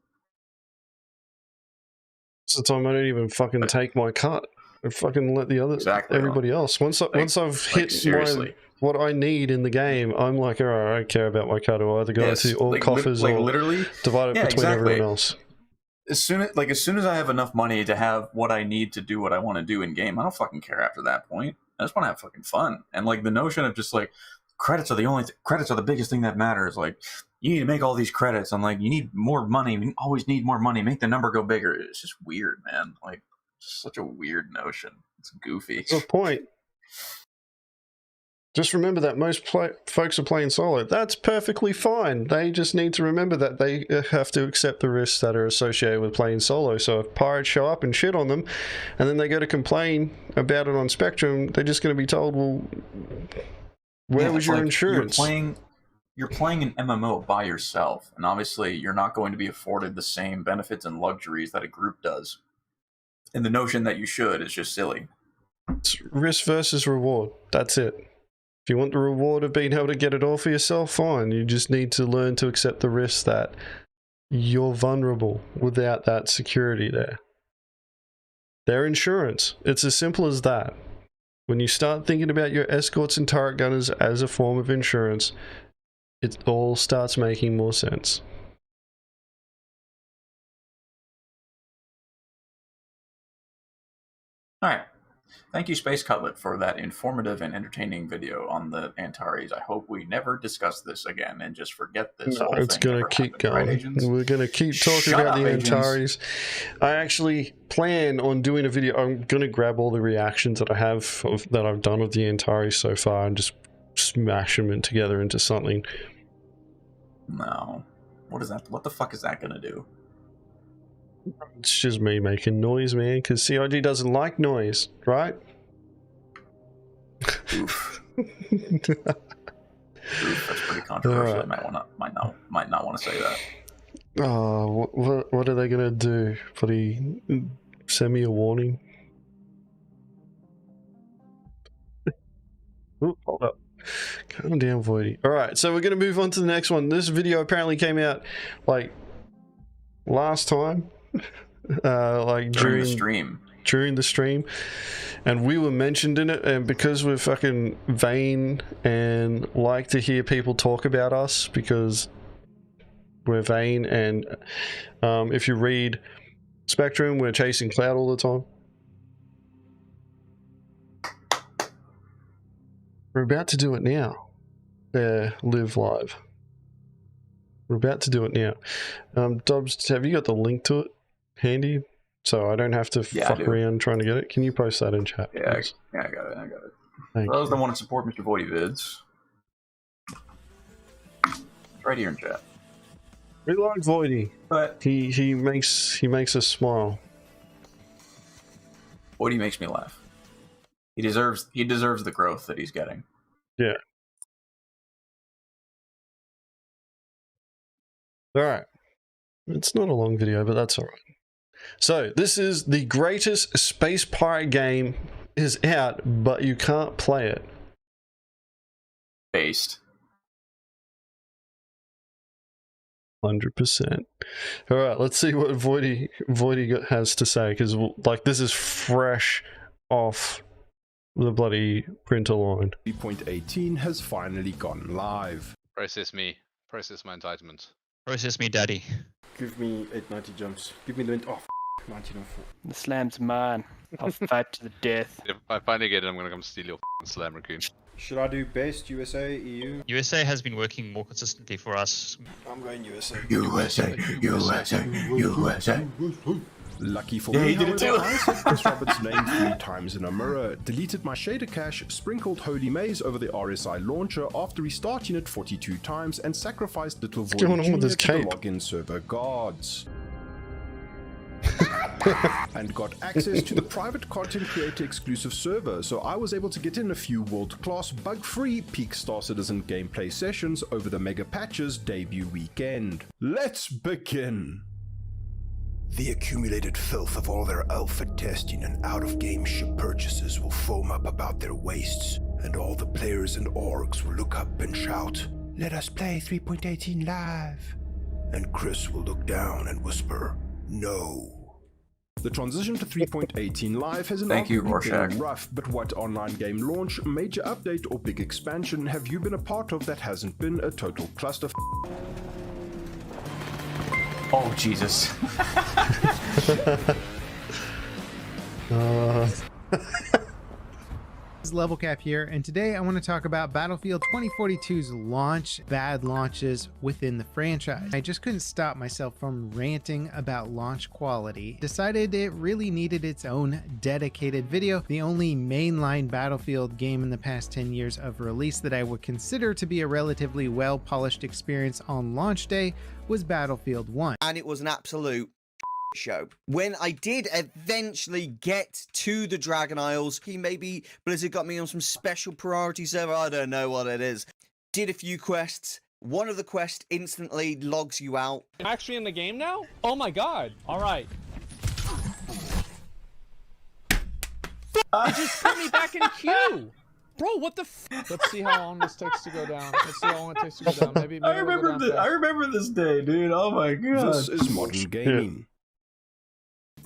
Most of the time I don't even fucking take my cut. I fucking let the other everybody else. Once I've hit what I need in the game, I'm like, all right, I don't care about my cut. I'll either go into all coffers or literally divide it between everyone else. As soon as I have enough money to have what I need to do what I want to do in game, I don't fucking care after that point. I just want to have fucking fun. And like the notion of just like credits are the biggest thing that matters. Like you need to make all these credits. I'm like, you need more money. We always need more money. Make the number go bigger. It's just weird, man. Like just such a weird notion. It's goofy. That's the point. Just remember that most folks are playing solo. That's perfectly fine. They just need to remember that they have to accept the risks that are associated with playing solo. So if pirates show up and shit on them, and then they go to complain about it on Spectrum, they're just going to be told, well, where was your insurance? You're playing an MMO by yourself, and obviously you're not going to be afforded the same benefits and luxuries that a group does. And the notion that you should is just silly. It's risk versus reward. That's it. If you want the reward of being able to get it all for yourself, fine. You just need to learn to accept the risk that you're vulnerable without that security there. Their insurance. It's as simple as that. When you start thinking about your escorts and turret gunners as a form of insurance, it all starts making more sense. All right. Thank you, Space Cutlet, for that informative and entertaining video on the Antares. I hope we never discuss this again and just forget this whole thing. It's going to keep going. We're going to keep talking about the Antares. I actually plan on doing a video. I'm going to grab all the reactions that I have that I've done of the Antares so far and just smash them together into something. No. What is that? What the fuck is that going to do? It's just me making noise, man, because CIG doesn't like noise, right? Oof. Oof, that's pretty controversial. Right. Might not want to say that. Oh, what are they gonna do? Send me a warning? Ooh, hold up. Calm down, Voidy. Alright, so we're gonna move on to the next one. This video apparently came out like last time. Like during the stream. and we were mentioned in it, and because we're fucking vain and like to hear people talk about us because we're vain, and if you read Spectrum, we're chasing clout all the time. We're about to do it now. Live live. We're about to do it now. Dobbs, have you got the link to it handy? So I don't have to fuck around trying to get it. Can you post that in chat? Yeah, I got it. For those that want to support Mr. Voidy vids, it's right here in chat. We like Voidy, but he makes us smile. Voidy makes me laugh. He deserves the growth that he's getting. Yeah. All right. It's not a long video, but that's all right. So this is the greatest space pirate game is out, but you can't play it. Based. 100%. All right, let's see what Voidy has to say, because like this is fresh off the bloody printer line. 3.18 has finally gone live. Process me. Process my entitlement. Process me, daddy. Give me 890 jumps. Give me the 1904. The slam's mine. I'll fight to the death. If I finally get it, I'm gonna come steal your slam, Raccoon. Should I do best USA, EU? USA has been working more consistently for us. I'm going USA. USA. Lucky for me, however, I said Chris Roberts' name 3 times in a mirror, deleted my shader cache, sprinkled Holy Maze over the RSI launcher after restarting it 42 times, and sacrificed little Void Jr. to the login server gods. And got access to the private content creator exclusive server, so I was able to get in a few world-class, bug-free peak Star Citizen gameplay sessions over the Mega Patch's debut weekend. Let's begin! The accumulated filth of all their alpha testing and out-of-game ship purchases will foam up about their waists, and all the players and orgs will look up and shout, "Let us play 3.18 live!" And Chris will look down and whisper, "No." The transition to 3.18 live has been rough, but what online game launch, major update or big expansion have you been a part of that hasn't been a total cluster? Oh, Jesus. Level Cap here, and today I want to talk about Battlefield 2042's launch, bad launches within the franchise. I just couldn't stop myself from ranting about launch quality. Decided it really needed its own dedicated video. The only mainline Battlefield game in the past 10 years of release that I would consider to be a relatively well-polished experience on launch day was Battlefield 1. And it was an absolute show. When I did eventually get to the Dragon Isles, maybe Blizzard got me on some special priority server, I don't know what it is. Did a few quests. One of the quests instantly logs you out. I'm actually in the game now? Oh my god. Alright. It just put me back in queue! Bro, what the f— Let's see how long this takes to go down. Let's see how long it takes to go down. Maybe I remember this day, dude. Oh my god. This is modern gaming.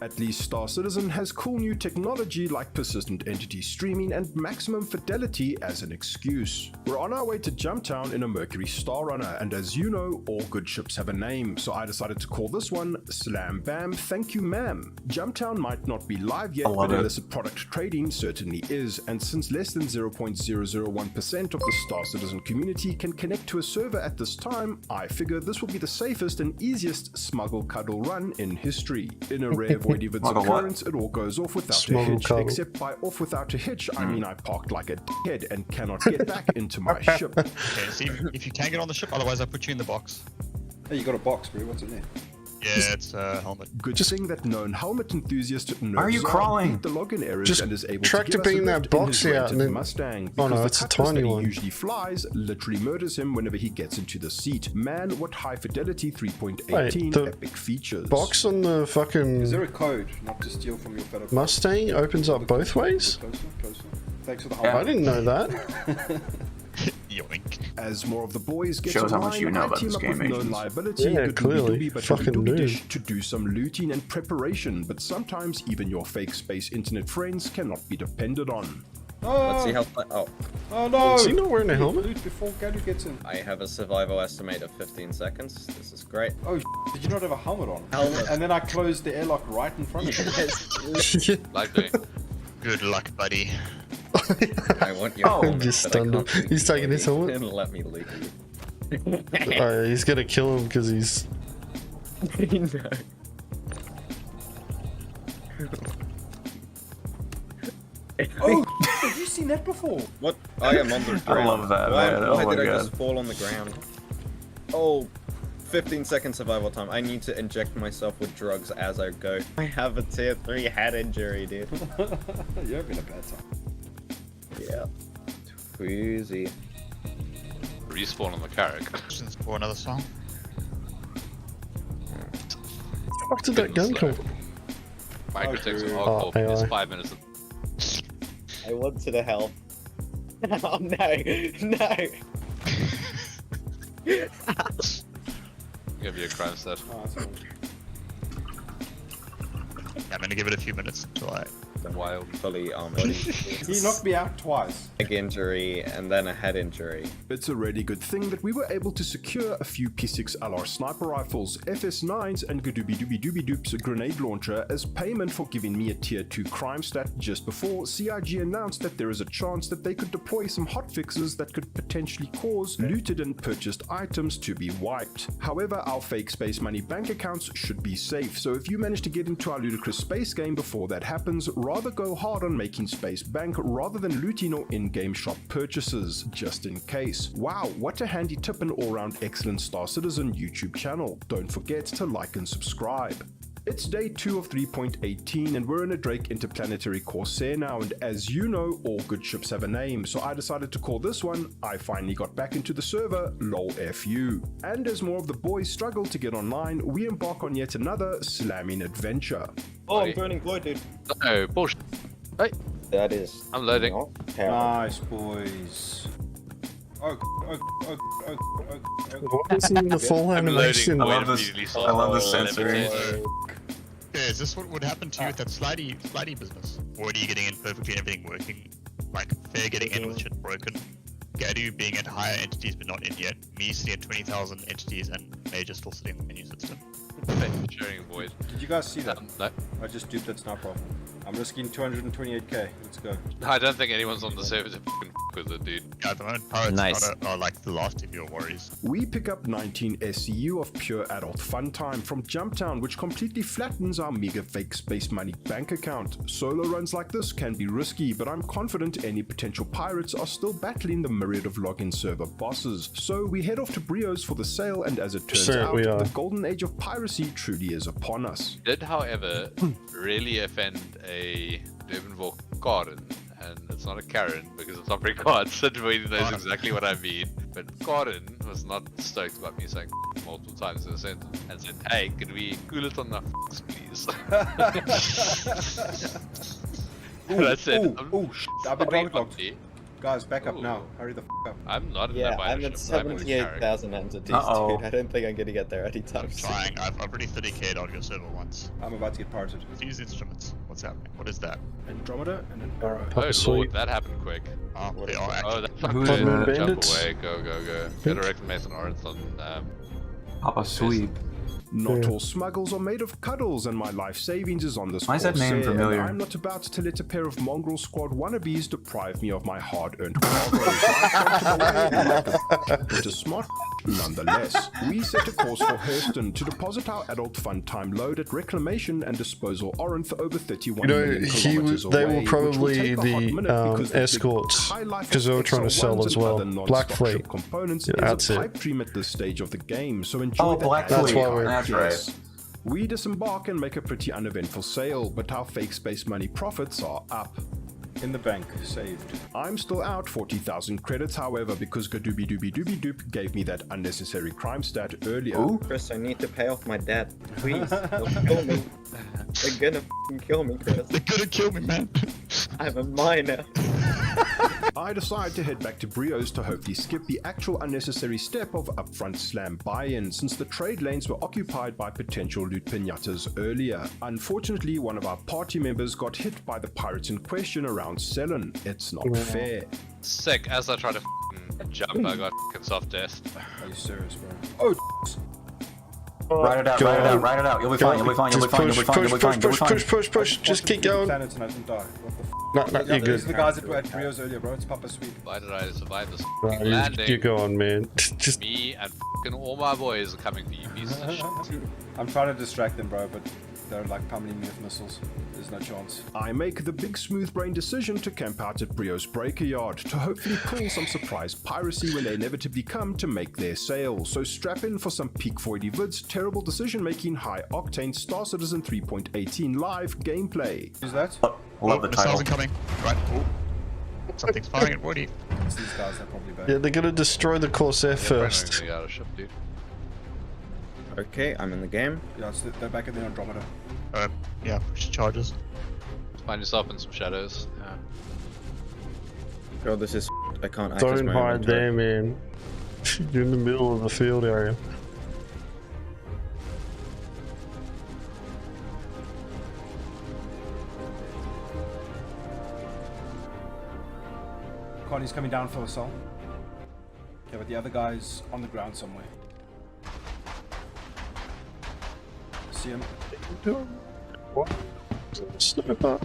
At least Star Citizen has cool new technology like persistent entity streaming and maximum fidelity as an excuse. We're on our way to Jumptown in a Mercury Star Runner, and as you know, all good ships have a name, so I decided to call this one Slam Bam Thank You Ma'am. Jumptown might not be live yet, but illicit product trading certainly is, and since less than 0.001% of the Star Citizen community can connect to a server at this time, I figure this will be the safest and easiest smuggle cuddle run in history. In a rare Voidyvid's occurrence, it all goes off without a hitch, except by off without a hitch, I mean I parked like a dickhead and cannot get back into my ship. Okay, see if you can get on the ship, otherwise I'll put you in the box. Hey, you got a box, bro. What's in there? Yeah, it's a helmet. Good thing that known helmet enthusiast knows are you crawling? The login errors Just and is able track to beam that box out and then Mustang. Oh no, it's a tiny one. He usually flies literally murders him whenever he gets into the seat. Man, what high fidelity 3.18 epic features. Box on the fucking. Is there a code not to steal from your fellow Mustang opens up both ways? Closer. Thanks for the I didn't know that. Yoink. As more of the boys get Shows how online, much you know I about team this up game, with known Agens. liability, Yeah, good clearly. doobie-doobie, but Fucking doobie noob. dish to do some looting and preparation, but sometimes even your fake space internet friends cannot be depended on. Let's see how. Oh no! Is he not wearing a helmet? Loot before Gadu gets in. I have a survival estimate of 15 seconds. This is great. Oh, did you not have a helmet on? Helmet. And then I closed the airlock right in front of you. Likely. Good luck, buddy. I want your helmet, just but I stunned him. can't leak He's you. taking his helmet. Didn't let me leak you. He's gonna kill him because he's. No. Oh, have you seen that before? What? I am on the ground. I love that, Why, man. why Oh my did I God. just fall on the ground? Oh, 15 second survival time. I need to inject myself with drugs as I go. I have a tier 3 head injury, dude. You're having a bad time. Yeah. Too easy. Respawn on the carrick. For another song. Fuck did that gun come? Microtext and Oh, hardcore is AI. 5 minutes. I wanted to help. Oh no, no. Give you a crime stat. I'm gonna give it a few minutes until I. Wild, fully armored. He knocked me out twice. Leg injury and then a head injury. It's a really good thing that we were able to secure a few P6 LR sniper rifles, FS9s and Gadooby-Dooby-Dooby-Doop's grenade launcher as payment for giving me a tier 2 crime stat just before CIG announced that there is a chance that they could deploy some hotfixes that could potentially cause looted and purchased items to be wiped. However, our fake space money bank accounts should be safe, so if you manage to get into our ludicrous space game before that happens, rather go hard on making space bank rather than looting or in-game shop purchases, just in case. Wow, what a handy tip and all-round excellent Star Citizen YouTube channel. Don't forget to like and subscribe. It's day 2 of 3.18 and we're in a Drake Interplanetary Corsair now, and as you know, all good ships have a name, so I decided to call this one I Finally Got Back Into the Server, lol FU. And as more of the boys struggle to get online, we embark on yet another slamming adventure. Oh, I'm burning void, dude. Oh, bullshit. Hey. That is. I'm loading. Nice, boys. What is in the full animation? I love this. I love the censoring. Yeah, is this what would happen to you with that slidey business? Or are you getting in perfectly and everything working? Like, fair getting in with shit broken? Gadu being at higher entities but not in yet. Me sitting at 20,000 entities and Major still sitting in the menu system. Sharing void. Did you guys see that? No. I just duped that sniper rifle. I'm risking 228k. Let's go. I don't think anyone's on the server to fucking with it, dude. Yeah, at the moment, pirates Nice. are like the last of your worries. We pick up 19 SCU of pure adult fun time from Jumptown, which completely flattens our meager fake space money bank account. Solo runs like this can be risky, but I'm confident any potential pirates are still battling the myriad of login server bosses. So we head off to Brio's for the sale, and as it turns out, the golden age of piracy truly is upon us. Did, however, really offend a Durbanville Karen, and it's not a Karen because it's not very card, so everybody knows exactly what I mean. But Karen was not stoked about me saying multiple times in a sentence and said, "Hey, can we cool it on the please?" And I said, I've been target locked. Guys, back up now. Hurry the up. I'm not in Yeah, that I'm at 78,000 entities, dude. I don't think I'm gonna get there anytime soon. Trying. I've already 30k'd on your server once. I'm about to get pirated. Use instruments. What's happening? What is that? Andromeda and an arrow. Oh lord, that happened quick. They are actually. Oh, that's fucking good. Jump away. Go, go, go. Go to Reclamation Orange on Papa Sweep. Not all smuggles are made of cuddles, and my life savings is on this Why is that name Corsair, familiar? and I'm not about to let a pair of Mongrel Squad wannabes deprive me of my hard-earned cargo. So I tried to smart nonetheless. We set a course for Hurston to deposit our adult fun time load at Reclamation and Disposal Orinth over 31 million kilometers away. They were probably the escorts, because they were trying to sell as well. Black Fleet. Components Yeah, is that's a it. pipe dream at this stage of the game, so enjoy that. Black That's Fleet. why we're- That's right. We disembark and make a pretty uneventful sale, but our fake space money profits are up. In the bank, saved. I'm still out 40,000 credits, however, because Gadooby-Dooby-Dooby-Doop gave me that unnecessary crime stat earlier. Chris, I need to pay off my debt. Please, they'll kill me. They're gonna f***ing kill me, Chris. They're gonna kill me, man. I'm a minor. I decide to head back to Brios to hopefully skip the actual unnecessary step of upfront slam buy-in, since the trade lanes were occupied by potential loot pinatas earlier. Unfortunately, one of our party members got hit by the pirates in question around Selen. It's not fair. Sick, as I try to jump, I got soft death. Are you serious, bro? Oh, Ride it out, ride it out, ride it out. You'll be fine, you'll be fine, you'll be fine, you'll be fine, you'll be fine, you'll be fine. Push, just keep going. Planet and I didn't die. No, you're good. These are the guys that were at Brios earlier, bro. It's Papa Sweet. Why did I survive this Right, landing? you're going, man. Just Me and all my boys are coming for you, pieces of shit. I'm trying to distract them, bro, but they're like pummeling me with missiles. There's no chance. I make the big smooth brain decision to camp out at Brios Breaker Yard to hopefully pull some surprise piracy when they inevitably come to make their sale. So strap in for some peak voidy vids, terrible decision making, high octane Star Citizen 3.18 live gameplay. Who's that? Love the title. Missiles incoming. Right. Oh. Something's firing at Woody. It's these guys are probably back. yeah, they're gonna destroy the Corsair first. Out of ship, dude. Okay, I'm in the game. Yeah, they're back at the Andromeda. Yeah, push charges. Find yourself in some shadows. Yeah. Oh, this is. I can't access Don't my hide inventory. there, man. You're in the middle of the field area. Connie's coming down for assault. Yeah, but the other guy's on the ground somewhere. See him? What? Sniper.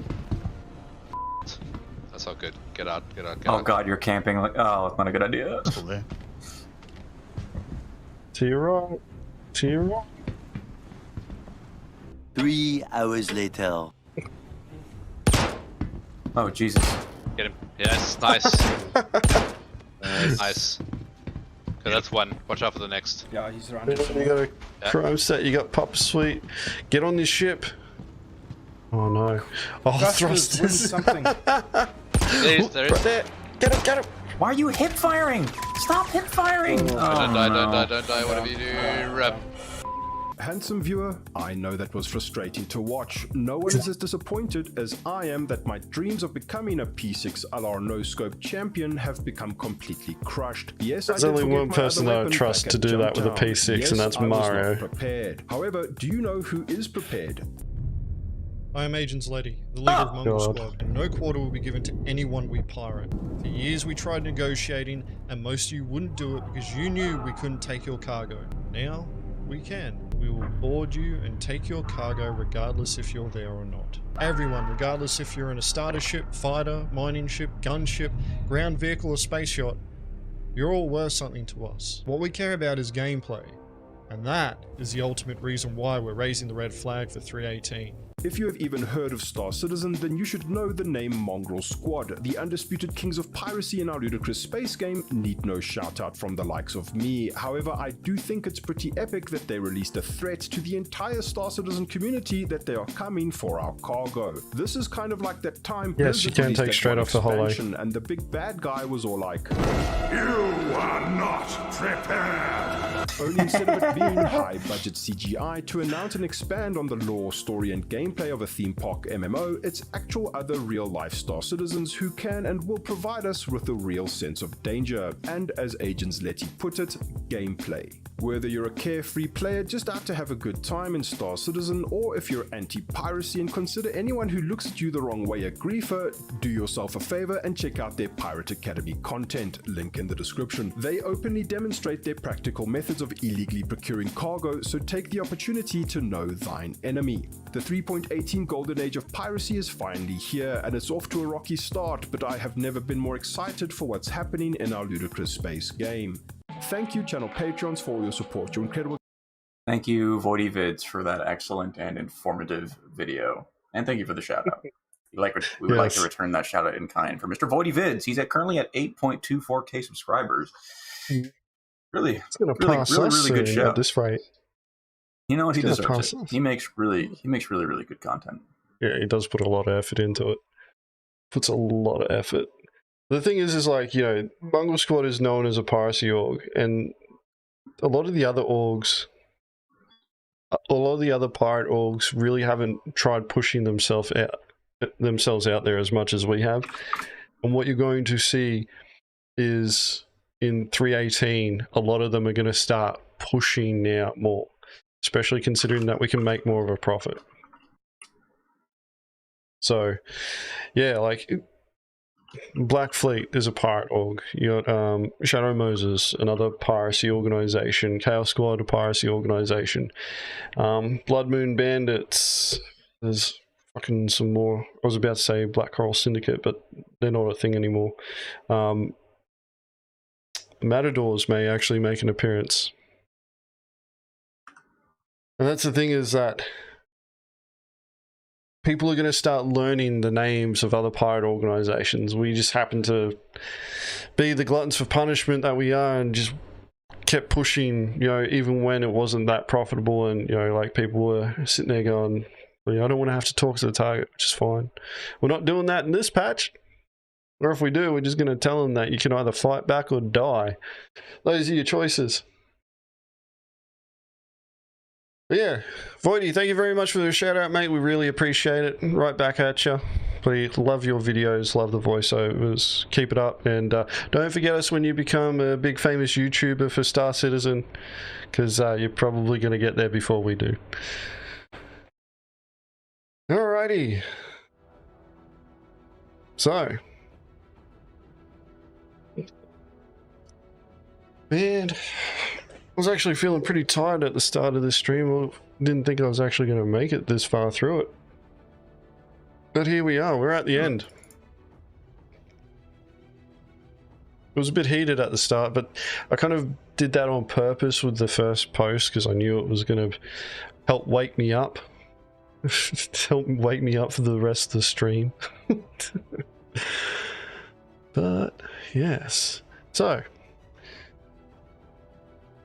That's all good. Get out, get out, get Oh out. god, you're camping. Like, oh, it's not a good idea. Still there. To your right. To your right. 3 hours later. Oh, Jesus. Get him. Yes, nice. Nice. Okay, that's one. Watch out for the next. Yeah, he's around. You got a chrome set, you got Papa Sweet. Get on this ship. Oh no. Oh, thrusters. Something. There is. There. Get him. Why are you hip firing? Stop hip firing! Don't die, whatever you do. Rep. Handsome viewer, I know that was frustrating to watch. No one is as disappointed as I am that my dreams of becoming a P6 LR no-scope champion have become completely crushed. Yes, There's only one person that I trust to do that with a P6, and that's Mario. I was not prepared. However, do you know who is prepared? I am Agens Lady, the leader of Mongrel Squad, and no quarter will be given to anyone we pirate. For years we tried negotiating, and most of you wouldn't do it because you knew we couldn't take your cargo. Now, we can. We will board you and take your cargo regardless if you're there or not. Everyone, regardless if you're in a starter ship, fighter, mining ship, gunship, ground vehicle or space yacht, you're all worth something to us. What we care about is gameplay, and that is the ultimate reason why we're raising the red flag for 318. If you have even heard of Star Citizen, then you should know the name Mongrel Squad. The undisputed kings of piracy in our ludicrous space game need no shout out from the likes of me. However, I do think it's pretty epic that they released a threat to the entire Star Citizen community that they are coming for our cargo. This is kind of like that time yes, you can take straight off the holo. And the big bad guy was all like, "You are not prepared." Only instead of it being high budget CGI to announce and expand on the lore, story and gameplay of a theme park MMO, it's actual other real life Star Citizens who can and will provide us with a real sense of danger, and as Agens Letty put it, gameplay. Whether you're a carefree player just out to have a good time in Star Citizen, or if you're anti-piracy and consider anyone who looks at you the wrong way a griefer, do yourself a favor and check out their Pirate Academy content, link in the description. They openly demonstrate their practical methods of illegally procuring cargo, so take the opportunity to know thine enemy. The 3.18 golden age of piracy is finally here, and it's off to a rocky start, but I have never been more excited for what's happening in our ludicrous space game. Thank you, channel patrons, for all your support. You're incredible. Thank you, Voidy Vids, for that excellent and informative video. And thank you for the shout out. We would like to return that shout out in kind for Mr. Voidy Vids. He's currently at 8.24k subscribers. Really, it's gonna pass really good show. At this rate. You know what, he deserves it. He makes really good content. Yeah, he does put a lot of effort into it. Puts a lot of effort. The thing is like, you know, Mongrel Squad is known as a piracy org, and a lot of the other orgs, a lot of the other pirate orgs really haven't tried pushing themselves out there as much as we have. And what you're going to see is in 3.18, a lot of them are going to start pushing out more, especially considering that we can make more of a profit. So, yeah, like Black Fleet is a pirate org. You got Shadow Moses, another piracy organization. Chaos Squad, a piracy organization. Blood Moon Bandits. There's fucking some more. I was about to say Black Coral Syndicate, but they're not a thing anymore. Matadors may actually make an appearance. And that's the thing, is that people are going to start learning the names of other pirate organizations. We just happen to be the gluttons for punishment that we are, and just kept pushing, you know, even when it wasn't that profitable, and, you know, like, people were sitting there going, well, I don't want to have to talk to the target, which is fine. We're not doing that in this patch. Or if we do, we're just going to tell them that you can either fight back or die. Those are your choices. But yeah, Voidy, thank you very much for the shout out, mate. We really appreciate it. Right back at you. Please, love your videos, love the voiceovers. Keep it up, and don't forget us when you become a big famous YouTuber for Star Citizen, because you're probably going to get there before we do. Alrighty. So, man, I was actually feeling pretty tired at the start of this stream. I didn't think I was actually going to make it this far through it. But here we are, we're at the end. It was a bit heated at the start, but I kind of did that on purpose with the first post, because I knew it was going to help wake me up. Help wake me up for the rest of the stream. But, yes. So,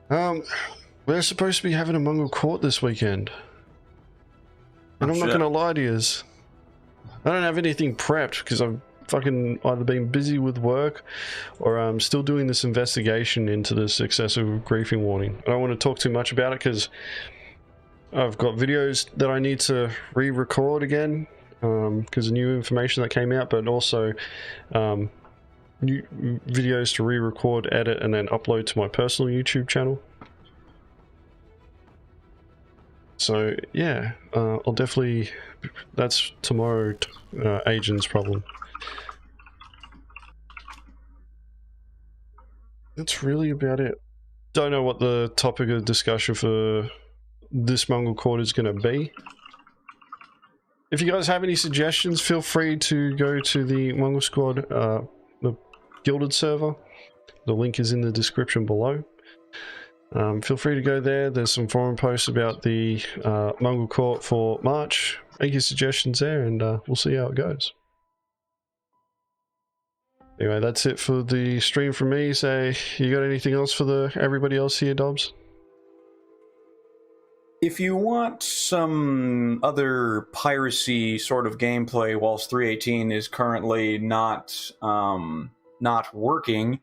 we're supposed to be having a Mongrel Court this weekend. And I'm not going to lie to you, I don't have anything prepped, because I've fucking either been busy with work, or I'm still doing this investigation into this excessive griefing warning. I don't want to talk too much about it, because I've got videos that I need to re-record again, because of new information that came out, but also new videos to re-record, edit, and then upload to my personal YouTube channel. So yeah, I'll definitely, that's tomorrow, Agen's problem. That's really about it. Don't know what the topic of discussion for this Mongrel Court is going to be. If you guys have any suggestions, feel free to go to the Mongrel Squad, the Gilded server. The link is in the description below. Feel free to go there. There's some forum posts about the Mongrel Court for March. Make your suggestions there, and we'll see how it goes. Anyway, that's it for the stream from me. So, you got anything else for everybody else here, Dobbs? If you want some other piracy sort of gameplay whilst 318 is currently not working,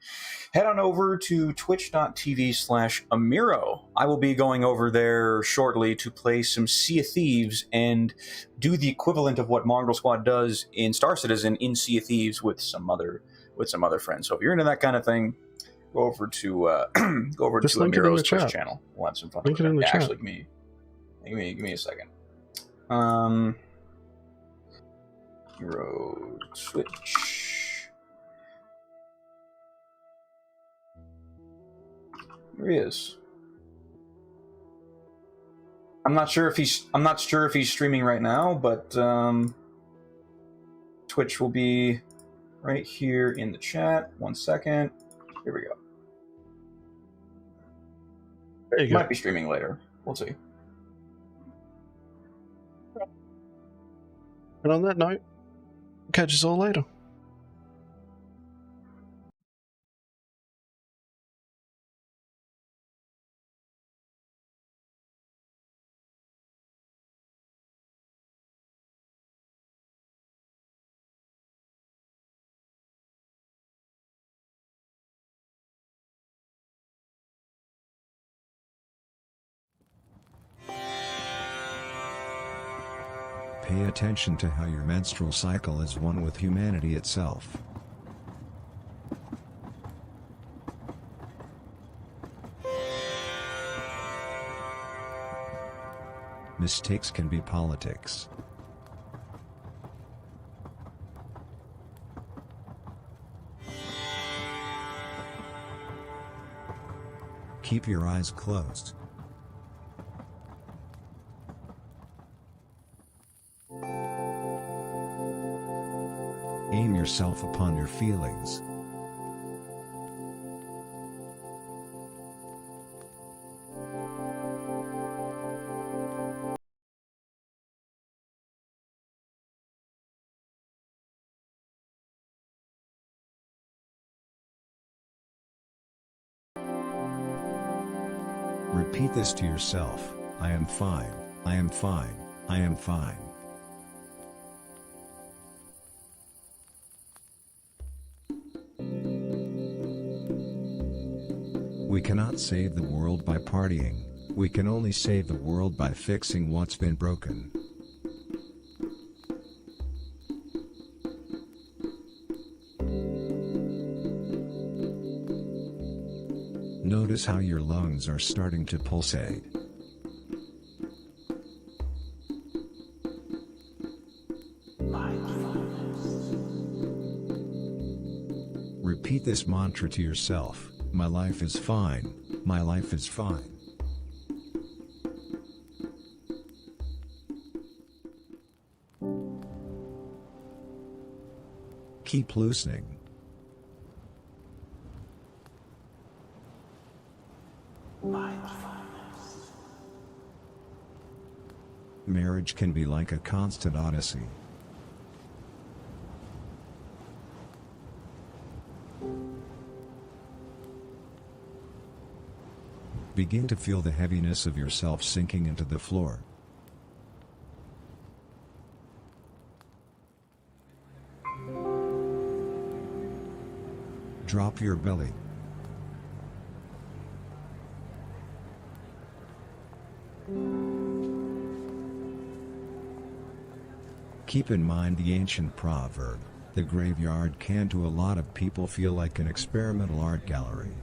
head on over to twitch.tv/Amiro. I will be going over there shortly to play some Sea of Thieves and do the equivalent of what Mongrel Squad does in Star Citizen in Sea of Thieves with some other friends. So if you're into that kind of thing, go over to Amiro's Twitch channel. We'll have some fun. Link it in the chat. Actually, give me a second. Amiro Twitch. There he is. I'm not sure if he's streaming right now, but Twitch will be right here in the chat. 1 second. Here we go. There you go. Might be streaming later. We'll see. And on that note, catch us all later. Pay attention to how your menstrual cycle is one with humanity itself. Mistakes can be politics. Keep your eyes closed. Aim yourself upon your feelings. Repeat this to yourself: I am fine, I am fine, I am fine. We cannot save the world by partying, we can only save the world by fixing what's been broken. Notice how your lungs are starting to pulsate. Repeat this mantra to yourself: my life is fine, my life is fine. Keep loosening. Marriage can be like a constant odyssey. Begin to feel the heaviness of yourself sinking into the floor. Drop your belly. Keep in mind the ancient proverb, the graveyard can to a lot of people feel like an experimental art gallery.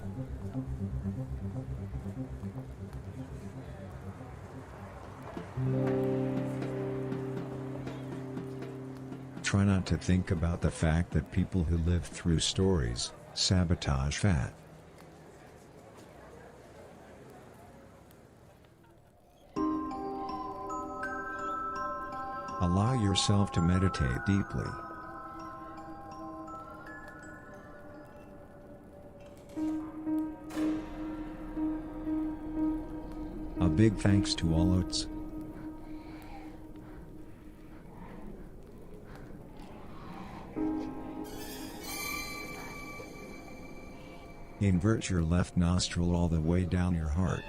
Try not to think about the fact that people who live through stories sabotage fat. Allow yourself to meditate deeply. A big thanks to all oats. Invert your left nostril all the way down your heart.